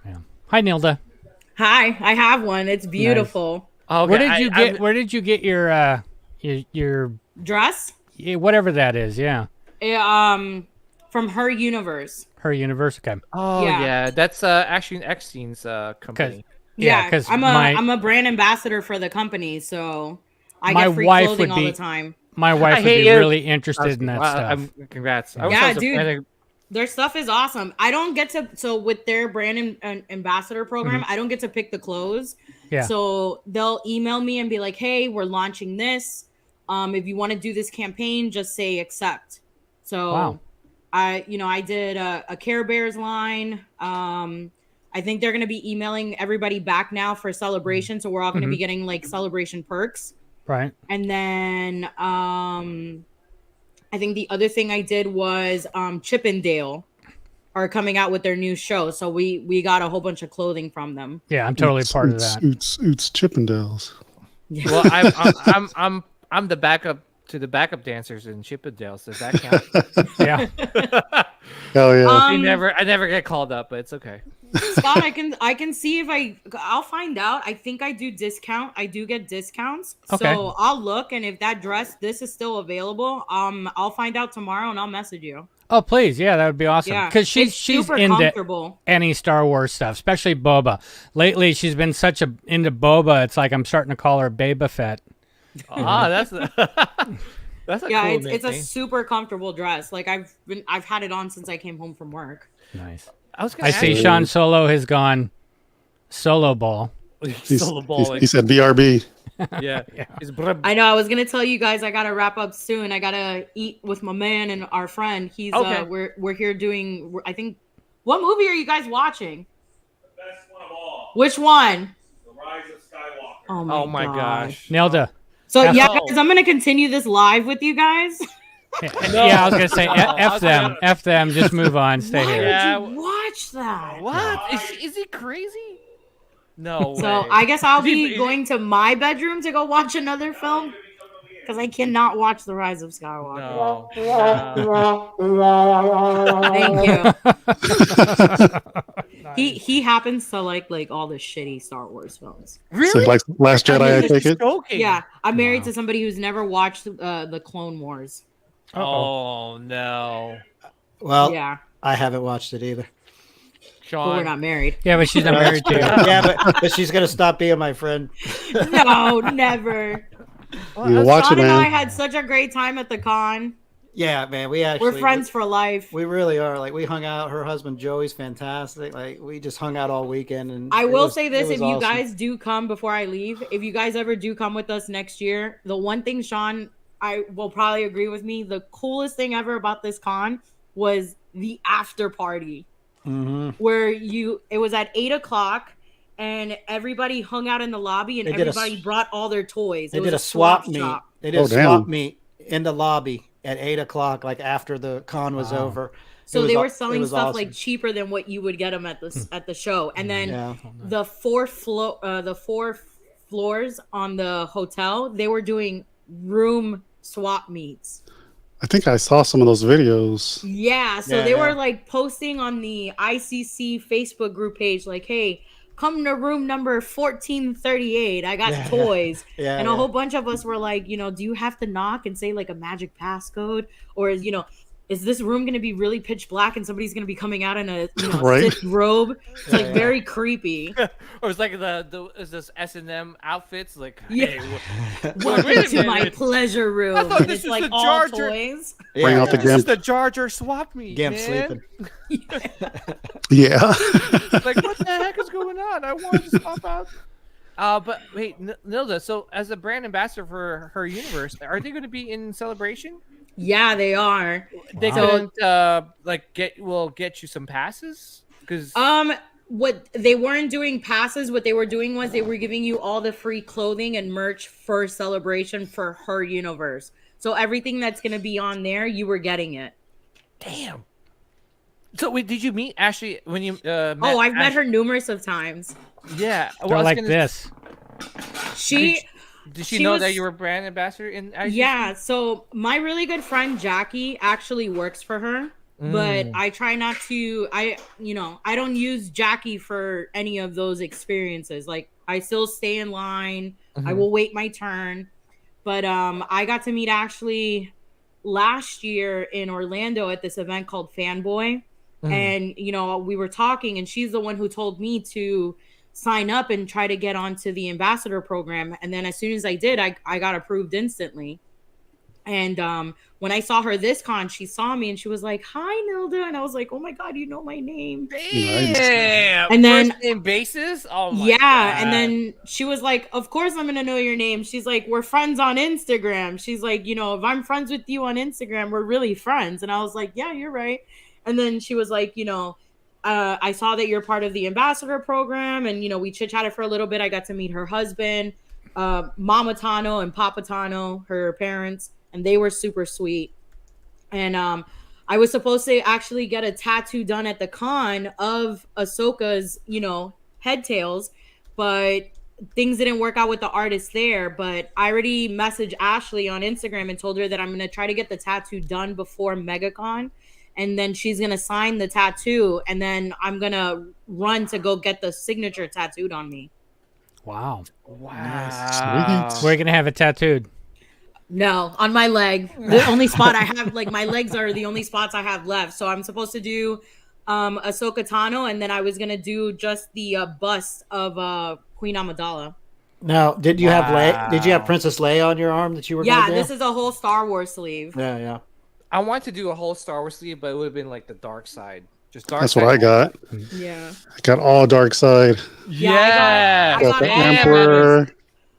Yeah. Hi, Nilda. Hi, I have one. It's beautiful. Okay, Where did you get your Dress? whatever that is? Yeah, From her universe. her universe. Okay. Oh Yeah. yeah, that's actually Eckstein's company. Yeah, Yeah, 'cause I'm a brand ambassador for the company, so I My get free wife clothing would all be- the time. My wife would hate be you. really interested in that stuff. Congrats. I Yeah, was also dude. planning- Their stuff is awesome. I don't get to with their brand ambassador program, I don't get to pick the clothes. Yeah. So they'll email me and be like, "Hey, we're launching this. If you want to do this campaign, just say accept." So Wow. I did a Care Bears line. I think they're going to be emailing everybody back now for celebration. So we're all going to be getting like celebration perks. Right. And then I think the other thing I did was Chip and Dale are coming out with their new show. So we got a whole bunch of clothing from them. Yeah, I'm totally part of that. It's Chippendales. Well, I'm the backup to the backup dancers in Chippendales. Does that count? Yeah. Hell yeah. I never get called up, but it's okay. Scott, I can see if I'll find out. I think I do discount. I do get discounts. Okay. So I'll look, and if that this is still available, I'll find out tomorrow and I'll message you. Oh, please. Yeah, that would be awesome. Yeah, Because she's it's super into comfortable. any Star Wars stuff, especially Boba. Lately, she's been into Boba. It's like I'm starting to call her Baba Fett. That's a Yeah, cool it's a nickname. super comfortable dress. Like I've had it on since I came home from work. Nice. I see Sean Solo has gone solo ball. Solo balling. He said BRB. Yeah. I know. I was gonna tell you guys I gotta wrap up soon. I gotta eat with my man and our friend. He's Okay. We're here doing. I think. What movie are you guys watching? The best one of all. Which one? The Rise of Skywalker. Oh my gosh. Nelda. So F- yeah, guys, I'm gonna continue this live with you guys. Yeah, I was going to say, F them. F them. Just move on. Stay Why here. Yeah. would you watch that? What? Is he crazy? No So way. I guess I'll Is he- be going to my bedroom to go watch another film because I cannot watch The Rise of Skywalker. No. Thank you. He happens to like all the shitty Star Wars films. So like Last Jedi, I take it. Yeah, I'm married to somebody who's never watched the Clone Wars. Oh no. Well, yeah, I haven't watched it either. But we're not married. Yeah, but she's not married to you. Yeah, but she's gonna stop being my friend. No, never. You watch Sean it, and I man. had such a great time at the con. Yeah, man, We're friends for life. We really are. Like, we hung out. Her husband Joey's fantastic. Like, we just hung out all weekend. And I will say this: it was if you awesome. guys do come before I leave, if you guys ever do come with us next year, the one thing Sean, I will probably agree with me. The coolest thing ever about this con was the after party, where it was at 8:00. And everybody hung out in the lobby, and everybody brought all their toys. They did a swap meet. shop. They did a swap meet in the lobby at 8:00, like after the con was over. So they were selling stuff like cheaper than what you would get them at the show. And then the four floors on the hotel, they were doing room swap meets. I think I saw some of those videos. Yeah, so they were like posting on the ICC Facebook group page, like, "Hey, come to room number 1438. I got toys." And a whole bunch of us were like, do you have to knock and say like a magic passcode? Or, is this room going to be really pitch black and somebody's going to be coming out in a Sith robe? It's like very creepy. Or it's like is this S&M outfits? Like, Yeah. hey, Welcome to my pleasure room. I thought And this it's was like the all Jar Jar- toys. Bring out the this is Gimp. the Jar Jar swap meet, Gimp man. sleeping. Yeah. Like, what the heck is going on? I wanted to swap out. But wait, Nilda, so as a brand ambassador for her universe, are they going to be in Celebration? Yeah, they are. They couldn't get you some passes? Because what they weren't doing passes, what they were doing was they were giving you all the free clothing and merch for Celebration for her universe. So everything that's going to be on there, you were getting it. Damn. So wait, did you meet Ashley when you met? Oh, I've met her numerous of times. Yeah. They're like this. Did she know that you were brand ambassador in IGC? Yeah, so my really good friend Jackie actually works for her, but I try not to I don't use Jackie for any of those experiences. Like, I still stay in line. I will wait my turn. But I got to meet Ashley last year in Orlando at this event called Fanboy. And we were talking, and she's the one who told me to sign up and try to get onto the ambassador program. And then as soon as I did, I got approved instantly. And when I saw her this con, she saw me and she was like, "Hi, Nilda." And I was like, "Oh my God, you know my name." Damn. And then first name basis? Oh my God. and then she was like, "Of course I'm gonna know your name." She's like, "We're friends on Instagram." She's like, "If I'm friends with you on Instagram, we're really friends." And I was like, "Yeah, you're right." And then she was like, I saw that you're part of the ambassador program, and we chit-chatted for a little bit. I got to meet her husband, Mama Tano and Papa Tano, her parents, and they were super sweet. And I was supposed to actually get a tattoo done at the con of Ahsoka's, head tails, but things didn't work out with the artist there. But I already messaged Ashley on Instagram and told her that I'm going to try to get the tattoo done before MegaCon. And then she's going to sign the tattoo, and then I'm going to run to go get the signature tattooed on me. Wow. Nice. We're going to have it tattooed. No, on my leg. The only spot I have, like, my legs are the only spots I have left. So I'm supposed to do Ahsoka Tano, and then I was going to do just the bust of Queen Amidala. Now, did you have Princess Leia on your arm that you were going to do? This is a whole Star Wars sleeve. Yeah. I wanted to do a whole Star Wars sleeve, but it would have been like the dark side. Just dark That's side. what I got. Yeah. I got all dark side. Yeah. I got the all Emperor.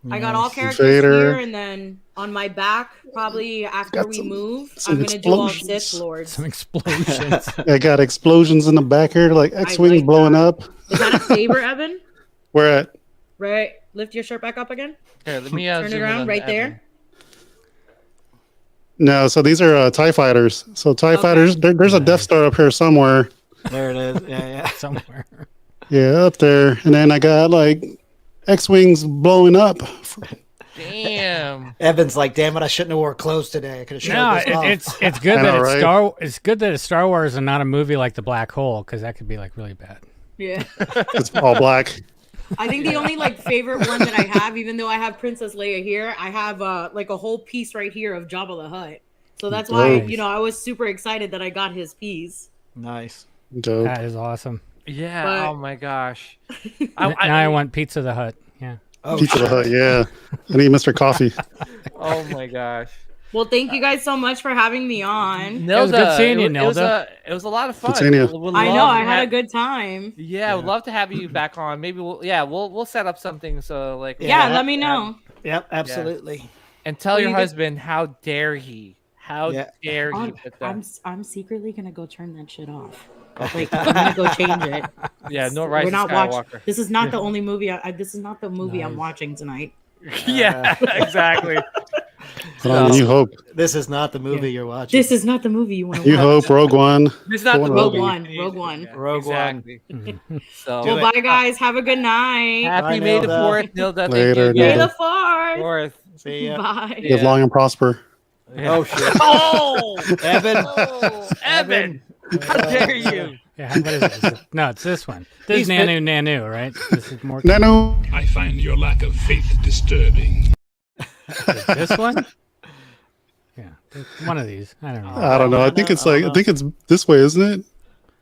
I got all characters Vader. here, and then on my back, probably after we move, some I'm going to do all explosions. Sith Lords. Some explosions. I got explosions in the back here, like X-wings like blowing up. Is that a saber, Evan? Where at? Right. Lift your shirt back up again. Here, let me Turn it zoom in around on right Evan. there. No, so these are TIE fighters. So TIE fighters, there's a Death Star up here somewhere. There it is. Yeah. Somewhere. Yeah, up there. And then I got like X-wings blowing up. Damn. Evan's like, "Damn it, I shouldn't have wore clothes today. I could have showed No, this off." it's good I that know, it's right? It's good that it's Star Wars and not a movie like The Black Hole, because that could be like really bad. Yeah. It's all black. I think the only like favorite one that I have, even though I have Princess Leia here, I have like a whole piece right here of Jabba the Hutt. So that's why, Nice. you know, I was super excited that I got his piece. Nice. Dope. That is awesome. Yeah. But- Oh my gosh. Now I want Pizza the Hut. Yeah. Oh, Pizza the Hut, yeah. I need Mr. Coffee. Oh my gosh. Well, thank you guys so much for having me on. It was good seeing you, it was Nilda. it was a lot of fun. Good seeing you. We'd I know, love I to had a have- good time. Yeah, we'd love to have you back on. Maybe we'll set up something so like Yeah, let me know. Yep, absolutely. and tell Well, your you guys- husband how dare he. How Yeah. dare he put that. I'm secretly gonna go turn that shit off. Like, I'm gonna go change it. Yeah, no Rise We're of not Skywalker. watching. This is not the only movie. This is not the movie I'm watching tonight. Yeah, exactly. Hold on, New Hope. This is not the movie you're watching. This is not the movie you want to New watch. Hope, Rogue One. It's not the Rogue movie. Rogue One. Yeah, Rogue One. exactly. Well, So bye guys. Have a good night. happy Bye, May the Nilda. 4th, Nilda. Thank Later, you May again. the fourth. Fourth. See ya. Bye. Yeah. Live long and prosper. Yeah. Oh shit. Oh, Evan. oh, Evan! How dare you? Yeah, what is it? Is it? No, it's this one. This He's is Nanu, right? This is more. Nano. I find your lack of faith disturbing. Is this one? Yeah, one of these. I don't know. I don't know. I think it's like I think it's this way, isn't it?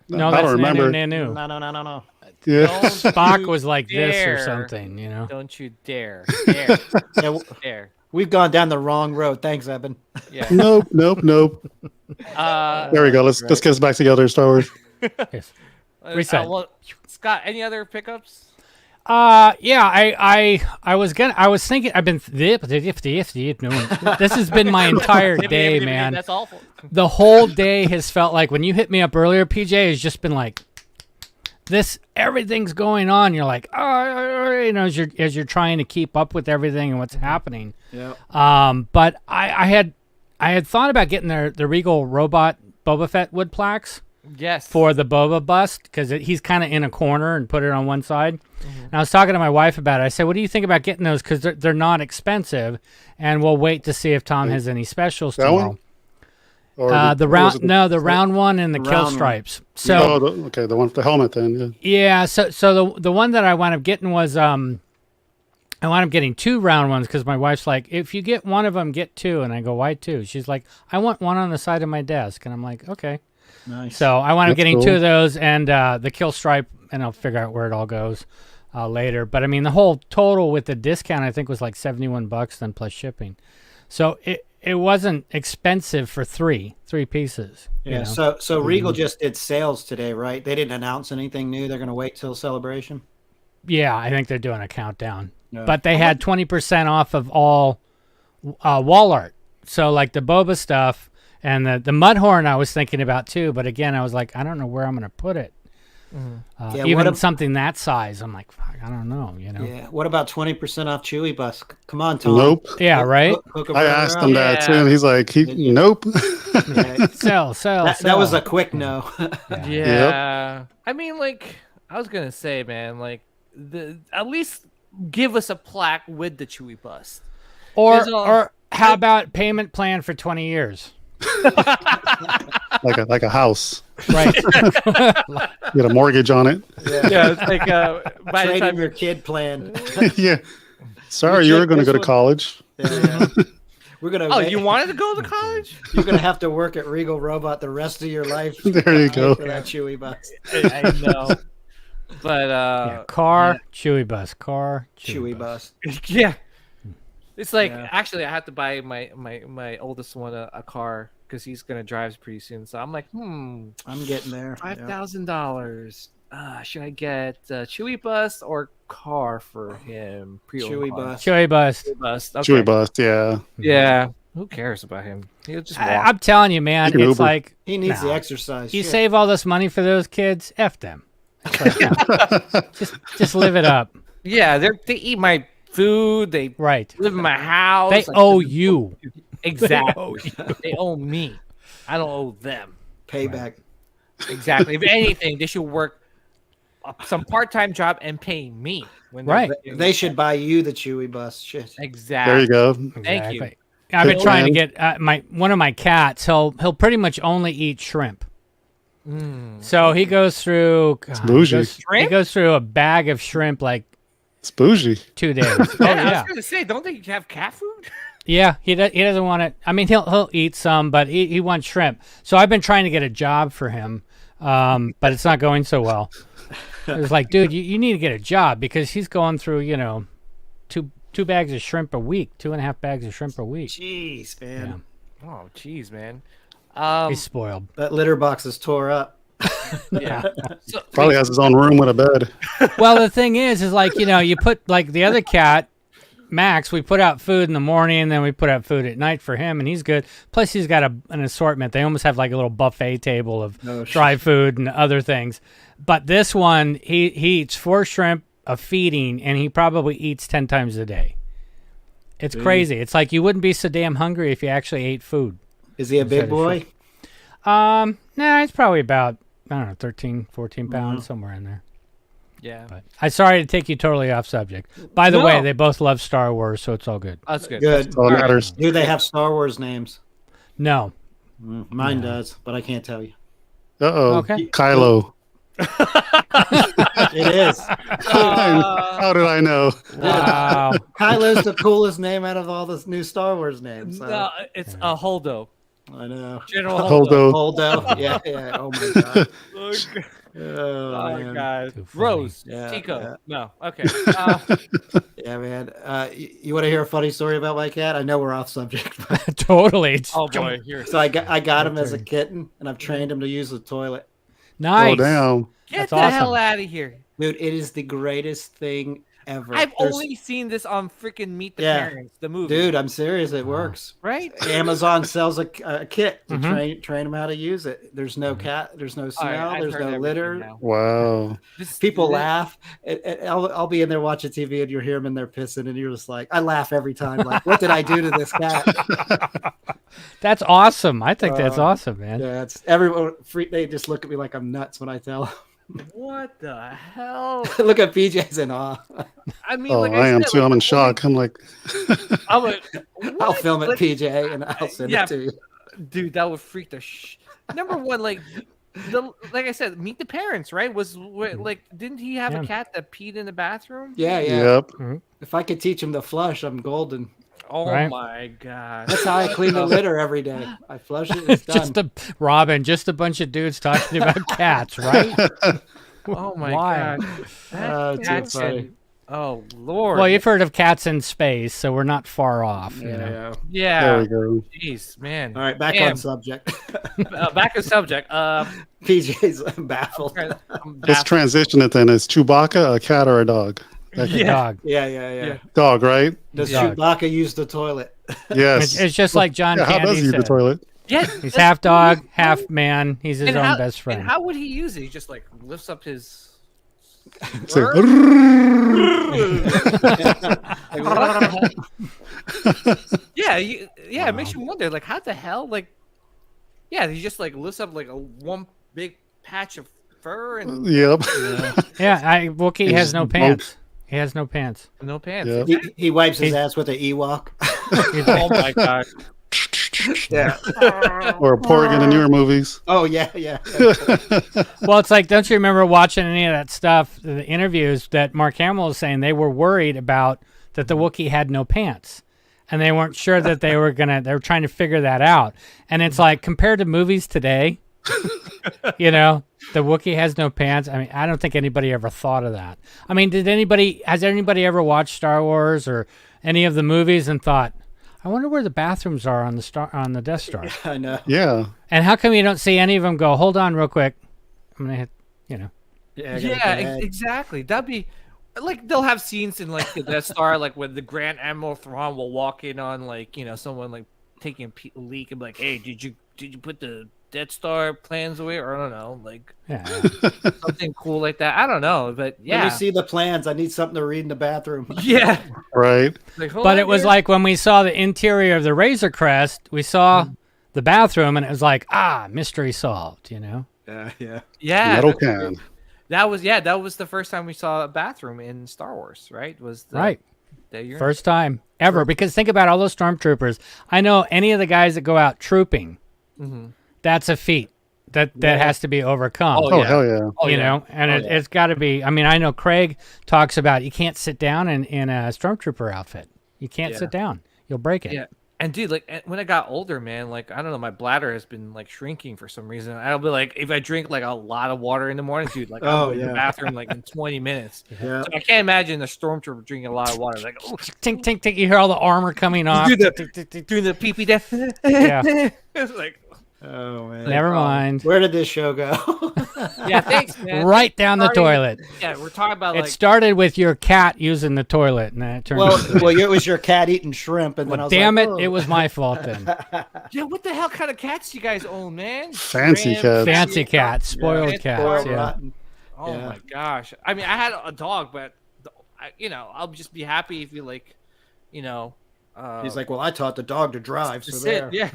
No, I that's don't remember. Nanu. No. Yeah. Don't Spock you was like this or dare. something, you know. Don't you dare. Dare. Yeah, Dare. we've gone down the wrong road. Thanks, Evan. Yeah. Nope. There we go. Let's get us back together, Star Wars. Yes. Reset. Well, Scott, any other pickups? Yeah, I was thinking I've been this has been my entire day, man. That's awful. The whole day has felt like when you hit me up earlier, PJ, has just been like this. Everything's going on. You're like, you know, as you're trying to keep up with everything and what's happening. Yeah. But I had thought about getting the Regal Robot Boba Fett wood plaques. Yes. For the Boba bust, because he's kind of in a corner and put it on one side. And I was talking to my wife about it. I said, what do you think about getting those? Because they're not expensive, and we'll wait to see if Tom has any specials That tomorrow. one? Or The round one and the kill one. stripes. So okay, the one with the helmet then. yeah, so the one that I wound up getting was I wound up getting two round ones because my wife's like, if you get one of them, get two. And I go, why two? She's like, I want one on the side of my desk. And I'm like, okay. Nice. So I wound up That's getting cool. two of those and the kill stripe, and I'll figure out where it all goes later. But I mean, the whole total with the discount, I think, was like $71 then plus shipping. So it wasn't expensive for three pieces. you Yeah. know? So Regal just did sales today, right? They didn't announce anything new. They're going to wait till Celebration. Yeah, I think they're doing a countdown. Yeah. But they had 20% off of all wall art. So like the Boba stuff and the Mudhorn I was thinking about too. But again, I was like, I don't know where I'm going to put it. Yeah, Even what something that size, I'm like, fuck, I don't know, you know. Yeah. What about 20% off Chewy Bus? Come on, Tom. Nope. Yeah, right. Hook a I brother asked up. him that too, and he's like, nope. Yeah. Sell. That was a quick no. Yeah. I mean, like, I was gonna say, man, like, at least give us a plaque with the Chewy bust. or how about payment plan for 20 years? like a house. Right. Get a mortgage on it. Yeah, it's like by the Trade time in your kid plan. Yeah. Sorry, you were going to go to college. Yeah. We're gonna. Oh, you wanted to go to college? You're gonna have to work at Regal Robot the rest of your life. There you go. For that Chewy Bus. I know. But car, Chewy Bus, car, Chewy Bus. Yeah. It's like Yeah. actually I have to buy my oldest one a car because he's gonna drive pretty soon. So I'm like, I'm getting there. $5,000. Should I get Chewy Bus or car for him? Chewy Bus. Chewy Bus. Chewy Bus. Okay. Chewy bust, yeah. Yeah. Who cares about him? He'll just walk. I'm telling you, man, You can it's Uber. like He needs no. the exercise. You Shit. save all this money for those kids, F them. It's like, no. just live it up. Yeah, they eat my food. They Right. live in my house. They like, owe you. Exactly. They owe me. I don't owe them. Payback. Exactly. If anything, they should work some part-time job and pay me. When they're Right. ready. They should buy you the Chewy Bus. Shit. Exactly. There you go. Thank you. Exactly. I've been Good trying to plan. get one of my cats. He'll pretty much only eat shrimp. So he goes through. It's bougie. He goes through a bag of shrimp like. It's bougie. 2 days. Oh I yeah. was gonna say, don't they have cat food? Yeah, he doesn't want it. I mean, he'll eat some, but he wants shrimp. So I've been trying to get a job for him, but it's not going so well. It's like, dude, you need to get a job because he's going through, two bags of shrimp a week, 2.5 bags of shrimp a week. Jeez, man. Yeah. Oh, jeez, man. He's spoiled. That litter box is tore up. Yeah. So, Probably has his own room with a bed. Well, the thing is like, you put like the other cat, Max, we put out food in the morning and then we put out food at night for him and he's good. Plus he's got an assortment. They almost have like a little buffet table of dry food and other things. But this one, he eats 4 shrimp a feeding and he probably eats 10 times a day. It's crazy. It's like you wouldn't be so damn hungry if you actually ate food. Is he a big boy? Nah, it's probably about, I don't know, 13, 14 pounds, somewhere in there. Yeah. But I'm sorry to take you totally off subject. By the way, they both love Star Wars, so it's all good. That's good. Good. All that matters. Do they have Star Wars names? No. Mine does, but I can't tell you. Uh-oh. Okay. Kylo. It is. How did I know? Wow. Kylo's the coolest name out of all the new Star Wars names. So. No, it's a Holdo. I know. General Holdo. Holdo. Yeah. Oh my god. Oh man. god. Rose. Yeah, Tico. No. Okay. Yeah, man. You want to hear a funny story about my cat? I know we're off subject. But... Totally. Oh boy. Here. So I got him as a kitten, and I've trained him to use the toilet. Nice. Oh, damn. Get That's the awesome. hell out of here. Dude, it is the greatest thing ever. I've only seen this on freaking Meet the Parents, the movie. Dude, I'm serious. It works. Right? Amazon sells a kit to train them how to use it. There's no cat. There's no smell. I've there's heard no everything litter. now. Wow. People laugh. I'll be in there watching TV and you hear them in there pissing and you're just like, I laugh every time. Like, what did I do to this cat? That's awesome. I think that's awesome, man. Yeah, it's everyone. They just look at me like I'm nuts when I tell them. What the hell? Look at PJ's in awe. I mean, Oh, like I am said, too. I'm in shock. I'm like, I'm like, I'll what? film it, Like, PJ, and I'll send it to you. Dude, that would freak the Number one, like I said, Meet the Parents, right? Like, didn't he have a cat that peed in the bathroom? Yeah. yep. If I could teach him to flush, I'm golden. Oh Right. my god. That's how I clean the litter every day. I flush it. It's done. Just a bunch of dudes talking about cats, right? Oh my Why? god. It's too funny. Oh lord. Well, you've heard of cats in space, so we're not far off. You know? Yeah. Yeah. There we go. Jeez, man. All right, back Damn. on subject. Back to subject. PJ's baffled. Let's transition it then. Is Chewbacca a cat or a dog? Dog. Yeah. Dog, right? Does Dog. Chewbacca use the toilet? Yes. It's just like John Yeah, how Candy does he use said. the toilet? Yeah. He's half dog, half man. He's his And own how- best friend. And how would he use it? He just like lifts up his. Say, Yeah, it makes you wonder, like, how the hell, like, yeah, he just like lifts up like one big patch of fur and Yep. Yeah, Wookiee has no Smoke. pants. He has no pants. no pants. Yeah. He wipes his ass with an Ewok. Oh my god. Yeah. Or a Porg in the newer movies. Oh yeah. Well, it's like, don't you remember watching any of that stuff, the interviews that Mark Hamill was saying they were worried about that the Wookiee had no pants. And they weren't sure that they were trying to figure that out. And it's like, compared to movies today, the Wookiee has no pants. I mean, I don't think anybody ever thought of that. I mean, has anybody ever watched Star Wars or any of the movies and thought, I wonder where the bathrooms are on the Death Star? I know. Yeah. And how come you don't see any of them go, hold on real quick, I'm going to hit, Yeah, exactly. That'd be like they'll have scenes in like the Death Star, like when the Grand Admiral Thrawn will walk in on like someone like taking a leak and be like, hey, did you put the Death Star plans away? Or I don't know, like something cool like that. I don't know, but yeah. Let me see the plans. I need something to read in the bathroom. Yeah. Right. Like, But it was like when we saw the interior of the Razor Crest, we saw the bathroom and it was like, mystery solved, Yeah. Metal can. That was the first time we saw a bathroom in Star Wars, right? Right. The First time ever. Because think about all those stormtroopers. I know any of the guys that go out trooping, that's a feat. that has to be overcome. Oh, hell yeah. You know, and it's got to be. I mean, I know Craig talks about you can't sit down in a stormtrooper outfit. You can't sit down. You'll break it. Yeah. And dude, like when I got older, man, like I don't know, my bladder has been like shrinking for some reason. I'll be like, if I drink like a lot of water in the morning, dude, like I'll go to the bathroom like in 20 minutes. Yeah. So I can't imagine a stormtrooper drinking a lot of water. Like, oh, tink tink tink. You hear all the armor coming off. doing the pee-pee death. Yeah. It's like, oh man. Never mind. Where did this show go? yeah, thanks, man. Right down the toilet. Yeah, we're talking about It like started with your cat using the toilet, and then it turned. well, it was your cat eating shrimp, and then I was damn like, it, it was my fault then. yeah, what the hell kind of cats do you guys own, man? Fancy cats. Fancy cats, spoiled cats. spoiled Yeah. rotten. Oh my gosh! I mean, I had a dog, but I'll just be happy if you like, He's like, well, I taught the dog to drive, so there. Yeah.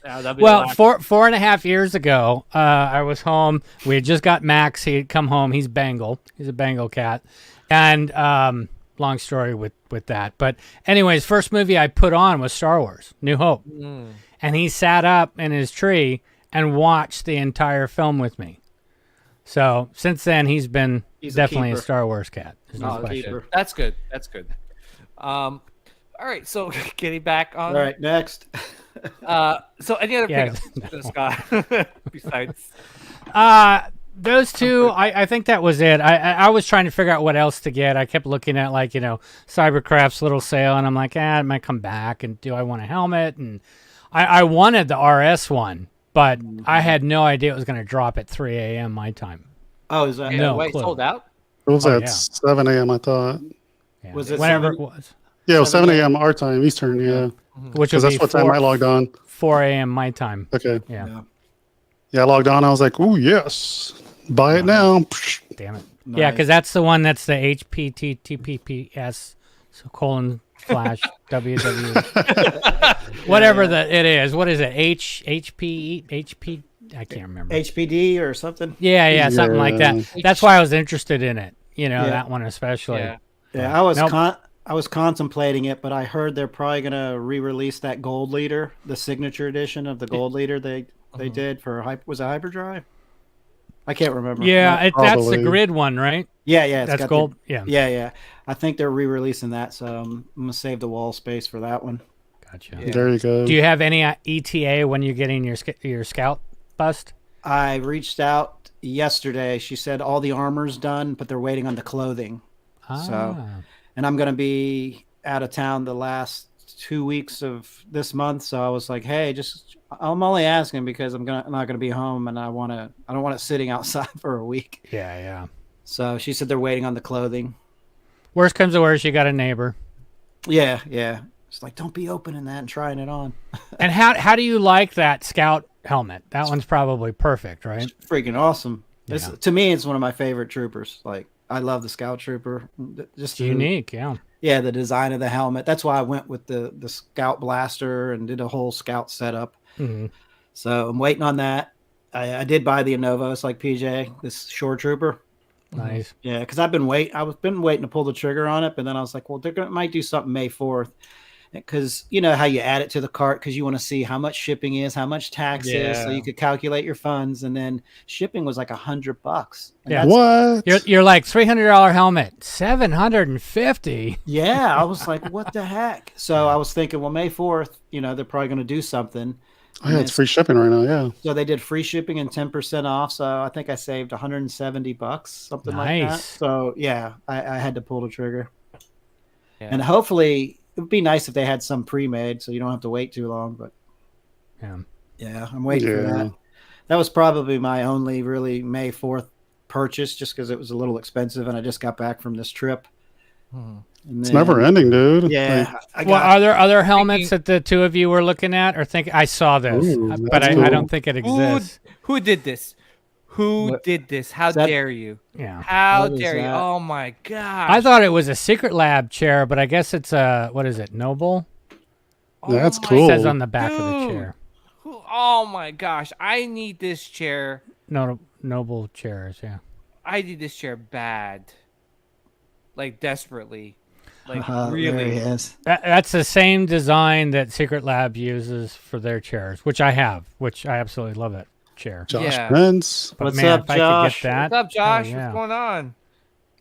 Well, 4.5 years ago, I was home. We had just got Max. He had come home. He's Bengal. He's a Bengal cat. And long story with that. But anyways, first movie I put on was Star Wars, New Hope. And he sat up in his tree and watched the entire film with me. So since then, he's definitely a Star Wars cat. That's good. That's good. All right, so getting back on. All right, next. So any other pickups, Scott? Besides, those two, I think that was it. I was trying to figure out what else to get. I kept looking at Cybercraft's little sale, and I'm like, it might come back. And do I want a helmet? And I wanted the RS one, but I had no idea it was going to drop at 3 a.m. my time. Oh, is that no wait, clue. sold out? It was at 7 a.m. I thought. Yeah. Was it whenever 7? it was? Yeah, it was 7 a.m. our time, Eastern. Yeah, Which because that's what time I logged on. 4 a.m. my time. Okay. Yeah. Yeah, I logged on. I was like, "Ooh, yes, buy it now." Damn it. Nice. Yeah, because that's the one that's the HPTTPS /www. Whatever it is. What is it? HP? I can't remember. HPD or something? Yeah, something like that. That's why I was interested in it. That one especially. Yeah, I was contemplating it, but I heard they're probably going to re-release that Gold Leader, the signature edition of the Gold Leader they did for was it Hyperdrive? I can't remember. Yeah, that's the grid one, right? Yeah, that's gold. Yeah. I think they're re-releasing that, so I'm gonna save the wall space for that one. Gotcha. Yeah. There you go. Do you have any ETA when you're getting your scout bust? I reached out yesterday. She said all the armor's done, but they're waiting on the clothing. So, and I'm gonna be out of town the last 2 weeks of this month, so I was like, hey, I'm only asking because I'm not gonna be home, and I don't want it sitting outside for a week. Yeah. So she said they're waiting on the clothing. Worst comes to worst, you got a neighbor. Yeah. It's like, don't be opening that and trying it on. And how do you like that scout helmet? That one's probably perfect, right? It's freaking awesome. Yeah. To me, it's one of my favorite troopers. Like, I love the Scout Trooper. Just unique, yeah. Yeah, the design of the helmet. That's why I went with the Scout Blaster and did a whole Scout setup. Mm-hmm. So I'm waiting on that. I did buy the Innovos like PJ, this Shore Trooper. Nice. Yeah, because I've been waiting to pull the trigger on it, but then I was like, well, might do something May 4th. Because you know how you add it to the cart because you want to see how much shipping is, how much tax is, so you could calculate your funds. And then shipping was like $100. Yeah, what? You're like $300 helmet, $750. Yeah, I was like, what the heck? So I was thinking, well, May 4th, they're probably going to do something. Oh, yeah, it's free shipping right now. Yeah. So they did free shipping and 10% off. So I think I saved $170, something like that. So yeah, I had to pull the trigger. Yeah. And hopefully. It would be nice if they had some pre-made, so you don't have to wait too long. But yeah, I'm waiting for that. That was probably my only really May 4th purchase, just because it was a little expensive, and I just got back from this trip. It's never ending, dude. Yeah. Are there other helmets that the two of you were looking at, or think I saw this, but I don't think it exists. Who did this? Who did this? How dare you? Yeah. How dare you? Oh my god. I thought it was a Secret Lab chair, but I guess it's what is it? Noble? That's cool. It says on the back of the chair. Oh my gosh. I need this chair. No, Noble chairs, yeah. I need this chair bad. Like desperately. Like really. There he is. That's the same design that Secret Lab uses for their chairs, which I have, which I absolutely love it. chair. Josh Pence. But What's man, up, if I Josh? could get that, What's up, Josh? yeah. What's going on?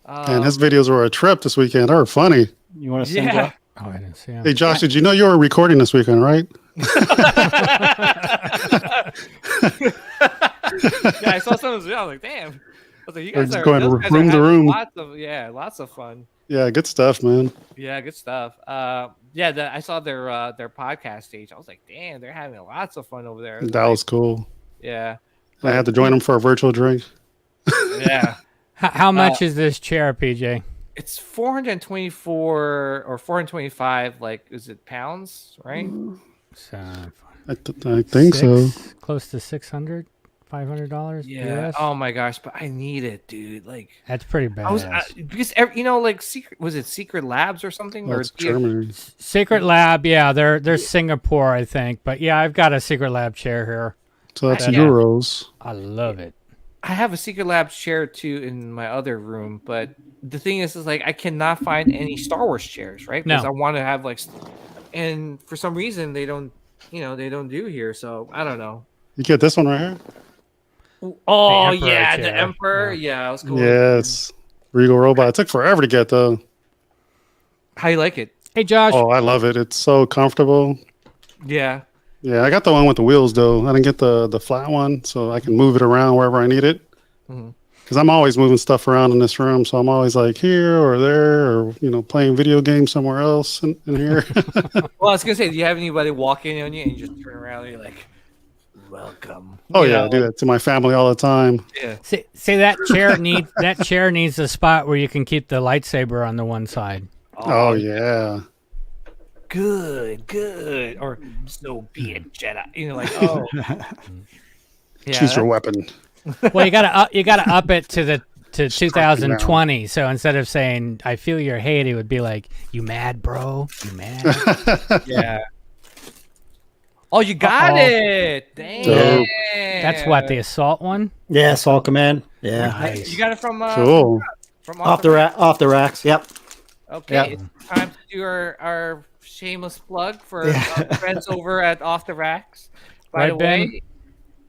And his videos were a trip this weekend. They were funny. You want to send Yeah. Josh? Oh, I didn't see him. Hey, Josh, did you know you were recording this weekend, right? Yeah, I saw some of his videos. I was like, damn. I was like, you We're guys just are going those guys are room to having room. lots of fun. Yeah, good stuff, man. Yeah, good stuff. I saw their podcast stage. I was like, damn, they're having lots of fun over there. That was cool. Yeah. I had to join them for a virtual drink. Yeah. How much is this chair, PJ? It's 424 or 425. Like, is it pounds? Right? So, I think so. Close to $600, $500. Yeah. US? Oh my gosh, but I need it, dude. Like, That's pretty bad. Because like Secret Labs or something? That's Germany. Secret Lab, yeah, they're Singapore, I think. But yeah, I've got a Secret Lab chair here. So that's euros. I love it. I have a Secret Lab chair too in my other room, but the thing is like I cannot find any Star Wars chairs, right? Because I want to have and for some reason they don't do here. So I don't know. You get this one right here? Oh Emperor yeah, chair. the Emperor. Yeah, it was cool. Yes. Regal Robot. It took forever to get though. How you like it? Hey, Josh. Oh, I love it. It's so comfortable. Yeah. Yeah, I got the one with the wheels though. I didn't get the flat one, so I can move it around wherever I need it. Because I'm always moving stuff around in this room, so I'm always like here or there, or playing video games somewhere else in here. Well, I was gonna say, do you have anybody walk in on you and you just turn around and you're like, "Welcome"? Oh yeah, I do that to my family all the time. Yeah. See that chair needs a spot where you can keep the lightsaber on the one side. Oh yeah. Good. Or so be it, Jedi. Like, oh. Yeah, Choose your weapon. Well, you gotta up it to 2020. So instead of saying "I feel your hate," it would be like, "You mad, bro? You mad?" Yeah. Oh, you got it. Dang. Dope. That's what, the assault one? Yeah, Assault Command. Yeah. Nice. You got it from Cool. from Off the racks. Yep. Okay, Yep. it's time to do our shameless plug for our friends over at Off the Racks. By the way,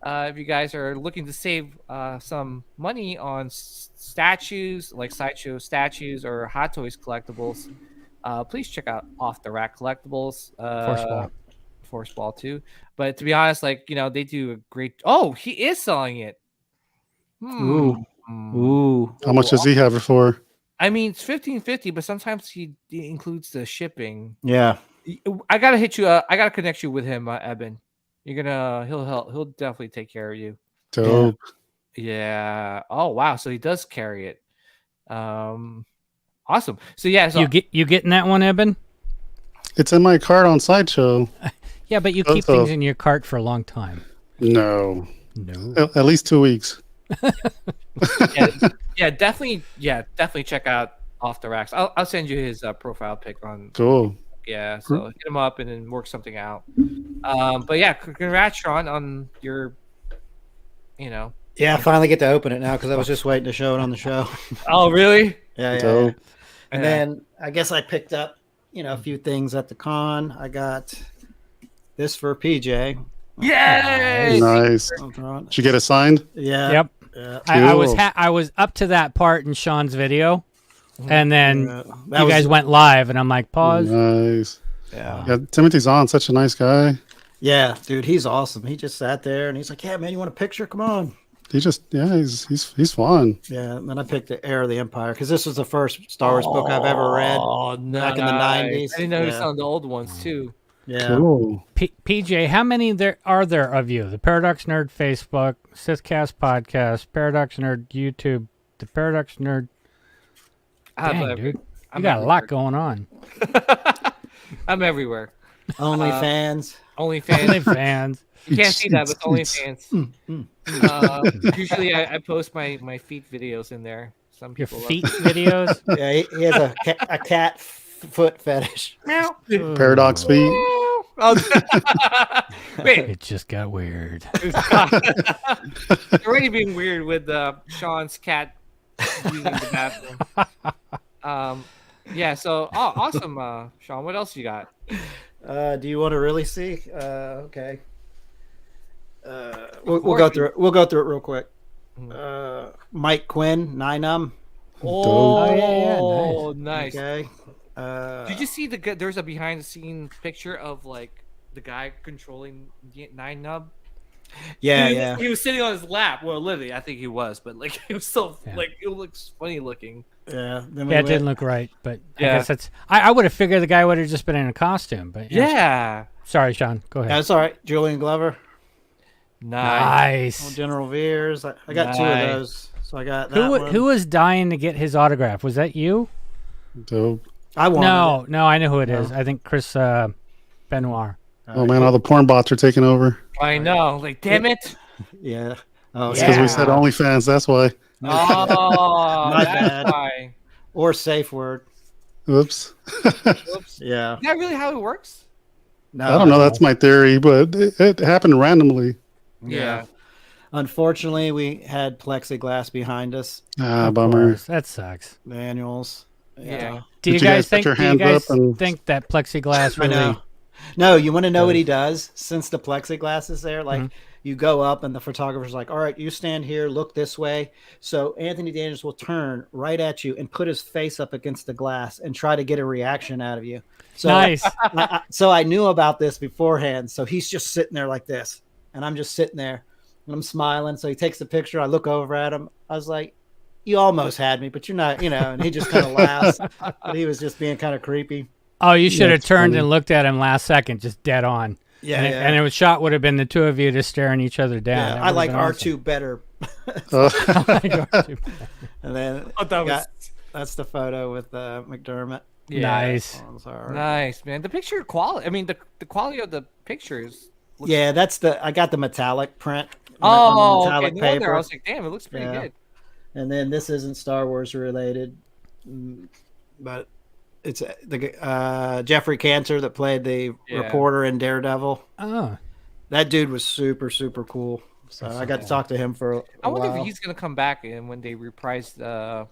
if you guys are looking to save some money on statues, like Sideshow statues or Hot Toys collectibles, please check out Off the Rack Collectibles. Force Ball too. But to be honest, they do a great. Oh, he is selling it. Ooh. How much does he have it for? I mean, it's $15.50, but sometimes he includes the shipping. Yeah. I gotta hit you. I gotta connect you with him, Eben. You're gonna. He'll help. He'll definitely take care of you. Dope. Yeah. Oh wow. So he does carry it. Awesome. So yeah. So you getting that one, Eben? It's in my cart on Sideshow. Yeah, but you keep things in your cart for a long time. No. No. At least 2 weeks. Definitely check out Off the Racks. I'll send you his profile pic on. Cool. Yeah, so hit him up and then work something out. But yeah, congrats, Sean, on your. Yeah, I finally get to open it now because I was just waiting to show it on the show. Oh, really? Yeah. And then I guess I picked up, a few things at the con. I got this for PJ. Yay! Nice. Did you get it signed? Yeah. Yep. Yeah. I was up to that part in Sean's video, and then you was- guys went live, and I'm like, pause. Nice. Yeah. Timothy Zahn, such a nice guy. Yeah, dude, he's awesome. He just sat there and he's like, "Yeah, man, you want a picture? Come on." He's fun. Yeah, and then I picked the Heir of the Empire because this was the first Star Wars book I've ever read back in the 90s. I didn't know he was selling the old ones too. Yeah. Cool. PJ, how many are there of you? The Paradox Nerd Facebook, Sithcast Podcast, Paradox Nerd YouTube, the Paradox Nerd. Dang, dude, you got a lot going on. I'm everywhere. OnlyFans. OnlyFans. You can't see that, but OnlyFans. Usually, I post my feet videos in there. Some Your people feet love videos? Yeah, he has a cat foot fetish. Paradox feet. Wait, It just got weird. it's already being weird with Sean's cat using the bathroom. Yeah. So, awesome, Sean. What else you got? Do you want to really see? Okay. we'll go through it. We'll go through it real quick. Mike Quinn, 9 Oh, nice. Okay. Did you see there's a behind the scene picture of like the guy controlling 9 Yeah, he was sitting on his lap. Well, literally, I think he was, but like it was so like it looks funny looking. Yeah, it didn't look right, but I guess that's. I would have figured the guy would have just been in a costume, but yeah. Sorry, Sean. Go ahead. That's all right. Julian Glover. Nice. Well, General Veers. I got 2 of those, so I got that Who was dying to get his autograph? Was that you? Dope. I wanted No, I know who it is. I think Chris Benoit. Oh man, all the porn bots are taking over. I know. Like, damn it. Yeah. Oh, it's because we said OnlyFans. That's why. Oh, My that's bad. why. Or safe word. Oops. Oops. Yeah. Is that really how it works? No, I don't know. That's my theory, but it happened randomly. Yeah. Unfortunately, we had plexiglass behind us. Bummer. That sucks. The annuals. Yeah. Do you guys think that plexiglass really? I know. No, you want to know what he does? Since the plexiglass is there, like you go up and the photographer's like, all right, you stand here, look this way. So Anthony Daniels will turn right at you and put his face up against the glass and try to get a reaction out of you. So, nice. So I knew about this beforehand. So he's just sitting there like this. And I'm just sitting there and I'm smiling. So he takes the picture. I look over at him. I was like, you almost had me, but you're not, and he just kind of laughs. But he was just being kind of creepy. Oh, you should have turned and looked at him last second, just dead on. Yeah, and it was shot would have been the two of you just staring each other down. Yeah, I like R2 better. And then that's the photo with McDermott. Yeah. Nice. Nice, man. The picture quality. I mean, the quality of the pictures. I got the metallic print. Oh, metallic okay. paper. I was like, damn, it looks pretty good. And then this isn't Star Wars related, but it's the Jeffrey Cantor that played the reporter in Daredevil. Oh, that dude was super, super cool. So I got to talk to him for a I wonder while. if he's gonna come back and when they reprise Yeah,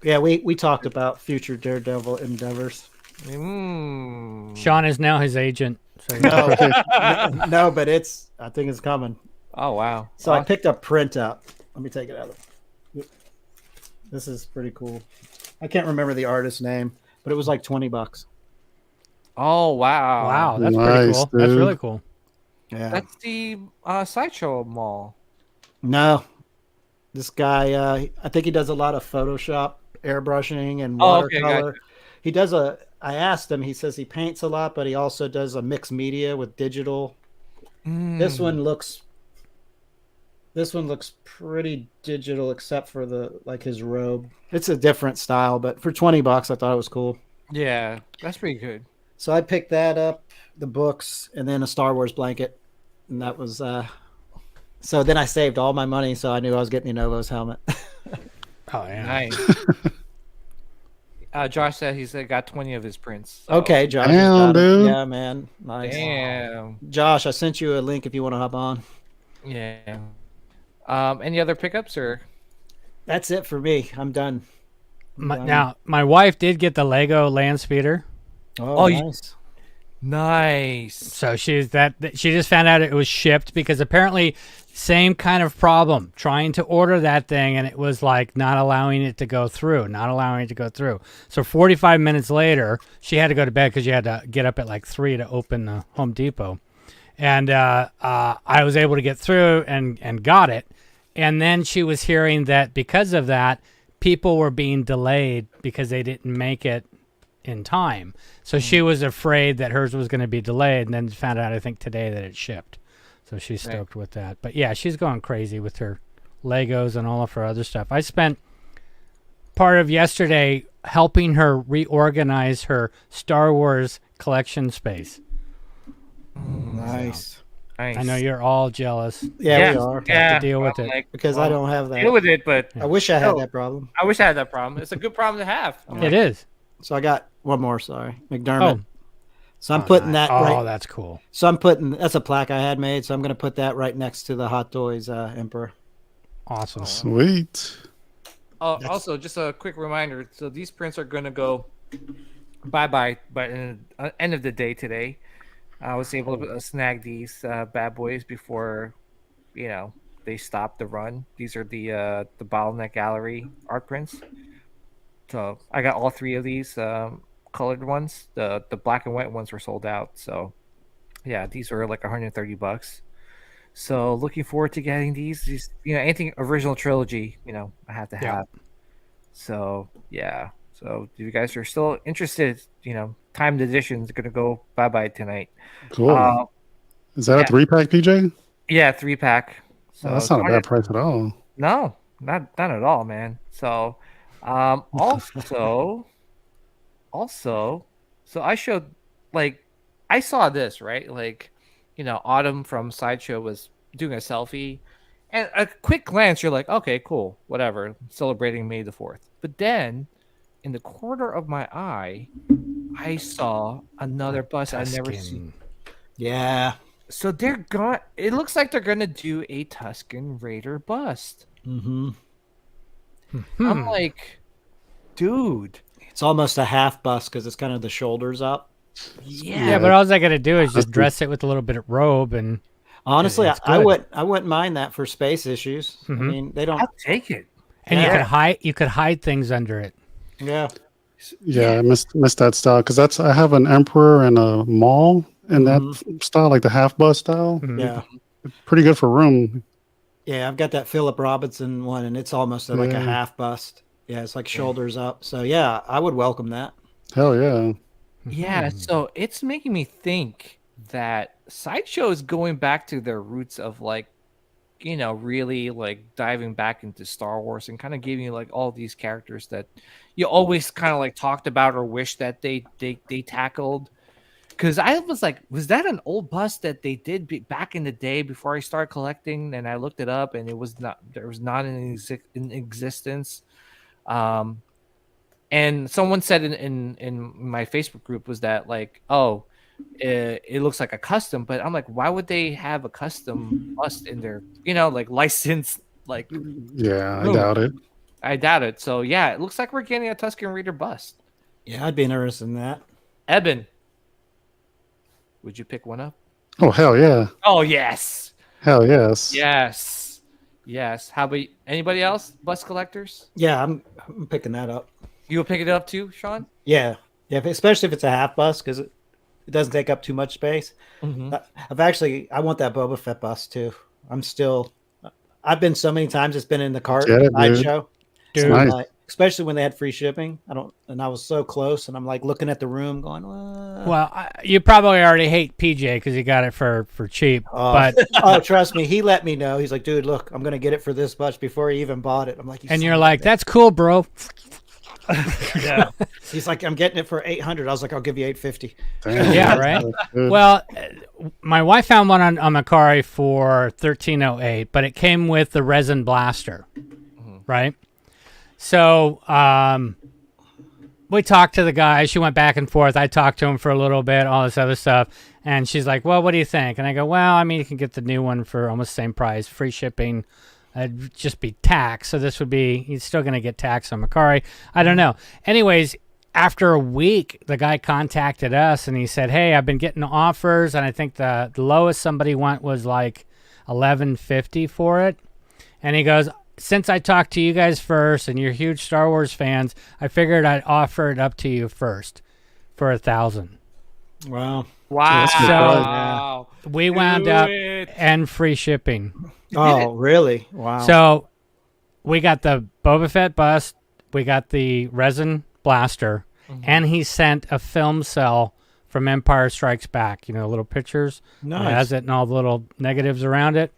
we talked about future Daredevil endeavors. Sean is now his agent. So no, but I think it's coming. Oh wow! So I picked a print up. Let me take it out. This is pretty cool. I can't remember the artist's name, but it was like $20. Oh wow! Wow, that's pretty cool. Dude. That's really cool. Yeah, that's the Sideshow Mall. No, this guy. I think he does a lot of Photoshop, airbrushing, and watercolor. He does I asked him. He says he paints a lot, but he also does a mixed media with digital. This one looks pretty digital, except for his robe. It's a different style, but for $20, I thought it was cool. Yeah, that's pretty good. So I picked that up, the books, and then a Star Wars blanket, and that was. So then I saved all my money, so I knew I was getting the Novos helmet. Oh yeah, nice. Josh said he's got 20 of his prints. So. Okay, Josh. Damn, dude. Yeah, man. Nice. Damn. Josh, I sent you a link if you want to hop on. Yeah. Any other pickups or? That's it for me. I'm done. Now, my wife did get the Lego land speeder. Oh, nice. Nice. So she just found out it was shipped because apparently same kind of problem trying to order that thing and it was like not allowing it to go through. So 45 minutes later, she had to go to bed because she had to get up at like 3 to open the Home Depot. And I was able to get through and got it. And then she was hearing that because of that, people were being delayed because they didn't make it in time. So she was afraid that hers was going to be delayed, and then found out, I think, today that it shipped. So she's stoked with that. But yeah, she's going crazy with her Legos and all of her other stuff. I spent part of yesterday helping her reorganize her Star Wars collection space. Nice. I know you're all jealous. Yeah, we are. Have to deal with it. Because I don't have that. Deal with it, but I wish I had that problem. I wish I had that problem. It's a good problem to have. It is. So I got one more, McDermott. Oh. So I'm putting that right. Oh, that's cool. So that's a plaque I had made, so I'm going to put that right next to the Hot Toys Emperor. Awesome. Sweet. Also, just a quick reminder. So these prints are going to go bye-bye by the end of the day today. I was able to snag these bad boys before, they stopped the run. These are the Bottleneck Gallery art prints. So I got all 3 of these colored ones. The black and white ones were sold out. So yeah, these were like $130. So looking forward to getting these. Anything original trilogy, I have to have. So yeah. So if you guys are still interested, timed edition is gonna go bye tonight. Cool. Is that a 3-pack, PJ? Yeah, 3-pack. So that's not a bad price at all. No, not at all, man. So also, so I showed, I saw this, right? Autumn from Sideshow was doing a selfie, and a quick glance, you're like, okay, cool, whatever, celebrating May the 4th. But then, in the corner of my eye, I saw another bus I'd never seen. Yeah. So it looks like they're gonna do a Tusken Raider bust. Mm-hmm. I'm like, dude, it's almost a half bust because it's kind of the shoulders up. Yeah, but all I got to do is just dress it with a little bit of robe, and honestly, I wouldn't mind that for space issues. I mean, they don't. I'll take it, and you could hide things under it. Yeah. Yeah, I missed that style because I have an Emperor and a Maul in that style, like the half bust style. Yeah, pretty good for room. Yeah, I've got that Philip Robinson one, and it's almost like a half bust. Yeah, it's like shoulders up. So yeah, I would welcome that. Hell yeah. Yeah, so it's making me think that Sideshow is going back to their roots of really diving back into Star Wars and kind of giving you all these characters that you always kind of talked about or wish that they tackled. Because I was like, was that an old bust that they did back in the day before I started collecting? And I looked it up, and it was not. There was not in existence. And someone said in my Facebook group was that it looks like a custom, but I'm like, why would they have a custom bust in their licensed Yeah, I doubt it. I doubt it. So yeah, it looks like we're getting a Tusken Raider bust. Yeah, I'd be interested in that. Eben, would you pick one up? Oh hell yeah! Oh yes! Hell yes! Yes. How about anybody else? Bust collectors? Yeah, I'm picking that up. You'll pick it up too, Sean? Yeah, especially if it's a half bust because it doesn't take up too much space. I want that Boba Fett bust too. I've been so many times. It's been in the cart Sideshow. Dude. Nice. Especially when they had free shipping. I was so close, and I'm looking at the room going, well, you probably already hate PJ because he got it for cheap. But trust me, he let me know. He's like, dude, look, I'm going to get it for this much before he even bought it. I'm like, and you're like, that's cool, bro. Yeah. He's like, I'm getting it for $800. I was like, I'll give you $850. Yeah, right. Well, my wife found one on Macari for $13.08, but it came with the resin blaster, right? So we talked to the guy. She went back and forth. I talked to him for a little bit, all this other stuff. And she's like, well, what do you think? And I go, well, I mean, you can get the new one for almost the same price, free shipping. It'd just be tax. So this would be, he's still going to get tax on Macari. I don't know. Anyways, after a week, the guy contacted us and he said, hey, I've been getting offers. And I think the lowest somebody went was like $11.50 for it. And he goes, since I talked to you guys first and you're huge Star Wars fans, I figured I'd offer it up to you first for $1,000. Wow. So we wound up and free shipping. Oh, really? Wow. So we got the Boba Fett bust, we got the resin blaster, and he sent a film cell from Empire Strikes Back. Little pictures. Nice. It has it and all the little negatives around it.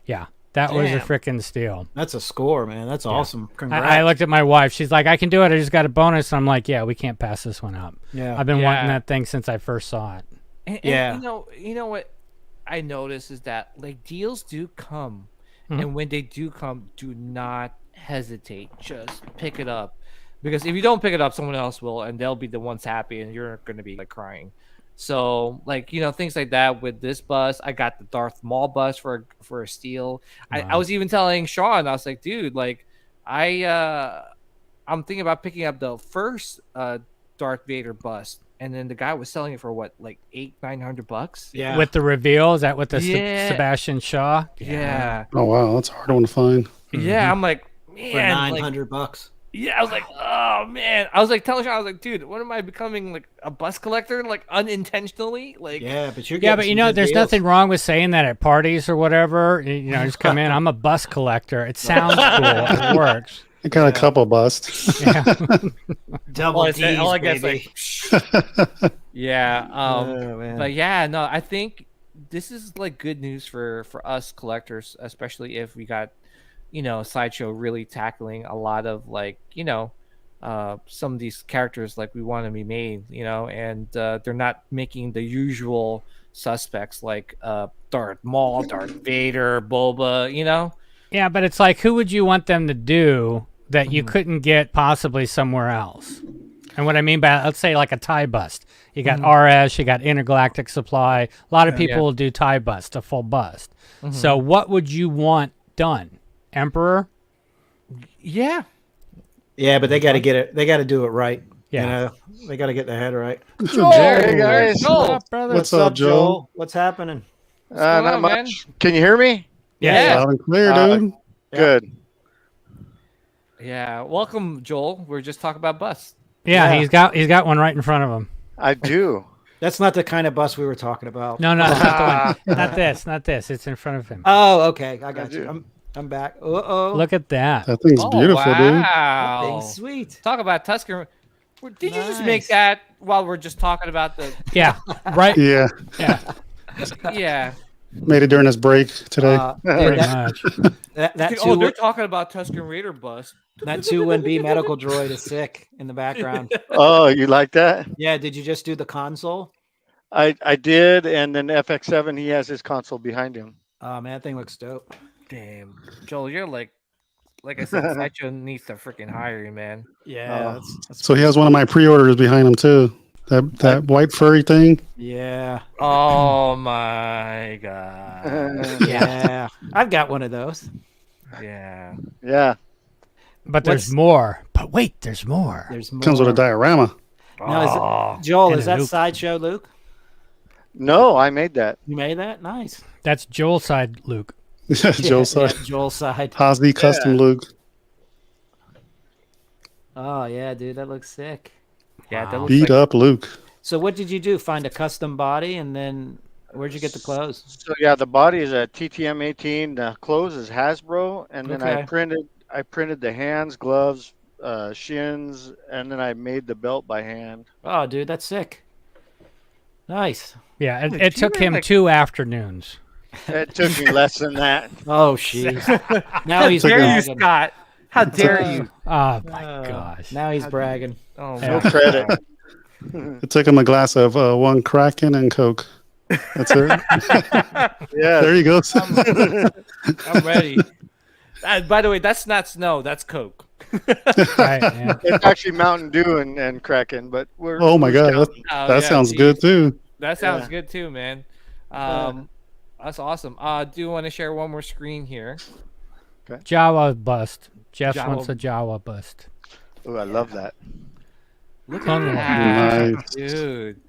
Yeah. That was a freaking steal. That's a score, man. That's awesome. Congrats. I looked at my wife. She's like, I can do it. I just got a bonus. I'm like, yeah, we can't pass this one up. Yeah. I've been wanting that thing since I first saw it. And you know what I noticed is that deals do come. And when they do come, do not hesitate. Just pick it up. Because if you don't pick it up, someone else will, and they'll be the ones happy, and you're going to be crying. So things like that with this bus. I got the Darth Maul bus for a steal. Wow. I was even telling Sean, I was like, dude, I'm thinking about picking up the first Darth Vader bust and then the guy was selling it for what, like $800-900? Yeah. With the reveal, is that with the Yeah. Sebastian Shaw? Yeah. Oh wow, that's a hard one to find. Yeah, I'm like, man, For $900. Yeah, I was like, oh man. I was like telling Sean, I was like, dude, what am I becoming, like a bus collector, like unintentionally? Like, Yeah, but you're Yeah, but there's nothing wrong with saying that at parties or whatever. Just come in. I'm a bus collector. It sounds cool. It works. I got a couple busts. Yeah. Double D's, all I guess, baby. yeah. Oh, man. But yeah, no, I think this is like good news for us collectors, especially if we got, Sideshow really tackling a lot of like, some of these characters like we want to be made, and they're not making the usual suspects like Darth Maul, Darth Vader, Boba, Yeah, but it's like, who would you want them to do that you couldn't get possibly somewhere else? And what I mean by, let's say, like a tie bust. You got RS, you got Intergalactic Supply. A lot of people will do tie bust, a full bust. So what would you want done? Emperor? Yeah. Yeah, but they got to get it. They got to do it right. Yeah. They got to get their head right. Joel, hey guys. What's up, brother? What's up, Joel? What's happening? Not on, much. man? Can you hear me? Yeah. Loud and clear, dude. Good. Yeah. Welcome, Joel. We're just talking about bus. Yeah, he's got one right in front of him. I do. That's not the kind of bus we were talking about. No, it's not the one. Not this. It's in front of him. Oh, okay. I got you. I'm back. Uh-oh. Look at that. That thing's beautiful, dude. Wow. That thing's sweet. Talk about Tuscan. Did you just make that while we're just talking about the? Yeah. Right. Yeah. Yeah. Made it during this break today. Pretty much. They're talking about Tuscan Raider bus. That 2-1B medical droid is sick in the background. Oh, you like that? Yeah. Did you just do the console? I did, and then FX7, he has his console behind him. Oh man, that thing looks dope. Damn, Joel, you're like I said, Sideshow needs to freaking hire you, man. Yeah. So he has one of my pre-orders behind him too. That white furry thing. Yeah. Oh my god. Yeah. I've got one of those. Yeah. Yeah. But there's more. But wait, there's more. There's more. Comes with a diorama. Now, Joel, And is a that Luke. Sideshow Luke? No, I made that. You made that? Nice. That's Joel's side, Luke. Joel's side. Yeah, Joel's side. Hosby custom Luke. Oh yeah, dude, that looks sick. Yeah, that looks Beat up Luke. So what did you do? Find a custom body, and then where'd you get the clothes? So yeah, the body is a TTM 18. The clothes is Hasbro, and then I printed the hands, gloves, shins, and then I made the belt by hand. Oh, dude, that's sick. Nice. Yeah, it took him 2 afternoons. It took me less than that. Oh, jeez. Now he's How dare you, bragging. Scott? How dare you? Oh my gosh. Now he's bragging. Oh Yeah. No credit. It took him a glass of one Kraken and Coke. That's it. Yeah. There you go. I'm ready. By the way, that's not snow. That's Coke. Right, yeah. It's actually Mountain Dew and Kraken, but we're. Oh my god, Oh, that yeah, sounds geez. good too. That sounds good too, man. That's awesome. Do you want to share one more screen here? Jawa bust. Jeff Jawa. wants a Jawa bust. Oh, I love that. Look Clone at Wars. that, Nice. dude.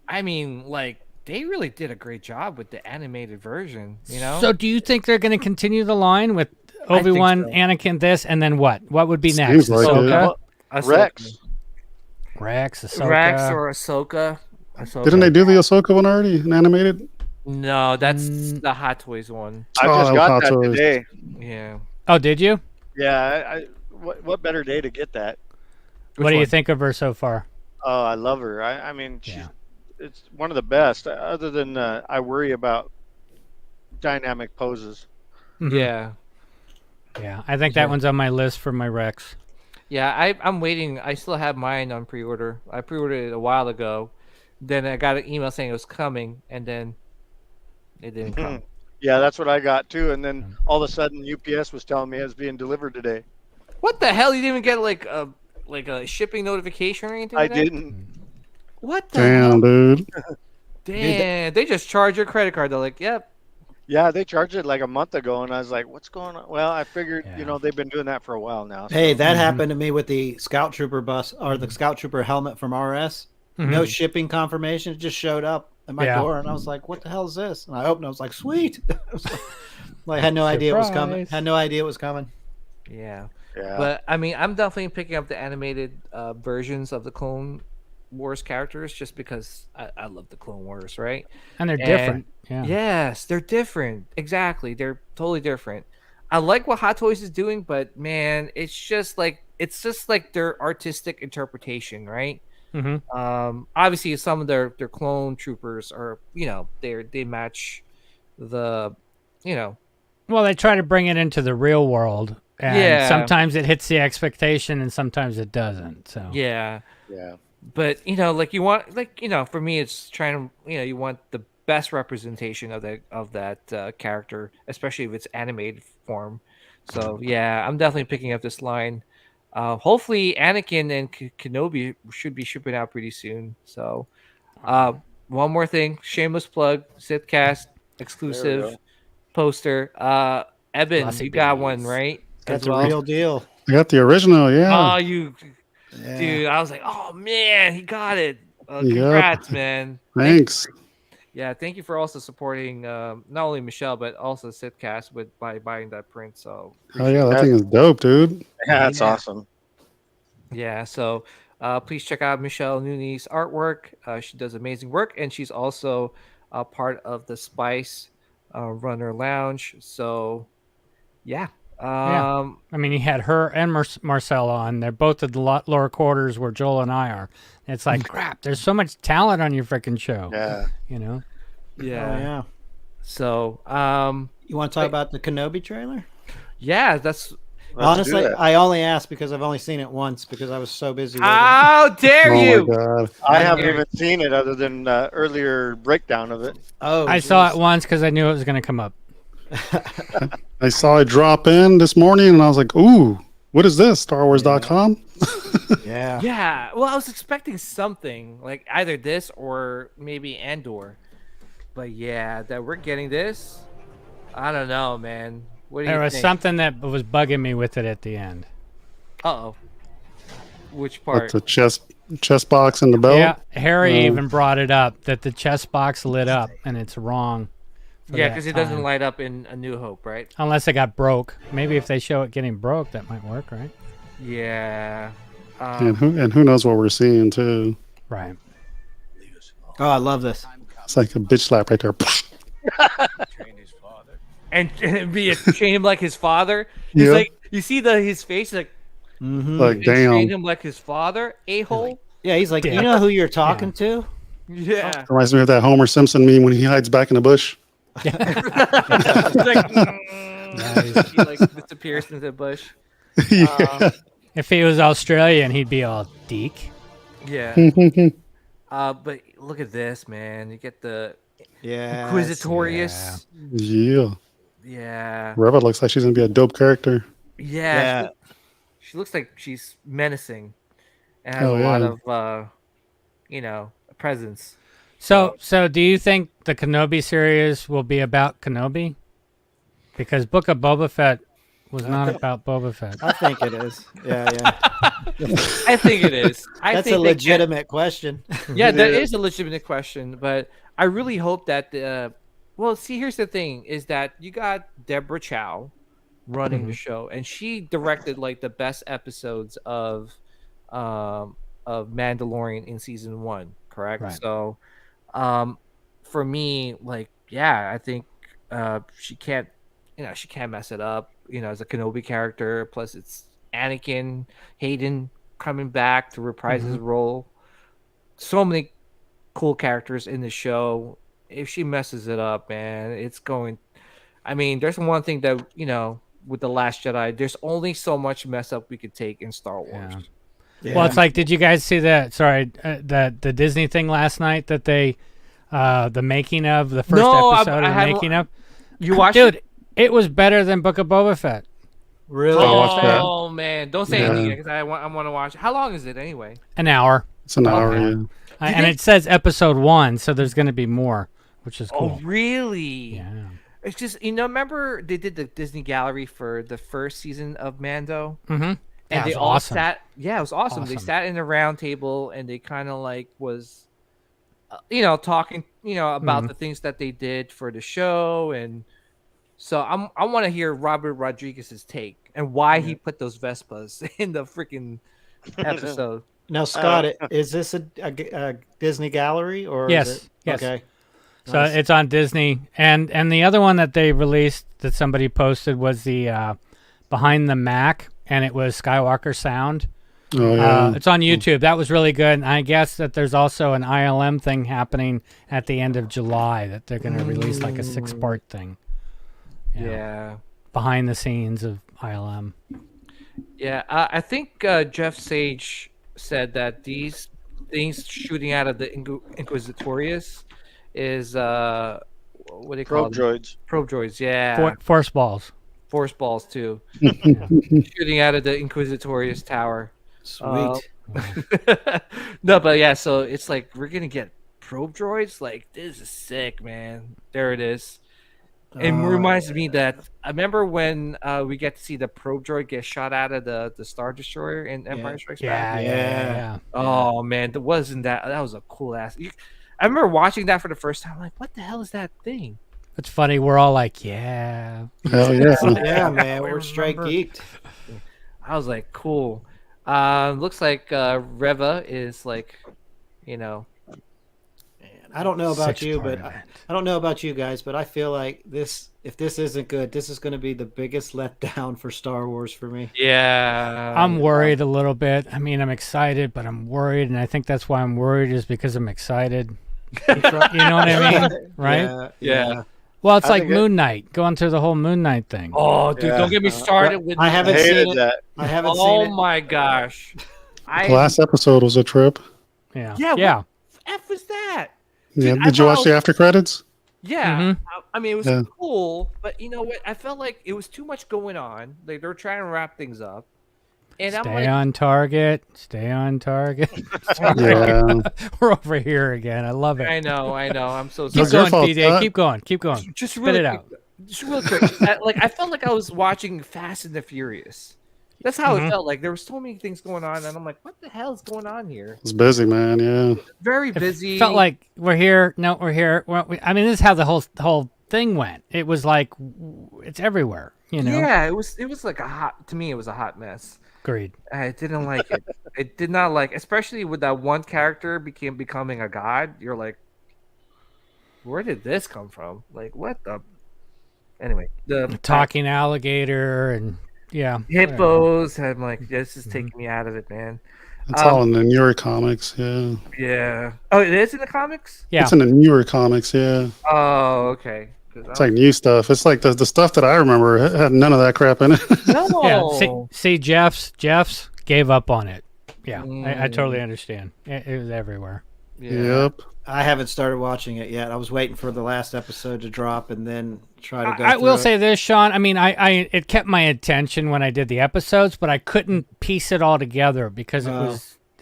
I mean, like they really did a great job with the animated version. You know. So do you think they're going to continue the line with Obi-Wan, so. Anakin, this, and then what? What would be next? Seems like Ahsoka? Rex. Rex, Ahsoka. Rex or Ahsoka. Didn't they do the Ahsoka one already? An animated? No, that's the Hot Toys one. I just Oh, got Hot that Toys. today. Yeah. Oh, did you? Yeah. What better day to get that? What do you think of her so far? Oh, I love her. I mean, it's one of the best. Other than I worry about dynamic poses. Yeah. Yeah, I think that one's on my list for my Rex. Yeah, I'm waiting. I still have mine on pre-order. I pre-ordered it a while ago. Then I got an email saying it was coming, and then it didn't come. Yeah, that's what I got too. And then all of a sudden, UPS was telling me it was being delivered today. What the hell? You didn't even get like a shipping notification or anything? I like that? didn't. What the hell? Damn, dude. Damn, they just charge your credit card. They're like, yep. Yeah, they charged it like a month ago, and I was like, "What's going on?" Well, I figured, they've been doing that for a while now. So. Hey, that happened to me with the Scout Trooper bus or the Scout Trooper helmet from RS. No shipping confirmation. It just showed up at my door, and I was like, "What the hell is this?" And I opened. I was like, "Sweet!" I had no idea it was coming. Had no idea it was coming. Yeah. But I mean, I'm definitely picking up the animated versions of the Clone Wars characters just because I love the Clone Wars, right? And they're different. Yeah. Yes, they're different. Exactly. They're totally different. I like what Hot Toys is doing, but man, it's just like their artistic interpretation, right? Obviously some of their clone troopers are, they match the, Well, they try to bring it into the real world. And sometimes it hits the expectation and sometimes it doesn't. So yeah. But for me, it's trying to, you want the best representation of that character, especially if it's animated form. So yeah, I'm definitely picking up this line. Hopefully, Anakin and Kenobi should be shipping out pretty soon. So, one more thing, shameless plug, Sithcast exclusive poster. Evan, Glossy you got bees. one, right? That's a real deal. I got the original, yeah. Oh, dude, I was like, oh man, he got it. Congrats, man. Thanks. Thank you for also supporting not only Michelle but also Sithcast by buying that print. So that thing is dope, dude. Yeah, that's awesome. Yeah, so please check out Michelle Nooney's artwork. She does amazing work, and she's also part of the Spice Runner Lounge. So yeah. I mean, you had her and Marcella on. They're both at the lower quarters where Joel and I are. And it's like, crap, there's so much talent on your freaking show. Yeah. Yeah. Oh, yeah. So, you want to talk about the Kenobi trailer? Yeah, honestly, I only asked because I've only seen it once because I was so busy. How dare you! My God. I haven't even seen it other than earlier breakdown of it. Oh, I saw it once because I knew it was going to come up. I saw it drop in this morning and I was like, ooh, what is this? StarWars.com? Yeah. Yeah. Well, I was expecting something like either this or maybe Andor. But yeah, that we're getting this. I don't know, man. What do you think? There was something that was bugging me with it at the end. Uh-oh. Which part? Like the chest box and the belt? Yeah, Harry even brought it up that the chest box lit up and it's wrong. Yeah, because it doesn't light up in A New Hope, right? Unless it got broke. Maybe if they show it getting broke, that might work, right? Yeah. And who knows what we're seeing too? Right. Oh, I love this. It's like a bitch slap right there. and train him like his father. He's like, you see his face, like, like damn. Train him like his father, a-hole. Yeah, he's like, you know who you're talking to? Yeah. Reminds me of that Homer Simpson meme when he hides back in the bush. He's like, nice. He like disappears into the bush. If he was Australian, he'd be all deek. Yeah. But look at this, man. You get the Inquisitorius. Yeah. Reva looks like she's gonna be a dope character. Yeah. She looks like she's menacing and has a lot of presence. So do you think the Kenobi series will be about Kenobi? Because Book of Boba Fett was not about Boba Fett. I think it is. Yeah. I think it is. That's a legitimate question. Yeah, that is a legitimate question, but I really hope that here's the thing is that you got Deborah Chow running the show, and she directed like the best episodes of Mandalorian in season 1, correct? Right. So for me, like, I think she can't mess it up, as a Kenobi character. Plus it's Anakin, Hayden coming back to reprise his role. So many cool characters in the show. If she messes it up, man, it's going. I mean, there's one thing that with The Last Jedi, there's only so much mess up we could take in Star Wars. Yeah. Well, it's like, did you guys see that? Sorry, the Disney thing last night that they, the making of the first episode of the making of. You watched it? It was better than Book of Boba Fett. Really? Oh man, don't say anything because I want to watch. How long is it anyway? An hour. It's an hour. Yeah. And it says episode 1, so there's going to be more, which is cool. Oh really? Yeah. It's just remember they did the Disney Gallery for the first season of Mando. Mm-hmm. And they all awesome. sat. Yeah, it was awesome. They sat in a round table and they kind of like was, talking, about the things that they did for the show, and so I want to hear Robert Rodriguez's take and why he put those Vespas in the freaking episode. Now, Scott, is this a Disney gallery or yes, is it? Yes. Okay. So Nice. it's on Disney, and the other one that they released that somebody posted was the Behind the Mac, and it was Skywalker Sound. Oh, yeah. It's on YouTube. That was really good. And I guess that there's also an ILM thing happening at the end of July that they're going to release like a 6-part thing. Yeah. Behind the scenes of ILM. Yeah, I think Jeff Sage said that these things shooting out of the Inquisitorius is what do they call Probe droids. Probe droids, yeah. Force balls. Force balls too. Shooting out of the Inquisitorius tower. Sweet. No, but yeah, so it's like we're gonna get probe droids. Like, this is sick, man. There it is. It reminds me that I remember when we get to see the probe droid get shot out of the Star Destroyer in Empire Strikes Back. Yeah. Oh man, that was a cool ass. I remember watching that for the first time. Like, what the hell is that thing? It's funny. We're all like, yeah. Hell yeah. Yeah, man. We're straight geeked. I was like, cool. Looks like Reva is like, I don't know about you, 6-part but event. I don't know about you guys, but I feel like if this isn't good, this is going to be the biggest letdown for Star Wars for me. Yeah. I'm worried a little bit. I mean, I'm excited, but I'm worried, and I think that's why I'm worried is because I'm excited. You know what I mean? Right? Yeah. Well, it's like Moon Knight, going through the whole Moon Knight thing. Oh, dude, don't get me started with. I haven't seen it. I haven't seen it. Oh my gosh. The last episode was a trip. Yeah. Yeah. What the F was that? Yeah. Dude, Did you watch the after credits? Yeah. I mean, it was cool, but you know what? I felt like it was too much going on. Like, they were trying to wrap things up. And Stay on target. Stay on target. Yeah. We're over here again. I love it. I know. I'm so Keep sorry. going, DJ. Keep going. Keep going. Just Spit really it quick, out. Just real quick. I felt like I was watching Fast and the Furious. That's how it felt. Like, there were so many things going on, and I'm like, what the hell is going on here? It's busy, man. Yeah. Very busy. Felt like we're here. No, we're here. I mean, this is how the whole thing went. It was like it's everywhere. Yeah, it was like to me, it was a hot mess. Agreed. I didn't like it. I did not like, especially with that one character becoming a god. You're like, where did this come from? Like, what the? Anyway, the talking alligator and hippos. I'm like, this is taking me out of it, man. It's all in the newer comics. Yeah. Yeah. Oh, it is in the comics. Yeah. It's in the newer comics. Yeah. Oh, okay. It's like new stuff. It's like the stuff that I remember had none of that crap in it. No. Yeah. See, Jeff's gave up on it. Yeah, I totally understand. It was everywhere. Yeah. Yep. I haven't started watching it yet. I was waiting for the last episode to drop and then try to go. I will say this, Sean. I mean, it kept my attention when I did the episodes, but I couldn't piece it all together because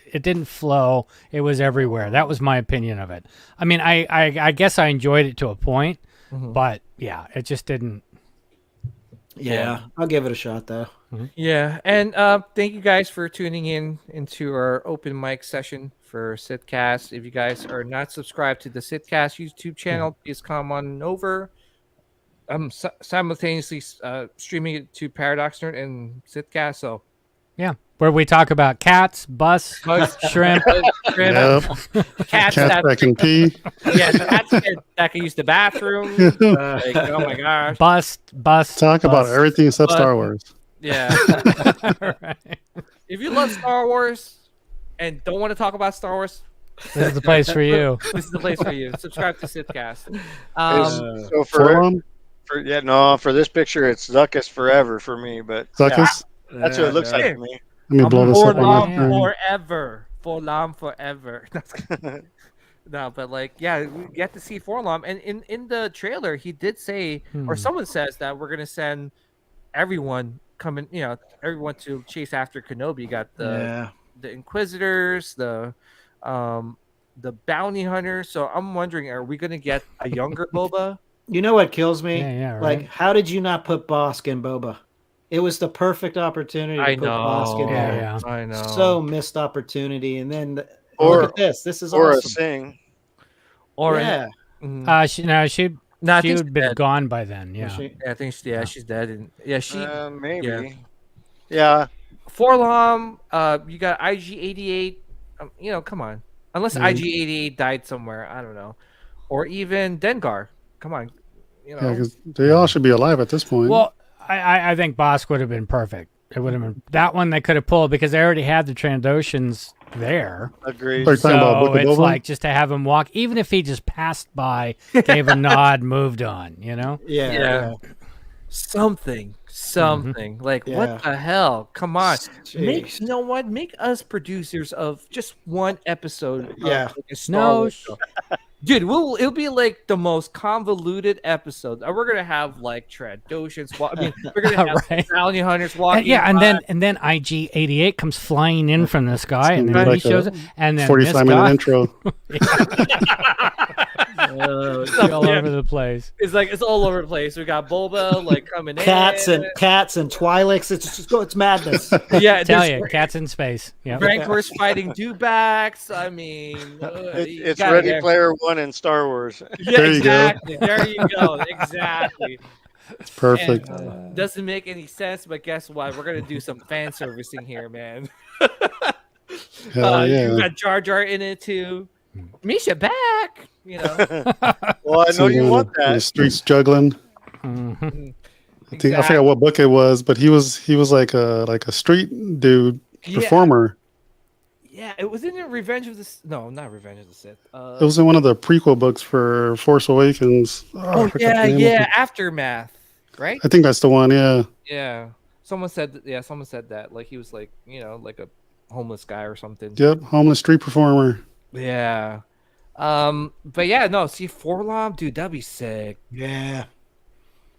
it didn't flow. It was everywhere. That was my opinion of it. I mean, I guess I enjoyed it to a point, but yeah, it just didn't. Yeah, I'll give it a shot though. Yeah, and thank you guys for tuning into our open mic session for Sithcast. If you guys are not subscribed to the Sithcast YouTube channel, please come on over. I'm simultaneously streaming it to Paradox Nerd and Sithcast, so yeah, where we talk about cats, bus, shrimp, cats that can pee. Yeah, cats that can use the bathroom. Like, oh my gosh, bus. Talk about everything except Star Wars. Yeah. Right. If you love Star Wars and don't want to talk about Star Wars, this is the place for you. This is the place for you. Subscribe to Sithcast. So for this picture, it's Zuckus forever for me. But Zuckus? Yeah, that's what it looks like to me. Let me blow this up on my forever. Forlom forever. No, but like, yeah, we get to see Forlom, and in the trailer, he did say, or someone says that we're gonna send everyone everyone to chase after Kenobi. You got the Inquisitors, the bounty hunters. So I'm wondering, are we gonna get a younger Boba? You know what kills me? Yeah, right. Like, how did you not put Bosk in Boba? It was the perfect opportunity to put Bosk in there. Yeah. I know. So missed opportunity, and then look at this. This is awesome. A Sing. Or yeah. She would been gone by then. Yeah. I think she's dead. And she maybe. Yeah. Forlom, you got IG88. Come on. Unless IG88 died somewhere, I don't know. Or even Dengar. Come on. Yeah, because they all should be alive at this point. Well, I think Bosk would have been perfect. It would have been that one they could have pulled because they already had the Trandoshans there. Agreed. So it's like just to have him walk, even if he just passed by, gave a nod, moved on. Yeah. Something. Like what the hell? Come on. Make us producers of just one episode. Yeah. Like a Star Wars show. Dude, it'll be like the most convoluted episode. We're gonna have like Trandoshans. We're gonna have bounty hunters walking. And then IG88 comes flying in from the sky, and then he shows it. And then 45-minute intro. It's all over the place. It's all over the place. We got Boba like coming cats in. Cats and Twi'leks. It's madness. Yeah, tell you, cats in space. Yeah, Rancors fighting dewbacks. I mean, it's Ready Player One in Star Wars. Yeah, exactly. There you go. Exactly. It's perfect. And, doesn't make any sense, but guess what? We're gonna do some fan servicing here, man. Hell yeah. You got Jar Jar in it too. Misha back. Well, I know you want that. The streets juggling. Mm-hmm. I forgot what book it was, but he was like a street dude performer. Yeah, it was in Revenge of the No, not Revenge of the Sith. It was in one of the prequel books for Force Awakens. Aftermath, right? I think that's the one. Yeah. Yeah. Someone said that. Like he was like like a homeless guy or something. Yep, homeless street performer. Yeah. But yeah, no. See, Forlom, dude, that'd be sick. Yeah.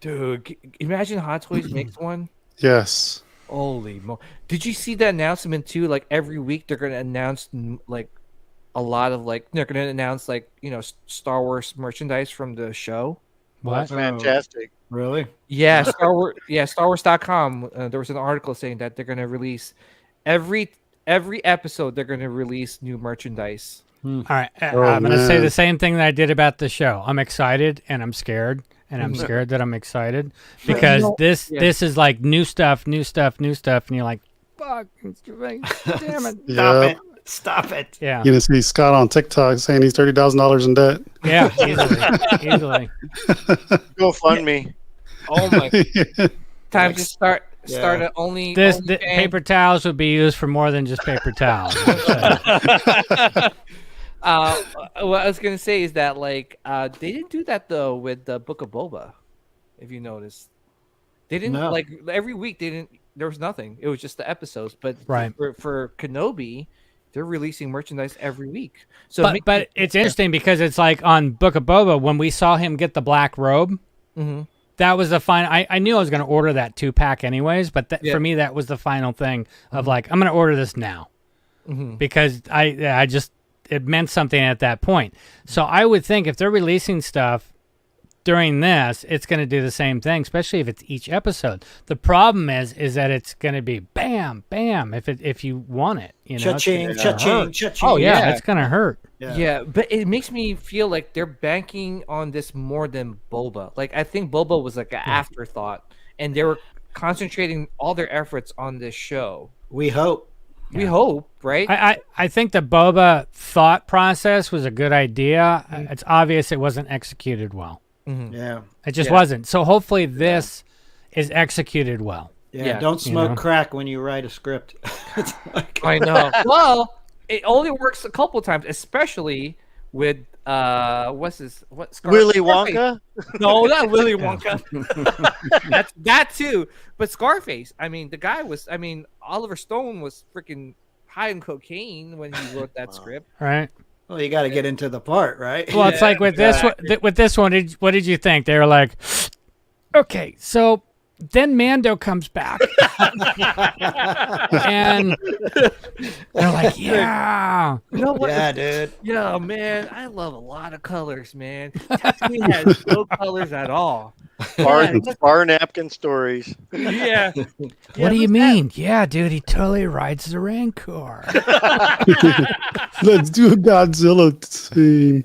Dude, imagine Hot Toys makes one. Yes. Holy mo! Did you see that announcement too? Like every week they're gonna announce like a lot of they're gonna announce Star Wars merchandise from the show. What? Fantastic! Really? Yeah, Star Wars. Yeah, StarWars.com. There was an article saying that they're gonna release every episode. They're gonna release new merchandise. All right, I'm gonna say the same thing that I did about the show. I'm excited and I'm scared. And I'm scared that I'm excited because this is like new stuff, and you're like, fuck, damn it, stop it. Yeah, you gonna see Scott on TikTok saying he's $30,000 in debt. Yeah, easily. Go fund me. Oh my! Time to start it only. The paper towels would be used for more than just paper towels. What I was gonna say is that they didn't do that though with the Book of Boba. If you noticed, they didn't every week. They didn't. There was nothing. It was just the episodes. But for Kenobi, they're releasing merchandise every week. So, but it's interesting because it's like on Book of Boba when we saw him get the black robe. Mm-hmm. That was the final. I knew I was going to order that 2-pack anyways, but for me that was the final thing of I'm going to order this now because I just. It meant something at that point. So I would think if they're releasing stuff during this, it's going to do the same thing, especially if it's each episode. The problem is that it's going to be bam, bam. If you want it, cha-ching, cha-ching, cha-ching. Oh yeah, it's going to hurt. Yeah, but it makes me feel like they're banking on this more than Boba. Like I think Boba was like an afterthought, and they were concentrating all their efforts on this show. We hope. We hope, right? I think the Boba thought process was a good idea. It's obvious it wasn't executed well. Mm-hmm. Yeah. It just wasn't. So hopefully this is executed well. Yeah. Don't smoke crack when you write a script. I know. Well, it only works a couple times, especially with Willy Wonka? No, not Willy Wonka. That's that too. But Scarface. I mean, the guy was. I mean, Oliver Stone was freaking high on cocaine when he wrote that script. Right. Well, you got to get into the part, right? Well, it's like with this one. What did you think? They were like, okay, so then Mando comes back. And they're like, yeah. You know what? Yeah, dude. Yeah, man. I love a lot of colors, man. Tatooine has no colors at all. Bar napkin stories. Yeah. What do you mean? Yeah, dude, he totally rides the Rancor. Let's do a Godzilla scene.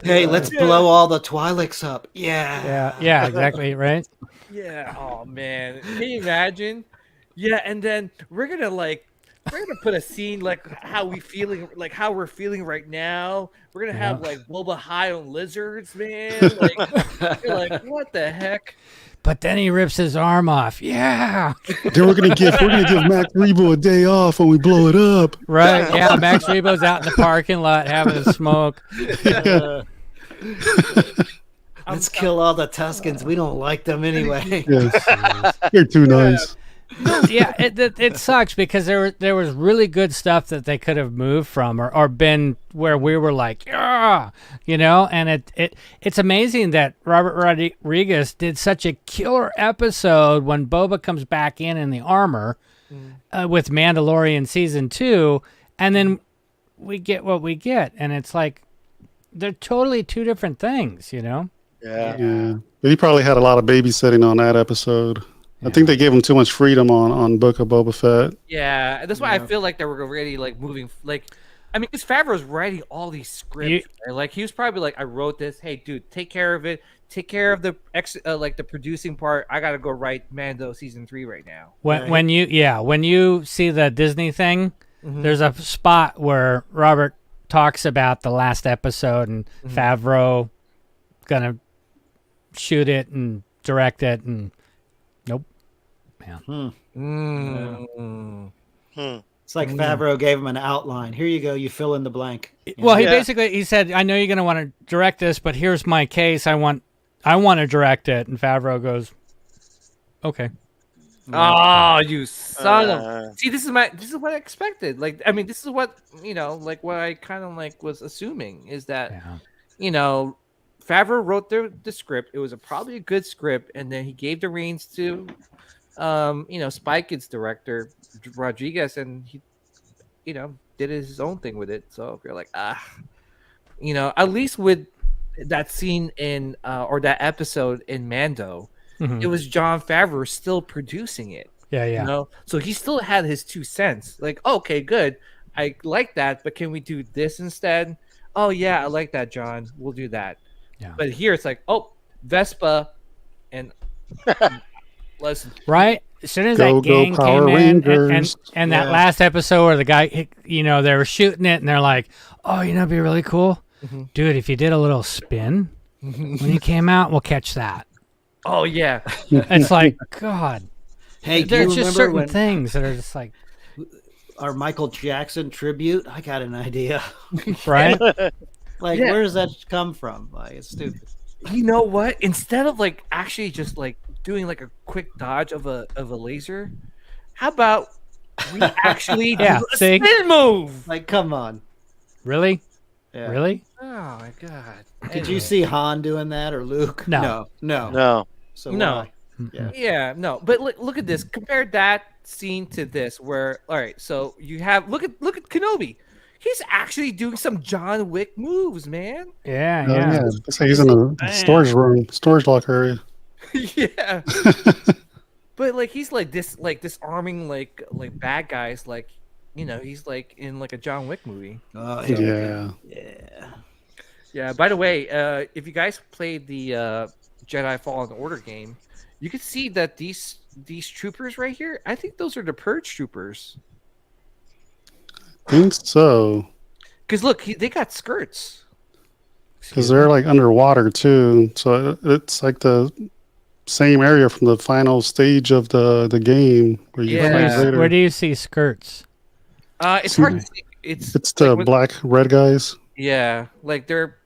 Hey, let's blow all the Twi'leks up. Yeah. Yeah, exactly, right? Yeah. Oh man. Can you imagine? Yeah, and then we're gonna put a scene like how we're feeling right now. We're gonna have like Boba high on lizards, man. Like, you're like, what the heck? But then he rips his arm off. Yeah. Then we're gonna give Max Rebo a day off when we blow it up. Right. Yeah. Max Rebo's out in the parking lot having a smoke. Let's kill all the Tuskens. We don't like them anyway. Yes. You're too nice. Yeah, it sucks because there was really good stuff that they could have moved from or been where we were like, yeah, and it's amazing that Robert Rodriguez did such a killer episode when Boba comes back in the armor with Mandalorian season 2, and then we get what we get, and it's like they're totally two different things, Yeah. But he probably had a lot of babysitting on that episode. I think they gave him too much freedom on Book of Boba Fett. Yeah, that's why I feel like they were already like moving. Like, I mean, because Favreau's writing all these scripts. Right? Like, he was probably like, "I wrote this. Hey, dude, take care of it. Take care of the the producing part. I gotta go write Mando season 3 right now." When you see the Disney thing, there's a spot where Robert talks about the last episode and Favreau gonna shoot it and direct it, and nope. Yeah. It's like Favreau gave him an outline. Here you go. You fill in the blank. Well, he said, "I know you're going to want to direct this, but here's my case. I want to direct it." And Favreau goes, "Okay." Oh, you son of! See, this is what I expected. Like, I mean, this is what what I kind of was assuming is that Favreau wrote the script. It was probably a good script, and then he gave the reins to Spy Kids director Rodriguez, and he did his own thing with it. So if you're like, at least with that scene in or that episode in Mando, it was Jon Favreau still producing it. Yeah. So he still had his 2 cents. Like, okay, good, I like that, but can we do this instead? Oh yeah, I like that, John. We'll do that. Yeah. But here it's like, oh, Vespa and listen. Right? As soon as that gang came in and that last episode where the guy, they were shooting it and they're like, oh, it'd be really cool. Dude, if you did a little spin when you came out, we'll catch that. Oh, yeah. It's like, God. Hey, there's just certain things that are just like. Our Michael Jackson tribute, I got an idea. Right? Where does that come from? It's stupid. You know what? Instead of actually just doing a quick dodge of a laser, how about we actually do a spin move? Come on. Really? Yeah. Really? Oh my God. Did you see Han doing that or Luke? No. So no. Yeah. Yeah, no. But look at this. Compare that scene to this where all right, so you have look at Kenobi. He's actually doing some John Wick moves, man. Yeah. So he's in a storage locker area. Yeah. But he's disarming bad guys he's in a John Wick movie. Yeah. By the way, if you guys played the Jedi Fallen Order game, you can see that these troopers right here, I think those are the Purge troopers. Think so. Because look, they got skirts. Because they're underwater too, so it's the same area from the final stage of the game where you fight later. Where do you see skirts? It's hard to see. It's the black red guys. Yeah, they're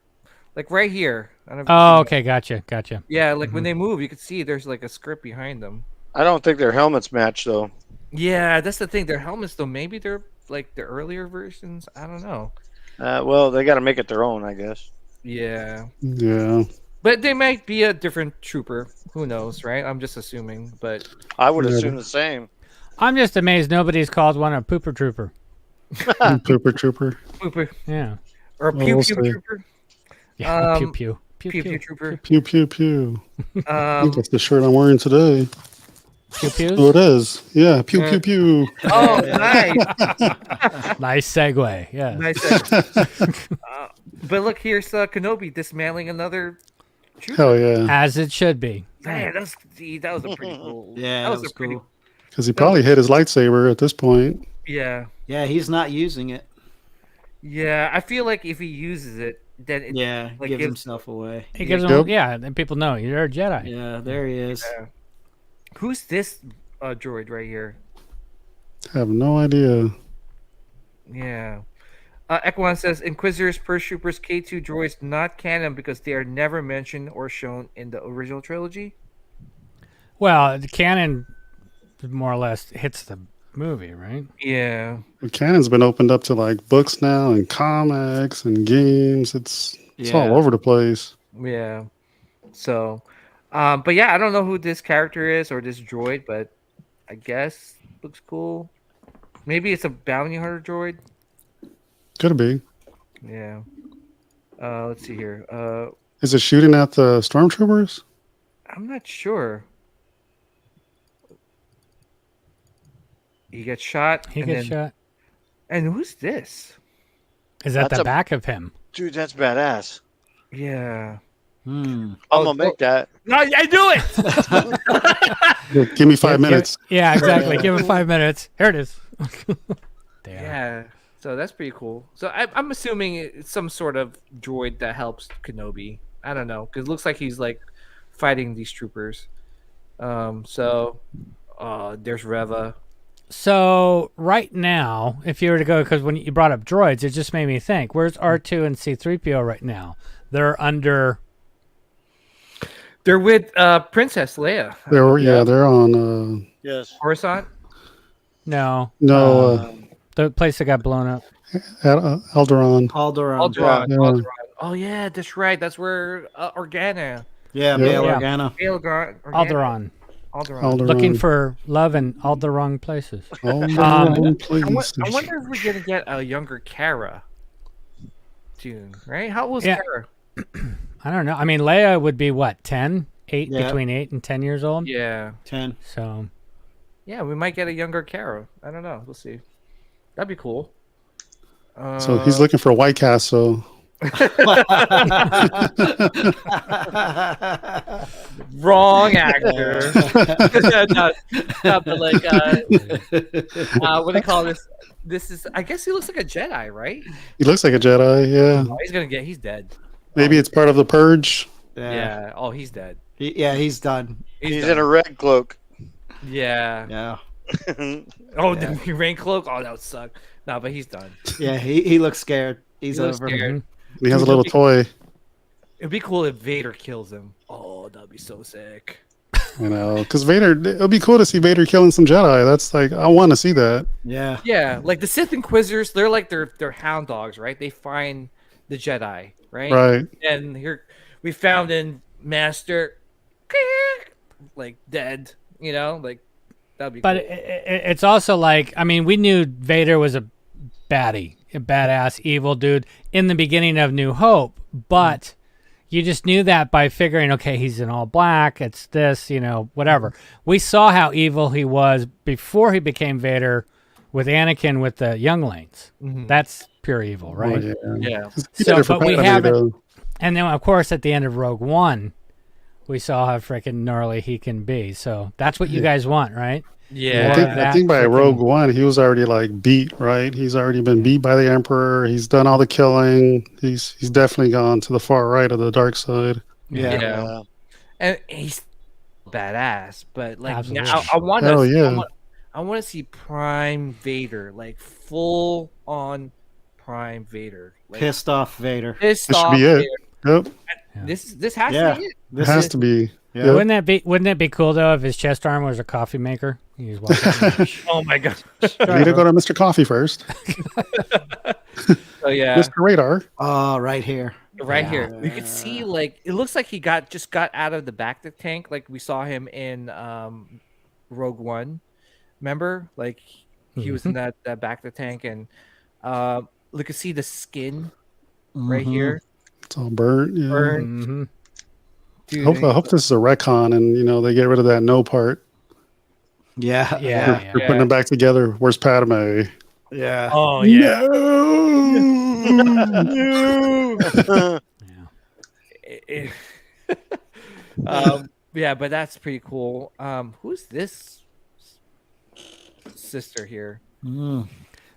right here. I don't know oh, okay, gotcha. Yeah, when they move, you can see there's a skirt behind them. I don't think their helmets match though. Yeah, that's the thing. Their helmets though, maybe they're the earlier versions. I don't know. Well, they got to make it their own, I guess. Yeah. Yeah. But they might be a different trooper. Who knows, right? I'm just assuming, but I would assume the same. I'm just amazed nobody's called one a pooper trooper. Pooper trooper. Pooper. Yeah. Or pew pew trooper. Yeah, pew pew. Pew pew trooper. Pew pew pew. I think that's the shirt I'm wearing today. Pew pews? Oh, it is. Yeah, pew pew pew. Oh, nice. Nice segue. Yeah. Nice segue. But look, here's Kenobi dismantling another trooper. Hell yeah. As it should be. Man, that was a pretty cool. Yeah, that was was a pretty cool. Because he probably hit his lightsaber at this point. Yeah. Yeah, he's not using it. Yeah, I feel like if he uses it, then it gives himself away. He gives him, then people know you're a Jedi. Yeah, there he is. Yeah. Who's this droid right here? I have no idea. Yeah. Ekwan says Inquisitors, Purge Troopers, K2 droids not canon because they are never mentioned or shown in the original trilogy. Well, the canon more or less hits the movie, right? Yeah. The canon's been opened up to like books now and comics and games. It's all over the place. Yeah. So, but yeah, I don't know who this character is or this droid, but I guess looks cool. Maybe it's a bounty hunter droid. Could be. Yeah. Let's see here. Is it shooting at the stormtroopers? I'm not sure. He gets shot. He gets shot. And who's this? Is that the back of him? Dude, that's badass. Yeah. I'm gonna make that. No, I do it. Give me 5 minutes. Yeah, exactly. Give him 5 minutes. Here it is. Damn. Yeah. So that's pretty cool. So I'm assuming it's some sort of droid that helps Kenobi. I don't know, because it looks like he's like fighting these troopers. So there's Reva. So right now, if you were to go, because when you brought up droids, it just made me think, where's R2 and C-3PO right now? They're under... They're with Princess Leia. They're on... Yes. Coruscant? No. No. The place that got blown up. Alderaan. Alderaan. Oh, yeah, that's right. That's where Organa. Yeah, Bail Organa. Alderaan. Alderaan. Looking for love in all the wrong places. I wonder if we're going to get a younger Cara soon, right? How old was Cara? I don't know. I mean, Leia would be what, 10? 8, between 8 and 10 years old? Yeah. 10. So. Yeah, we might get a younger Cara. I don't know. We'll see. That'd be cool. So he's looking for a white cast, so... Wrong actor. no, but like, what do they call this? This is, I guess he looks like a Jedi, right? He looks like a Jedi, yeah. Oh, he's dead. Maybe it's part of the purge. Yeah. Oh, he's dead. He's done. He's in a red cloak. Yeah. Yeah. The rain cloak. Oh, that would suck. No, but he's done. Yeah, he looks scared. He's over. Scared. He has a little toy. It'd be cool if Vader kills him. Oh, that'd be so sick. You know, because Vader, it'd be cool to see Vader killing some Jedi. That's like, I want to see that. Yeah. Yeah, like the Sith Inquisitors, they're like they're hound dogs, right? They find the Jedi, right? Right. And here we found in Master, like dead, you know, like that'd be. But cool. It's also like, I mean, we knew Vader was a baddie, a badass evil dude in the beginning of New Hope, but you just knew that by figuring, okay, he's in all black, it's this, you know, whatever. We saw how evil he was before he became Vader with Anakin with the younglings. That's pure evil, right? Oh, yeah. So, but we haven't. And then, of course, at the end of Rogue One, we saw how freaking gnarly he can be. So that's what you guys want, right? Yeah. I think by Rogue One, he was already like beat, right? He's already been beat by the Emperor. He's done all the killing. He's definitely gone to the far right of the dark side. Yeah. And he's badass, but like Absolutely. now, I want Hell to yeah. I want to see Prime Vader, like full on Prime Vader. Like, Pissed off Vader. This should be it. Yep. This has to be it. It has to be. Yeah. Wouldn't that be cool though if his chest armor was a coffee maker? He's walking. Oh my god! I need to go to Mr. Coffee first. Oh yeah, Mr. Radar. Oh, right here. right here. You could see like it looks like he just got out of the back of the tank, like we saw him in Rogue One. Remember, like he was in that back of the tank, and you could see the skin right here. It's all burnt. Yeah. Burnt. Dude, I hope this is a retcon, and they get rid of that no part. Yeah, They're putting it back together. Where's Padme? Yeah. Oh yeah. No. Yeah, but that's pretty cool. Who's this sister here?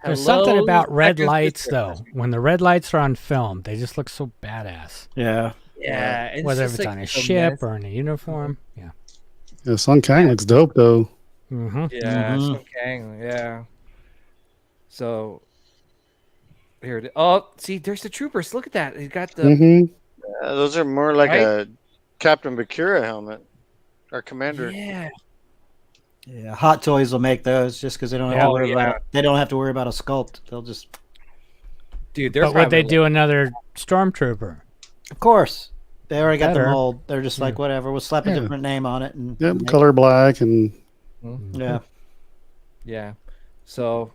There's something about red lights, though. When the red lights are on film, they just look so badass. Yeah. Yeah. Whether it's on a ship or in a uniform. Yeah. Yeah, Sun Kang looks dope, though. Yeah, Sun Kang. Yeah. So here it is. Oh, see, there's the troopers. Look at that. He got the. Those are more like a Captain Bakura helmet, our commander. Yeah. Yeah, Hot Toys will make those just because they don't have to worry about. They don't have to worry about a sculpt. They'll just. Dude, they're. But would they do another stormtrooper? Of course, they already got the mold. They're just like whatever. We'll slap a different name on it and. Color black and. Yeah. Yeah. So,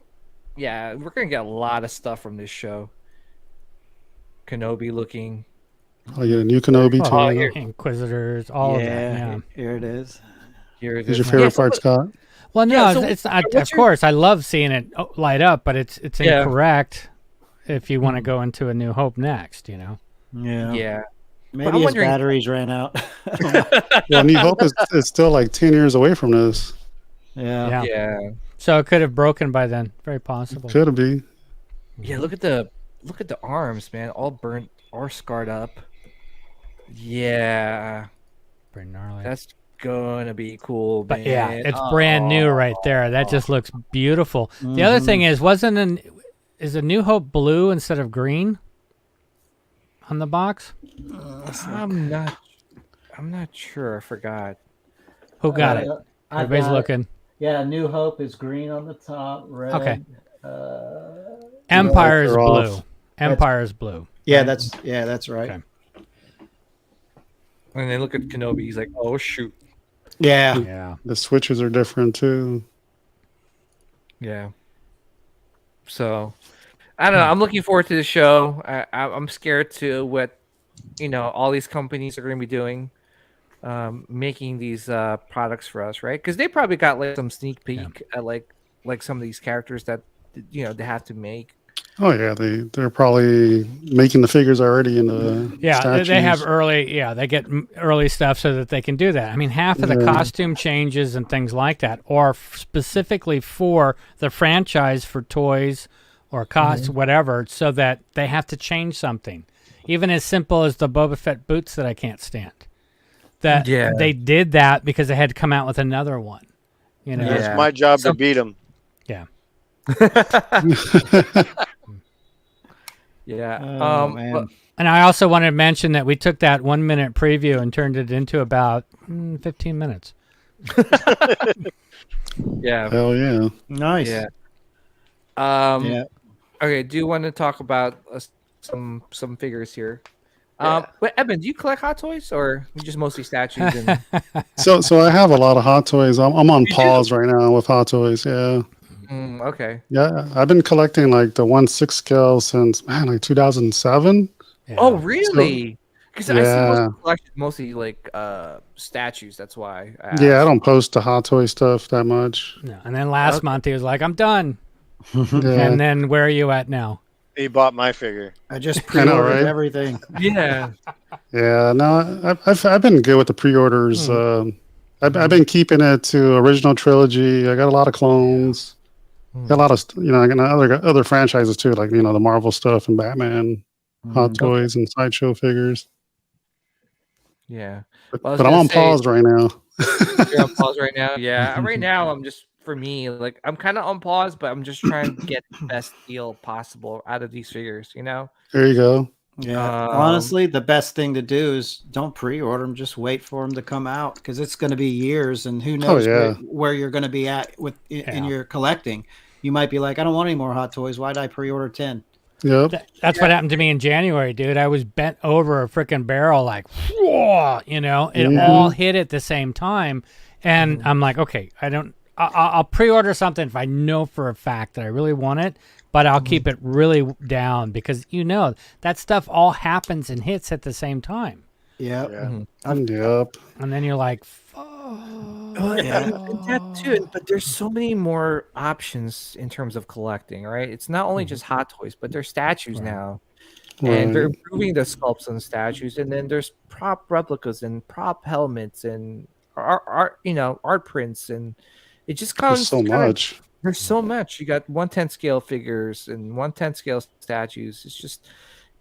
yeah, we're gonna get a lot of stuff from this show. Kenobi looking. Oh, yeah, new Kenobi too. Inquisitors, all of that. Yeah. Here it is. Here it is. Is Your favorite part, Scott? Well, no, it's not. Of course, I love seeing it light up, but it's incorrect if you want to go into A New Hope next. Yeah. Yeah. Maybe his batteries ran out. Well, New Hope is still like 10 years away from this. Yeah. So it could have broken by then. Very possible. Could be. Yeah. Look at the arms, man. All burnt or scarred up. Yeah. Pretty gnarly. That's gonna be cool, But man. yeah, it's brand new right there. That just looks beautiful. The other thing is, is A New Hope blue instead of green on the box? I'm not sure. I forgot. Who got it? Everybody's looking. Yeah, New Hope is green on the top, red. Okay. Empire's blue. Empire's blue. Yeah, that's right. Okay. And then look at Kenobi. He's like, oh shoot. Yeah. The switches are different too. Yeah. So, I don't know. I'm looking forward to the show. I'm scared to what all these companies are going to be doing, making these products for us, right? Because they probably got like some sneak peek at like some of these characters that they have to make. Oh yeah, they're probably making the figures already in the statues. They have early. Yeah, they get early stuff so that they can do that. I mean, half of the costume changes and things like that are specifically for the franchise for toys or costs, whatever, so that they have to change something. Even as simple as the Boba Fett boots that I can't stand. They did that because they had to come out with another one. It's my job to beat them. Yeah. Yeah. Man. And I also wanted to mention that we took that 1 minute preview and turned it into about 15 minutes. Yeah. Hell yeah. Nice. Yeah. Okay. Do you want to talk about some figures here? But Evan, do you collect Hot Toys or you just mostly statues? And... So I have a lot of Hot Toys. I'm on pause right now with Hot Toys. Yeah. Okay. Yeah, I've been collecting like the 1/6 scale since like 2007. Yeah. Oh, really? Because I see mostly like statues. That's why. I don't post the Hot Toy stuff that much. No. And then last month he was like, "I'm done." And then where are you at now? He bought my figure. I just pre-ordered everything. Yeah. Yeah. No, I've been good with the pre-orders. I've been keeping it to original trilogy. I got a lot of clones. Got a lot of I got other franchises too, like the Marvel stuff and Batman, Hot Toys and Sideshow figures. Yeah, but I'm on pause right now. You're on pause right now. Yeah, right now I'm just like I'm kind of on pause, but I'm just trying to get the best deal possible out of these figures. There you go. Yeah, honestly, the best thing to do is don't pre-order them. Just wait for them to come out because it's going to be years, and who knows where you're going to be at in your collecting. You might be like, I don't want any more Hot Toys. Why did I pre-order 10? Yep. That's what happened to me in January, dude. I was bent over a freaking barrel, like, whoa, it all hit at the same time. And I'm like, okay, I'll pre-order something if I know for a fact that I really want it, but I'll keep it really down because that stuff all happens and hits at the same time. Yep. Yep. And then you're like, And that too, but there's so many more options in terms of collecting, right? It's not only just hot toys, but there's statues now. And they're improving the sculpts on the statues, and then there's prop replicas and prop helmets and art prints, and it just comes much. There's so much. You got 1/10 scale figures and 1/10 scale statues.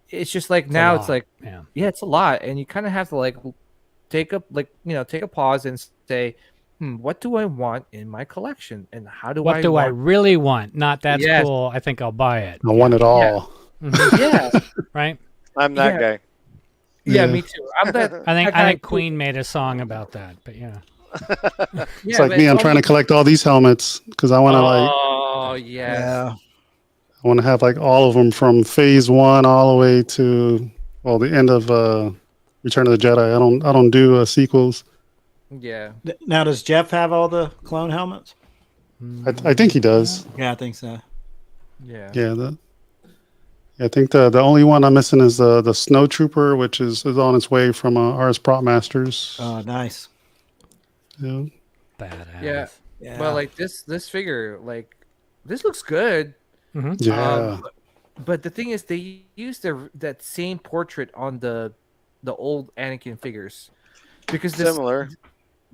It's just like now it's like it's a lot, and you kind of have to like take a pause and say, what do I want in my collection, and how do I really want? Not that's cool. I think I'll buy it. I want it all. Yeah. Right. I'm that guy. Yeah, me too. I'm that. I think Queen made a song about that, but yeah. It's like me. I'm trying to collect all these helmets because I want to yeah. I want to have like all of them from phase 1 all the way to the end of Return of the Jedi. I don't do sequels. Yeah. Now, does Jeff have all the clone helmets? I think he does. Yeah, I think so. Yeah. Yeah. I think the only one I'm missing is the Snow Trooper, which is on its way from RS Prop Masters. Oh, nice. Yeah. Badass. Yeah. But like this figure, like this looks good. Yeah. But the thing is, they used that same portrait on the old Anakin figures because similar.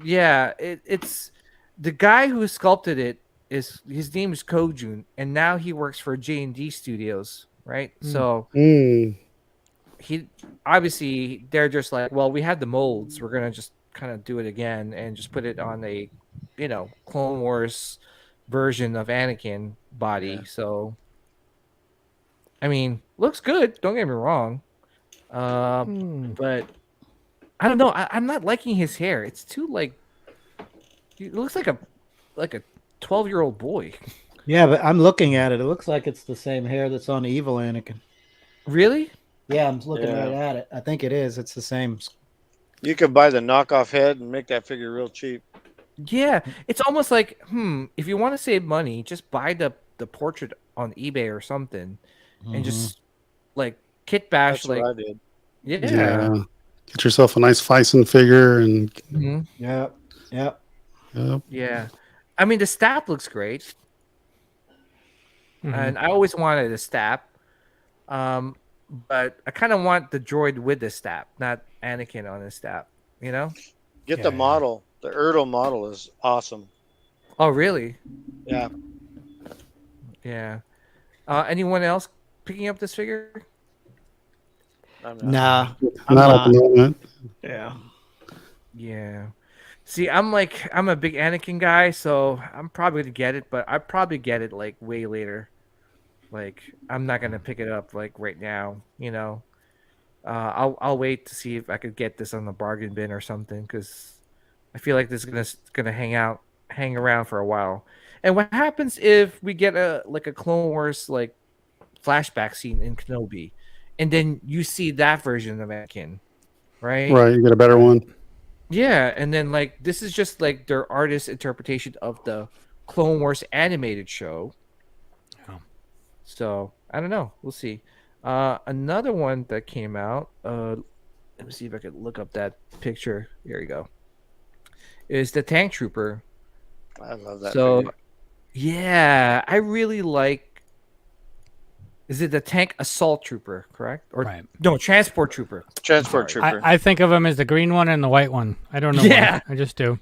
Yeah, it's the guy who sculpted it his name is Kojun, and now he works for J&D Studios, right? So he obviously they're just like, well, we have the molds, we're gonna just kind of do it again and just put it on a Clone Wars version of Anakin body. So I mean, looks good, don't get me wrong, but I don't know, I'm not liking his hair. It's too it looks like a 12-year-old boy. Yeah, but I'm looking at it. It looks like it's the same hair that's on the evil Anakin. Really? Yeah, I'm looking right at it. I think it is. It's the same. You could buy the knockoff head and make that figure real cheap. Yeah, it's almost like, if you want to save money, just buy the portrait on eBay or something, and just like kit bash. That's like what I did. Yeah. Get yourself a nice Fison figure and. Yep. Yeah. I mean, the stab looks great, and I always wanted a stab, but I kind of want the droid with the stab, not Anakin on his stab. Get the model. The Ertl model is awesome. Oh, really? Yeah. Yeah. Anyone else picking up this figure? Nah, not at the moment. Yeah. Yeah. See, I'm a big Anakin guy, so I'm probably gonna get it, but I probably get it like way later. Like, I'm not gonna pick it up like right now. I'll wait to see if I could get this on the bargain bin or something, because I feel like this is gonna hang around for a while. And what happens if we get a Clone Wars like flashback scene in Kenobi, and then you see that version of Anakin, right? Right, you get a better one. Yeah, and then this is just like their artist interpretation of the Clone Wars animated show. Oh. So I don't know. We'll see. Another one that came out. Let me see if I could look up that picture. Here we go. Is the Tank Trooper. I love that. So, figure. yeah, I really like. Is it the Tank Assault Trooper, correct? Or no, Transport Trooper. Transport Trooper. I think of him as the green one and the white one. I don't know. Yeah. Why. I just do.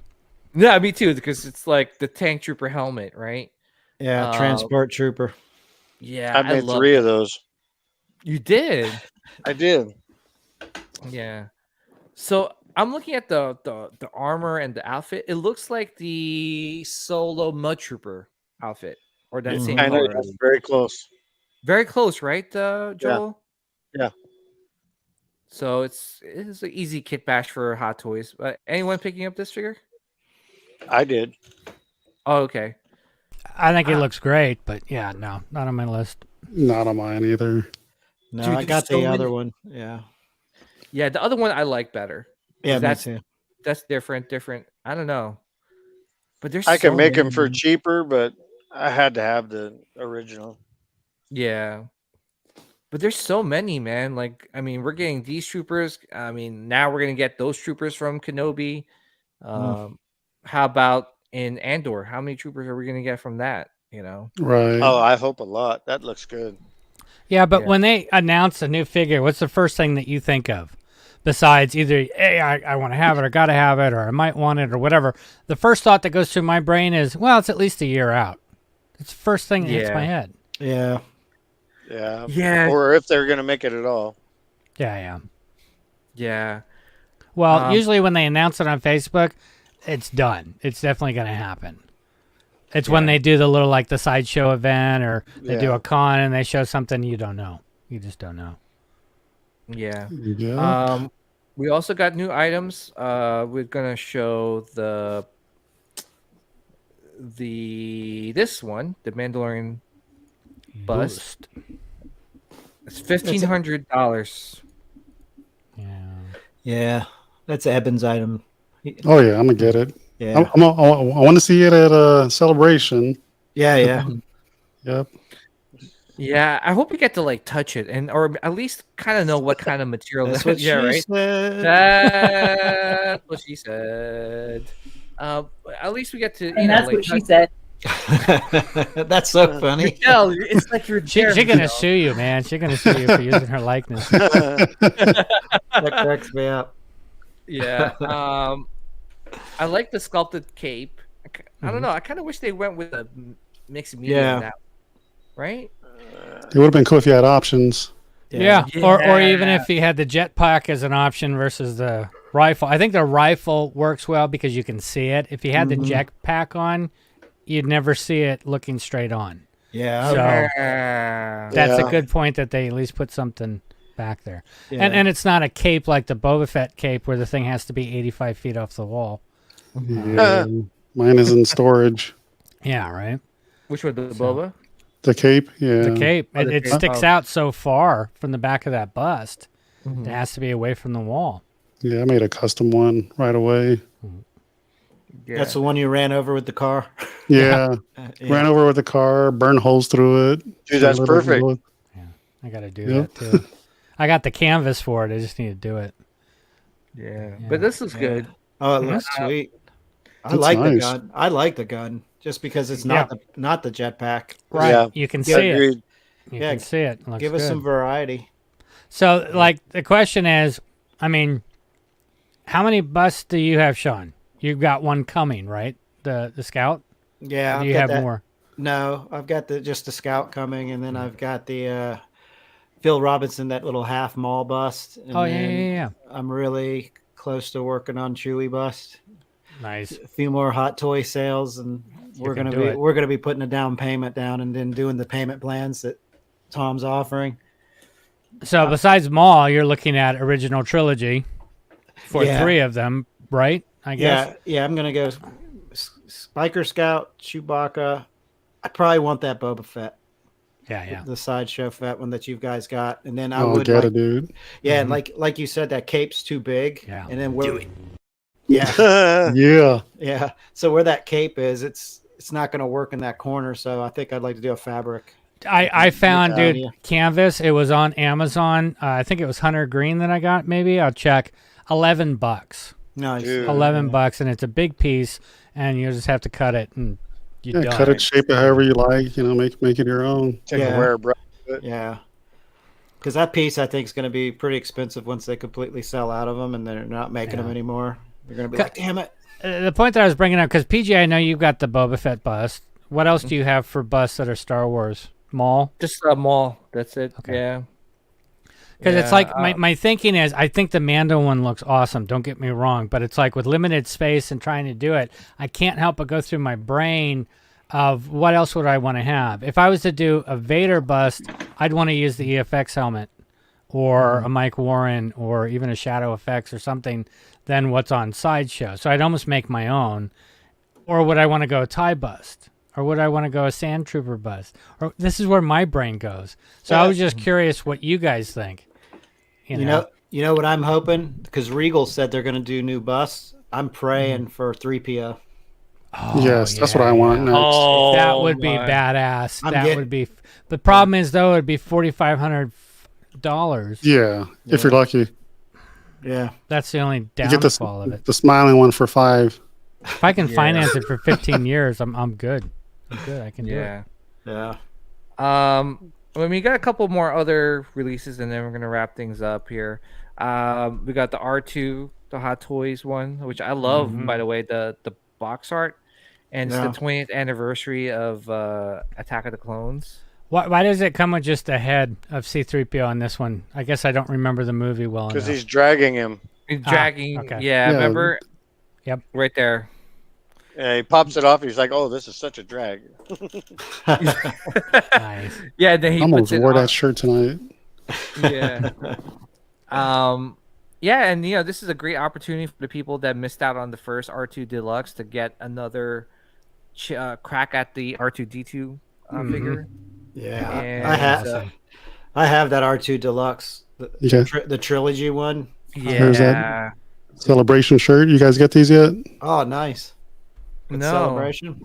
Yeah, me too, because it's like the Tank Trooper helmet, right? Yeah, Transport Trooper. Yeah, I made 3 of those. You did? I did. Yeah. So I'm looking at the armor and the outfit. It looks like the Solo Mud Trooper outfit, or that same I know, color. that's very close. Very close, right, Joel? Yeah. So it's an easy kit bash for Hot Toys. Anyone picking up this figure? I did. Oh, okay. I think it looks great, but yeah, no, not on my list. Not on mine either. No, Dude, I got so the other many- one. Yeah. Yeah, the other one I like better. Yeah, me that's too. that's different. I don't know, but there's I can so make many, them for man. cheaper, but I had to have the original. Yeah, but there's so many, man. Like, I mean, we're getting these troopers. I mean, now we're gonna get those troopers from Kenobi. How about in Andor? How many troopers are we gonna get from that? You know? Right. Oh, I hope a lot. That looks good. Yeah, but when they announce a new figure, what's the first thing that you think of? Besides either, hey, I want to have it or got to have it or I might want it or whatever. The first thought that goes through my brain is, well, it's at least a year out. It's the first thing that hits my head. Yeah. Yeah. Yeah. Or if they're going to make it at all. Yeah. Yeah. Well, usually when they announce it on Facebook, it's done. It's definitely going to happen. It's when they do the little, like the sideshow event or they do a con and they show something you don't know. You just don't know. Yeah. Yeah. We also got new items. We're gonna show this one, the Mandalorian bust. It's $1,500. Yeah. That's Eben's item. Oh yeah, I'm gonna get it. Yeah. I want to see it at a celebration. Yeah. Yep. Yeah, I hope we get to like touch it or at least kind of know what kind of material. That's what she right? said. That's what she said. At least we get to. And that's what she said. That's so funny. It's like you're. She's gonna sue you, man. She's gonna sue you for using her likeness. That cracks me up. Yeah. I like the sculpted cape. I don't know. I kind of wish they went with a mixed media. Yeah. Now, right? It would have been cool if you had options. Yeah. Or even if you had the jetpack as an option versus the rifle. I think the rifle works well because you can see it. If you had the jetpack on, you'd never see it looking straight on. Yeah. So that's a Yeah. good point that they at least put something back there. Yeah. And it's not a cape like the Boba Fett cape where the thing has to be 85 feet off the wall. Yeah. Mine is in storage. Yeah, right? Which one, the Boba? The cape, yeah. The cape. Oh, the It cape. sticks out so far from the back of that bust. Mhm. It has to be away from the wall. Yeah, I made a custom one right away. Yeah. That's the one you ran over with the car. Yeah. Yeah. Ran over with the car, burned holes through it. Dude, that's Shot a little perfect. bullet. I got to do Yep. that too. I got the canvas for it. I just need to do it. Yeah. But this is good. Oh, it looks sweet. I That's like the nice. gun. I like the gun just because it's not the jetpack. Right. Yeah. You can Yeah, see it. Agreed. You Yeah, can see it. Looks Give us good. some variety. So, like, the question is, I mean, how many busts do you have, Sean? You've got one coming, right? The Scout? Yeah. Or do I've you got have that. more? No, I've got just the Scout coming, and then I've got the Phil Robinson, that little half mall bust. And Oh, then yeah. I'm really close to working on Chewy bust. Nice. A few more hot toy sales, and we're can gonna do be it. we're gonna be putting a down payment down, and then doing the payment plans that Tom's offering. So, besides Maul, you're looking at original trilogy for Yeah. 3 of them, right? I guess. Yeah. I'm gonna go Spiker Scout, Chewbacca. I probably want that Boba Fett. Yeah. The sideshow Fett one that you guys got, and then I Oh, would get like, it, dude. yeah, and like you said, that cape's too big. Yeah. And then where, yeah, Yeah. yeah. So where that cape is, it's not going to work in that corner. So I think I'd like to do a fabric. I found, Yeah. dude, canvas. It was on Amazon. I think it was Hunter Green that I got. Maybe I'll check. $11. Nice. Dude. $11, and it's a big piece, and you just have to cut it and you Yeah, cut it, shape it however you like. You know, make it your own. Take Yeah. a wear brush. Yeah. Because that piece, I think, is going to be pretty expensive once they completely sell out of them and they're not making them anymore. They're going to be like, damn it. The point that I was bringing up, because PJ, I know you've got the Boba Fett bust. What else do you have for busts that are Star Wars? Maul? Just Maul. That's it. Okay. Yeah. Because it's like my thinking is, I think the Mando one looks awesome. Don't get me wrong, but it's like with limited space and trying to do it, I can't help but go through my brain of what else would I want to have. If I was to do a Vader bust, I'd want to use the EFX helmet, or a Mike Warren, or even a Shadow Effects or something than what's on Sideshow. So I'd almost make my own. Or would I want to go TIE bust? or would I want to go a Sand Trooper bus? Or this is where my brain goes. So I was just curious what you guys think. You know what I'm hoping, because Regal said they're going to do new busts. I'm praying for 3PO. Oh, yes, that's what I want next. Oh, that would be badass. Would be. The problem is though, it'd be $4,500. Yeah, if you're lucky. Yeah, that's the only you get downfall of it. The smiling one for $5. If I can finance it for 15 years, I'm good. I'm good. I can do it. Yeah. We got a couple more other releases, and then we're gonna wrap things up here. We got the R2, the Hot Toys one, which I love, by the way, the box art, and it's the 20th anniversary of Attack of the Clones. Why does it come with just a head of C-3PO on this one? I guess I don't remember the movie well enough. Because he's dragging him. He's dragging. Okay. Yeah, remember? Yep. Right there. Yeah, he pops it off. He's like, "Oh, this is such a drag." Nice. Yeah, then he almost puts it wore on. that shirt tonight. Yeah. Yeah, and this is a great opportunity for the people that missed out on the first R2 Deluxe to get another crack at the R2D2 figure. Yeah, And, I have that R2 Deluxe, the trilogy one. There's Yeah. that celebration shirt. You guys get these yet? Oh, nice. Good No. celebration.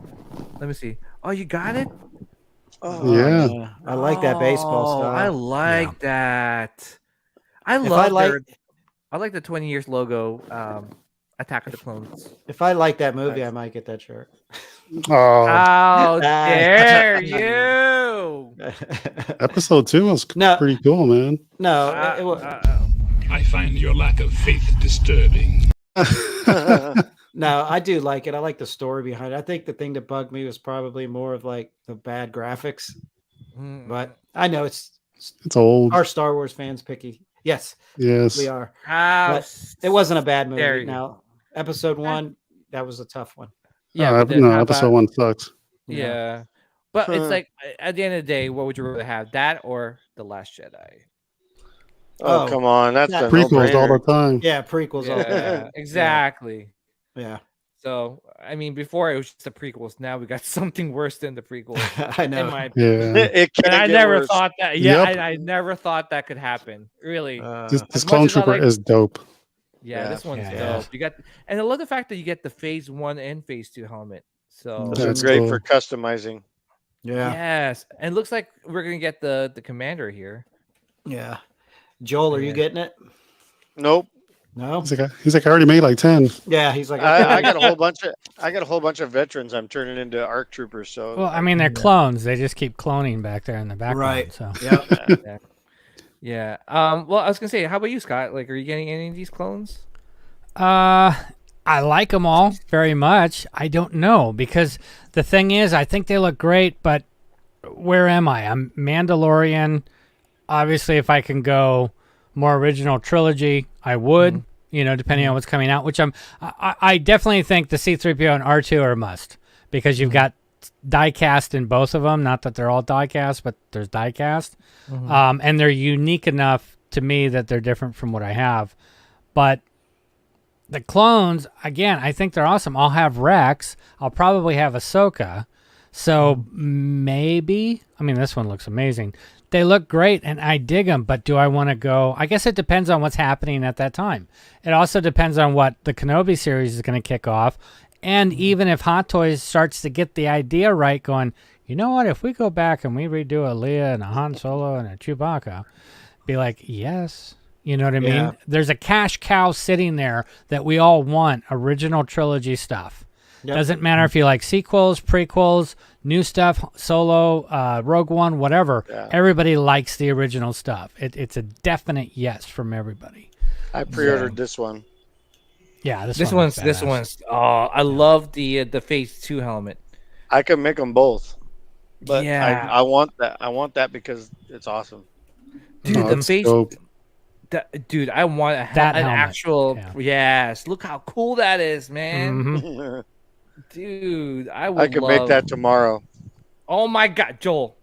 Let me see. Oh, you got it? Oh, yeah. I like that baseball style. I like that. I like the 20 years logo, Attack of the Clones. If I like that movie, I might get that shirt. Oh, How dare you! Episode 2 was pretty cool, man. No, I find your lack of faith disturbing. no, I do like it. I like the story behind it. I think the thing that bugged me was probably more of like the bad graphics. But I know it's old. Our Star Wars fans picky. Yes, we are. But it wasn't a bad movie. Now, episode 1, that was a tough one. Yeah, episode 1 sucks. Yeah, but it's like at the end of the day, what would you rather have, that or The Last Jedi? Oh, come on, that's the prequels all the time. Yeah, prequels all the time. Exactly. Yeah. So I mean, before it was just the prequels. Now we got something worse than the prequels. I know. In my opinion. It and I get never worse. thought that. Yeah, I never thought that could happen. Really. This Clone Trooper is dope. Yeah, this one's dope. You got, and I love the fact that you get the Phase 1 and Phase 2 helmet. So That's great for customizing. Yeah. Yes, and it looks like we're gonna get the commander here. Yeah. Joel, are you getting it? Nope. No. He's like I already made like 10. Yeah, he's like I got a whole bunch of veterans I'm turning into ARC troopers. So well, I mean they're clones. They just keep cloning back there in the background. Right. So yeah. Yeah. Well, I was gonna say, how about you, Scott? Like, are you getting any of these clones? I like them all very much. I don't know, because the thing is, I think they look great, but where am I? I'm Mandalorian. Obviously, if I can go more original trilogy, I would. Depending on what's coming out. Which I definitely think the C-3PO and R2 are a must, because you've got die cast in both of them. Not that they're all die cast, but there's die cast, and they're unique enough to me that they're different from what I have. But the clones, again, I think they're awesome. I'll have Rex. I'll probably have Ahsoka. So maybe, I mean, this one looks amazing. They look great, and I dig them, but do I want to go? I guess it depends on what's happening at that time. It also depends on what the Kenobi series is going to kick off. And even if Hot Toys starts to get the idea right, going, you know what, if we go back and we redo a Leia and a Han Solo and a Chewbacca, be like, yes. You know what I mean? There's a cash cow sitting there that we all want, original trilogy stuff. Yep. Doesn't matter if you like sequels, prequels, new stuff, Solo, Rogue One, whatever. Yeah. Everybody likes the original stuff. It's a definite yes from everybody. I pre-ordered this one. Yeah, this one's. Oh, I love the Phase 2 helmet. I can make them both, but yeah, I want that. I want that because it's awesome. Dude, the Phase. Dude, I want an actual. Yeah. Yes, look how cool that is, man. Mm-hmm. Dude, I could make that tomorrow. Oh my God, Joel,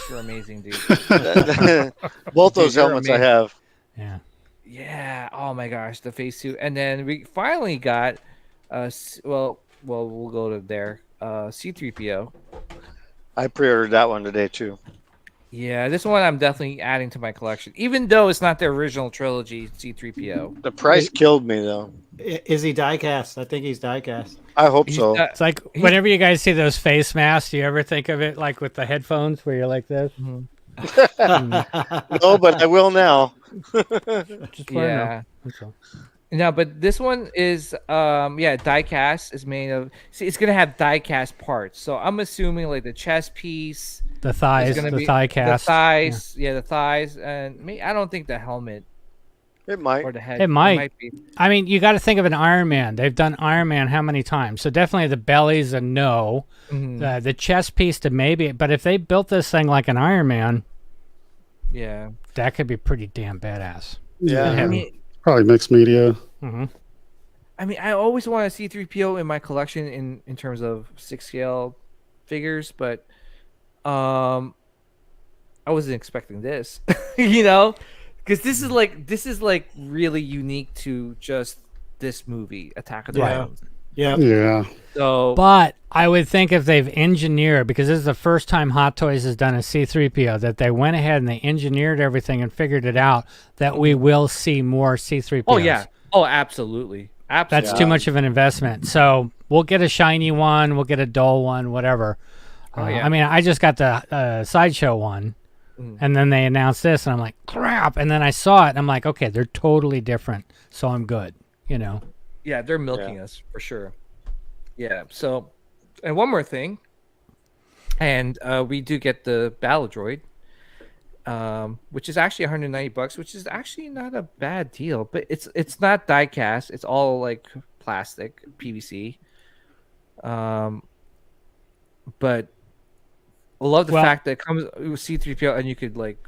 you're amazing, dude. Both those helmets I have. Yeah. Yeah. Oh my gosh, the Phase 2, and then we finally got. Well, we'll go to there. C-3PO. I pre-ordered that one today too. Yeah, this one I'm definitely adding to my collection, even though it's not the original trilogy C-3PO. The price killed me though. Is he diecast? I think he's diecast. I hope so. It's like whenever you guys see those face masks, do you ever think of it like with the headphones where you're like this? Mm-hmm. No, but I will now. Yeah. No, but this one is diecast is made of. See, it's gonna have diecast parts, so I'm assuming like the chest piece, the thighs, thigh cast, the thighs, the thighs, and I don't think the helmet. It might. Or the head. It might be. I mean, you got to think of an Iron Man. They've done Iron Man how many times? So definitely the belly's a no. Mm-hmm. The chest piece to maybe, but if they built this thing like an Iron Man, yeah, that could be pretty damn badass. Yeah, I mean, probably mixed media. Mm-hmm. I mean, I always want to see C-3PO in my collection in terms of 6-scale figures, but I wasn't expecting this, because this is like really unique to just this movie, Attack of the Clones. Yeah. So, but I would think if they've engineered, because this is the first time Hot Toys has done a C-3PO, that they went ahead and they engineered everything and figured it out, that we will see more C-3POs. Oh yeah. Oh, absolutely. That's too much of an investment. So we'll get a shiny one, we'll get a dull one, whatever. I mean, I just got the Sideshow one, and then they announced this, and I'm like, crap. And then I saw it, and I'm like, okay, they're totally different, so I'm good, Yeah, they're milking us for sure. Yeah. So, and one more thing, and we do get the Battle Droid. Which is actually $190, which is actually not a bad deal, but it's not die cast, it's all like plastic PVC. But I love the fact that it comes with C-3PO and you could like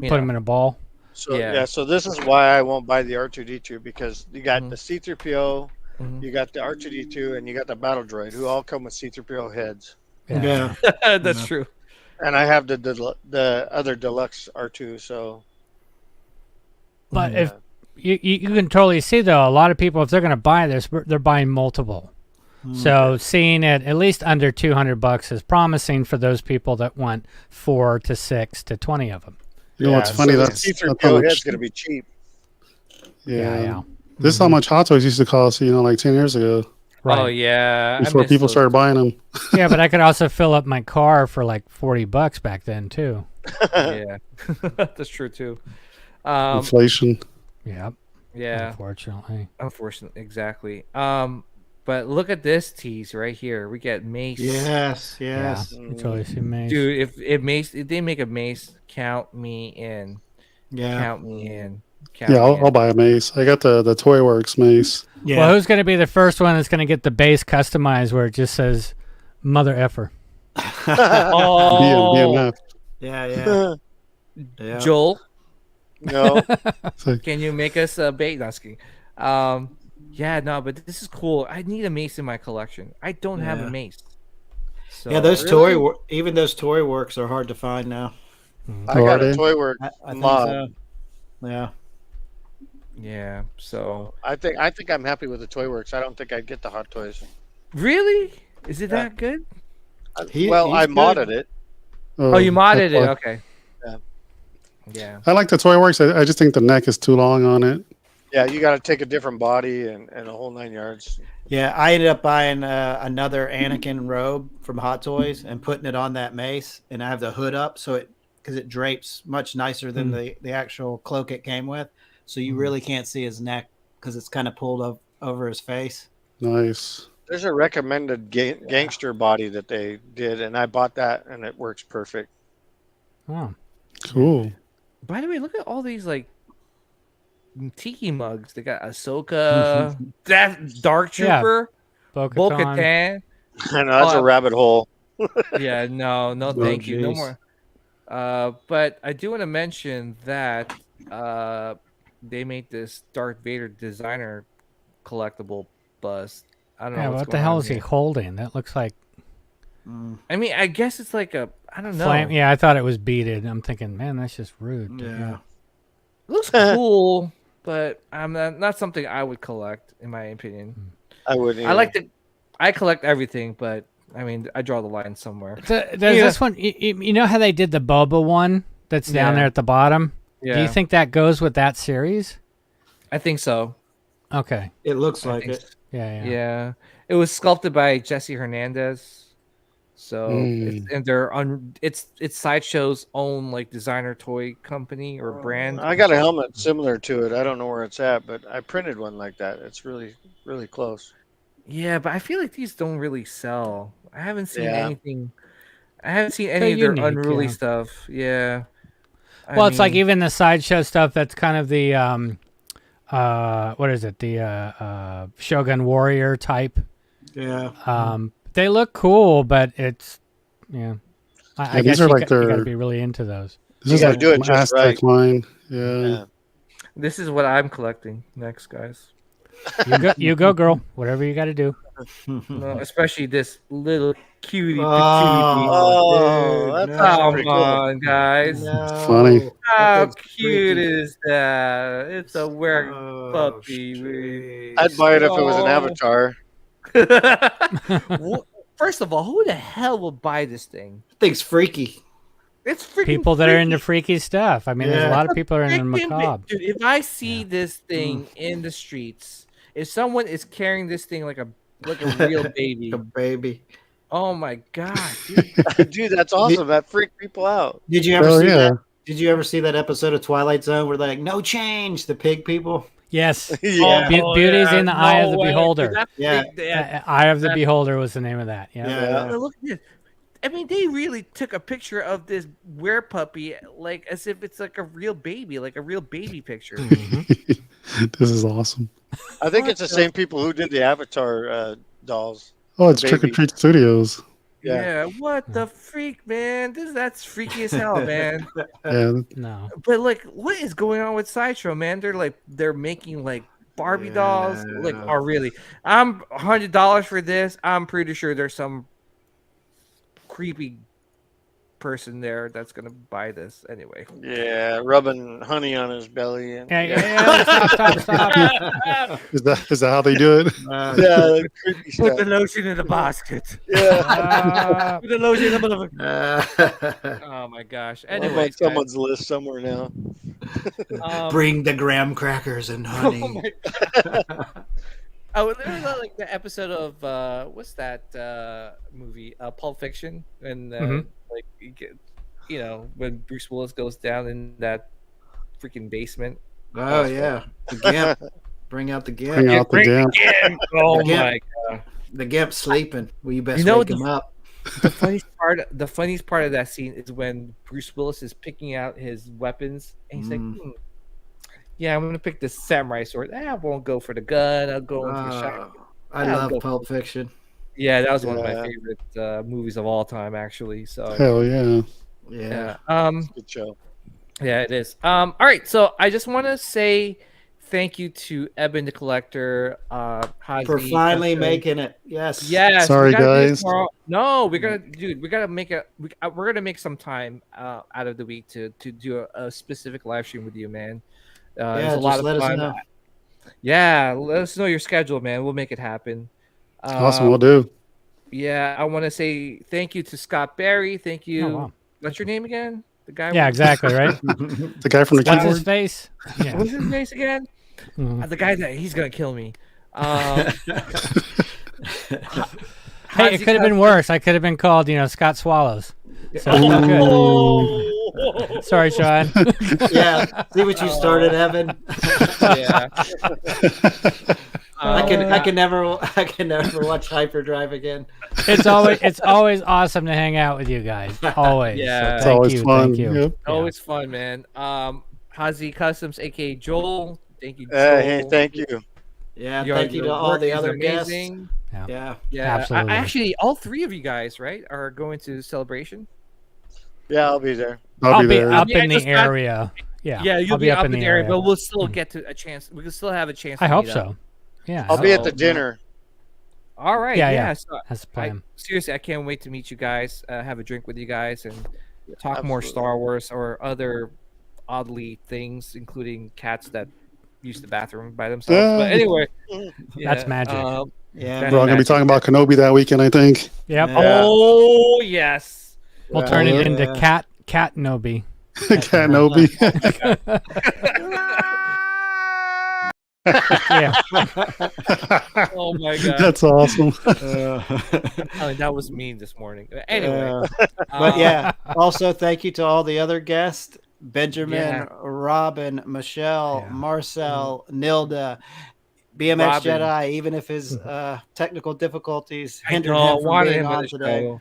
put him in a ball. So so this is why I won't buy the R2D2, because you got the C-3PO, you got the R2D2, and you got the Battle Droid, who all come with C-3PO heads. Yeah. That's true. And I have the other deluxe R2, so. But if you can totally see though, a lot of people, if they're going to buy this, they're buying multiple. So seeing it at least under $200 is promising for those people that want 4 to 6 to 20 of them. You know what's funny? That's C-3PO head's going to be cheap. Yeah. This is how much Hot Toys used to cost, like 10 years ago. Right. Oh yeah. Before people started buying them. Yeah, but I could also fill up my car for like $40 back then too. Yeah, that's true too. Inflation. Yep. Yeah. Unfortunately, exactly. But look at this tease right here. We get Mace. Yes. Yeah, you totally see Mace. Dude, if they make a Mace, count me in. Yeah. Count me in. I'll buy a Mace. I got the Toy Works Mace. Yeah. Well, who's going to be the first one that's going to get the base customized where it just says "Mother Effer"? BMF. Yeah. Joel. No. Can you make us a bait? Not skiing. But this is cool. I need a Mace in my collection. I don't have a Mace. So, those even those Toy Works are hard to find now. I got a Toy Work mod. So. Yeah. Yeah. So I think I'm happy with the Toy Works. I don't think I'd get the Hot Toys. Really? Is it that good? I modded it. Oh, you modded it? Okay. Yeah. I like the Toy Works. I just think the neck is too long on it. Yeah, you got to take a different body and a whole 9 yards. Yeah, I ended up buying another Anakin robe from Hot Toys and putting it on that Mace, and I have the hood up because it drapes much nicer than the actual cloak it came with. So you really can't see his neck because it's kind of pulled over his face. Nice. There's a recommended gangster body that they did, and I bought that, and it works perfect. Oh, cool. By the way, look at all these like tiki mugs. They got Ahsoka, Dark Trooper, Bo-Katan. I know that's a rabbit hole. Yeah, no, thank you, no more. But I do want to mention that they made this Darth Vader designer collectible bust. I don't know. What the hell is he holding? That looks like. I mean, I guess it's like I don't know. Flame. Yeah, I thought it was beaded. I'm thinking, man, that's just rude. Yeah. It looks cool, but I'm not something I would collect, in my opinion. I wouldn't. I I collect everything, but I mean, I draw the line somewhere. There's this one. You know how they did the Boba one that's down there at the bottom? Yeah. Do you think that goes with that series? I think so. Okay. It looks like it. Yeah. It was sculpted by Jesse Hernandez. So and they're it's Sideshow's own like designer toy company or brand. I got a helmet similar to it. I don't know where it's at, but I printed one like that. It's really, really close. Yeah, but I feel like these don't really sell. I haven't seen anything. I haven't seen any of their unruly stuff. Yeah. Well, it's like even the Sideshow stuff. That's kind of the what is it? The Shogun Warrior type. Yeah. They look cool, but it's I guess these are you like you got to be really into those. This is like do it just Aztec line. Yeah. This is what I'm collecting next, guys. You go, girl. Whatever you got to do. No, especially this little cutie. Oh, that's come on, guys. No. Funny. How cute is that? It's a weird puppy. I'd buy it if it was an avatar. First of all, who the hell will buy this thing? Thing's freaky. It's freaking people that are into freaky stuff. I mean, there's a lot of people that are into macabre. Dude, if I see this thing in the streets, if someone is carrying this thing like a real baby, a baby. Oh my god, dude, that's awesome. That freaked people out. Did you ever see that? Did you ever see that episode of Twilight Zone where they're like, "No change," the pig people? Yes. Yeah. Beauty's in the eye of the beholder. Dude, Eye of the Beholder was the name of that. Yeah. Look at this. I mean, they really took a picture of this puppy like as if it's like a real baby, like a real baby picture. This is awesome. I think it's the same people who did the Avatar dolls. Oh, it's Trick or Treat Studios. Yeah, what the freak, man? That's freaky as hell, man. No. But like, what is going on with Sideshow, man? They're making like Barbie dolls. Like, oh really? I'm $100 for this. I'm pretty sure there's some creepy person there that's gonna buy this anyway. Yeah, rubbing honey on his belly. And, Stop. Is that how they do it? Yeah, creepy stuff. Put the lotion in the basket. Yeah. Put the lotion in the Oh my gosh. Anyway, on someone's list somewhere now. Bring the graham crackers and honey. Oh my god. Oh, there was like the episode of what's that movie? Pulp Fiction, and like you know when Bruce Willis goes down in that freaking basement. Oh yeah, the Gimp. Bring out the Gimp. Bring out the Gimp. Oh the Gimp. my god, the Gimp's sleeping. Well, you best wake him up. The funniest part of that scene is when Bruce Willis is picking out his weapons, and he's like, "Yeah, I'm gonna pick this samurai sword. I won't go for the gun. I'll go for the shotgun." I love Pulp Fiction. Yeah, that was one of my favorite movies of all time, actually. So hell yeah. Good show. Yeah, it is. All right, so I just want to say thank you to Eben the Collector, Hazi, for finally making it. Yes. Sorry, guys. No, we gotta make it. We're gonna make some time out of the week to do a specific live stream with you, man. There's a lot of let fun. us know. Yeah, let us know your schedule, man. We'll make it happen. Awesome, we'll do. Yeah, I want to say thank you to Scott Barry. Thank you. Oh, wow. What's your name again? The guy. Yeah, exactly, right? The guy from the What's keyboard. his face? Yeah. What's his face again? The guy that he's gonna kill me. Hey, it could have been worse. I could have been called, Scott Swallows. So good. Sorry, Sean. Yeah, see what you started, Evan. Yeah. I can never watch Hyperdrive again. It's always awesome to hang out with you guys. Always. Yeah, it's always fun. Thank you. Yep. Always fun, man. Hazi Customs, aka Joel. Thank you, Joel. Hey, thank you. Yeah, thank you to all the other guests. Yeah. Absolutely. Actually, all three of you guys, right, are going to Celebration. Yeah, I'll be there. I'll be there. Up in the area. Yeah. Yeah, you'll I'll be up in the area, but we'll still Mm. get to a chance. We can still have a chance. I to hope meet so. up. Yeah. I'll be at the dinner. All right. Yeah. So That's the plan. seriously, I can't wait to meet you guys, have a drink with you guys, and talk more Star Wars or other oddly things, including cats that use the bathroom by themselves. But anyway, that's magic. Yeah, we're all gonna be talking about Kenobi that weekend, I think. Yep. Yeah. Oh yes. We'll turn it into Cat Nobi. Kenobi. Yeah. Oh my god. That's awesome. That was mean this morning. Anyway. But yeah, also thank you to all the other guests. Benjamin, Robin, Michelle, Marcel, Nilda, BMX Jedi, even if his technical difficulties hindered him from being on today.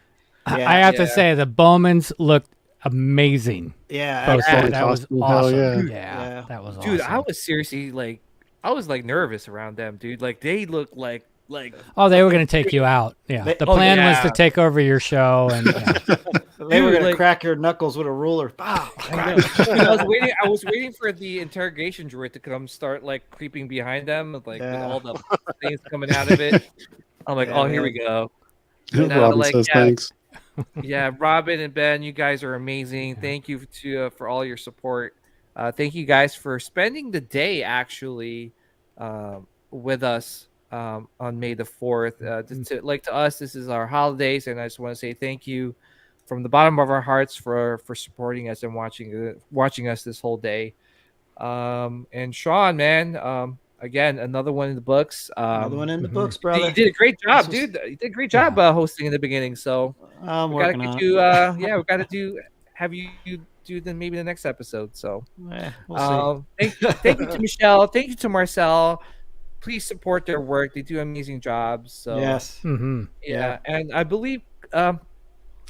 I have to say, the Bowmans looked amazing. Yeah, that was awesome. Yeah, that was awesome. Dude, I was seriously I was nervous around them, dude. Like they looked like. Oh, they were going to take you out. Yeah, the plan was to take over your show, and they were going to crack your knuckles with a ruler. Pow! I was waiting for the interrogation droid to come start creeping behind them, with all the things coming out of it. I'm like, here we go. Robin says thanks. Yeah, Robin and Ben, you guys are amazing. Thank you for all your support. Thank you guys for spending the day actually with us on May the 4th. To us, this is our holidays, and I just want to say thank you from the bottom of our hearts for supporting us and watching us this whole day. And Sean, man, again, another one in the books. Another one in the books, brother. You did a great job, dude. You did a great job hosting in the beginning. So I'm we gotta working get on it. you. We gotta have you do then maybe the next episode. So we'll see. Thank you to Michelle. Thank you to Marcel. Please support their work. They do amazing jobs. So yes. Yeah, and I believe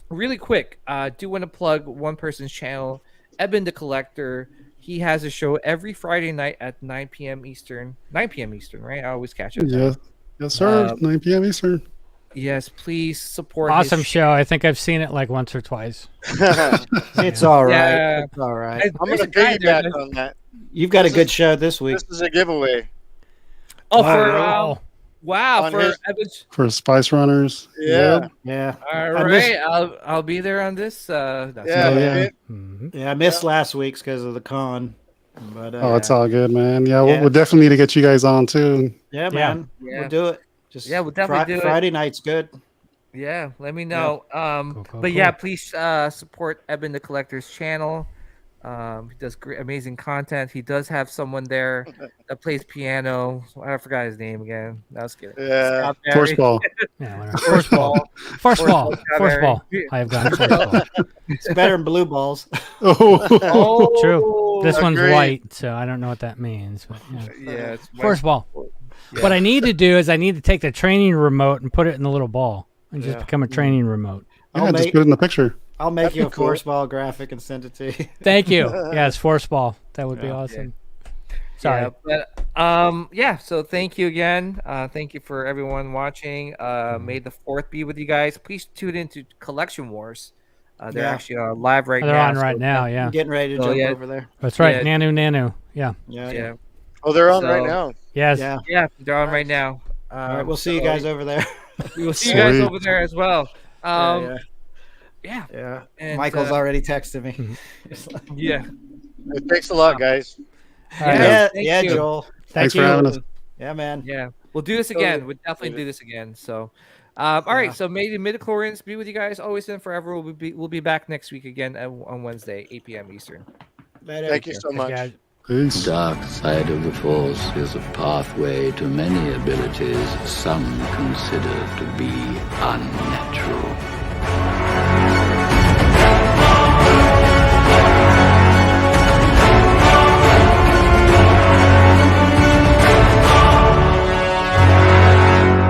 really quick, do want to plug one person's channel, Eben the Collector. He has a show every Friday night at 9 p.m. Eastern. 9 p.m. Eastern, right? I always catch it. Yeah. Yes, sir. 9 p.m. Eastern. Yes, please support. Awesome show. I think I've seen it once or twice. It's all right. Yeah. It's all right. I'm going to piggyback on that. You've got a good show this week. This is a giveaway. Oh, for Spice Runners. Yeah. All right, I'll be there on this. I missed last week's because of the con. But it's all good, man. Yeah, we'll definitely need to get you guys on too. Yeah, man. We'll do it. We'll definitely do it. Friday night's good. Yeah, let me know. Cool. Please support Eben the Collector's channel. He does amazing content. He does have someone there that plays piano. I forgot his name again. I was kidding. Yeah. Force ball. Force ball. I have gone force ball. It's better than blue balls. True. This one's white, so I don't know what that means. But, it's force ball. Yeah. What I need to do is I need to take the training remote and put it in the little ball and just become a training remote. Yeah, just put it in the picture. I'll make you a force ball graphic and send it to you. Thank you. Yes, force ball. That would be awesome. Sorry. So thank you again. Thank you for everyone watching. May the 4th be with you guys. Please tune into Collection Wars. They're actually live right now. They're on right now, yeah. I'm getting ready to jump over there. That's right. Nanu. Yeah. Oh, they're on right now. Yes. Yeah, they're on right now. All right, we'll see you guys over there. We will see you guys over there as well. Yeah. And, Michael's already texted me. Yeah. Thanks a lot, guys. Yeah, Joel. Thanks for having us. Yeah, man. Yeah. We'll do this again. We'll definitely do this again. So, all right. So may the midichlorians be with you guys always and forever. We'll be back next week again on Wednesday, 8 p.m. Eastern. Thank you so much. Peace. Dark side of the Force is a pathway to many abilities some consider to be unnatural.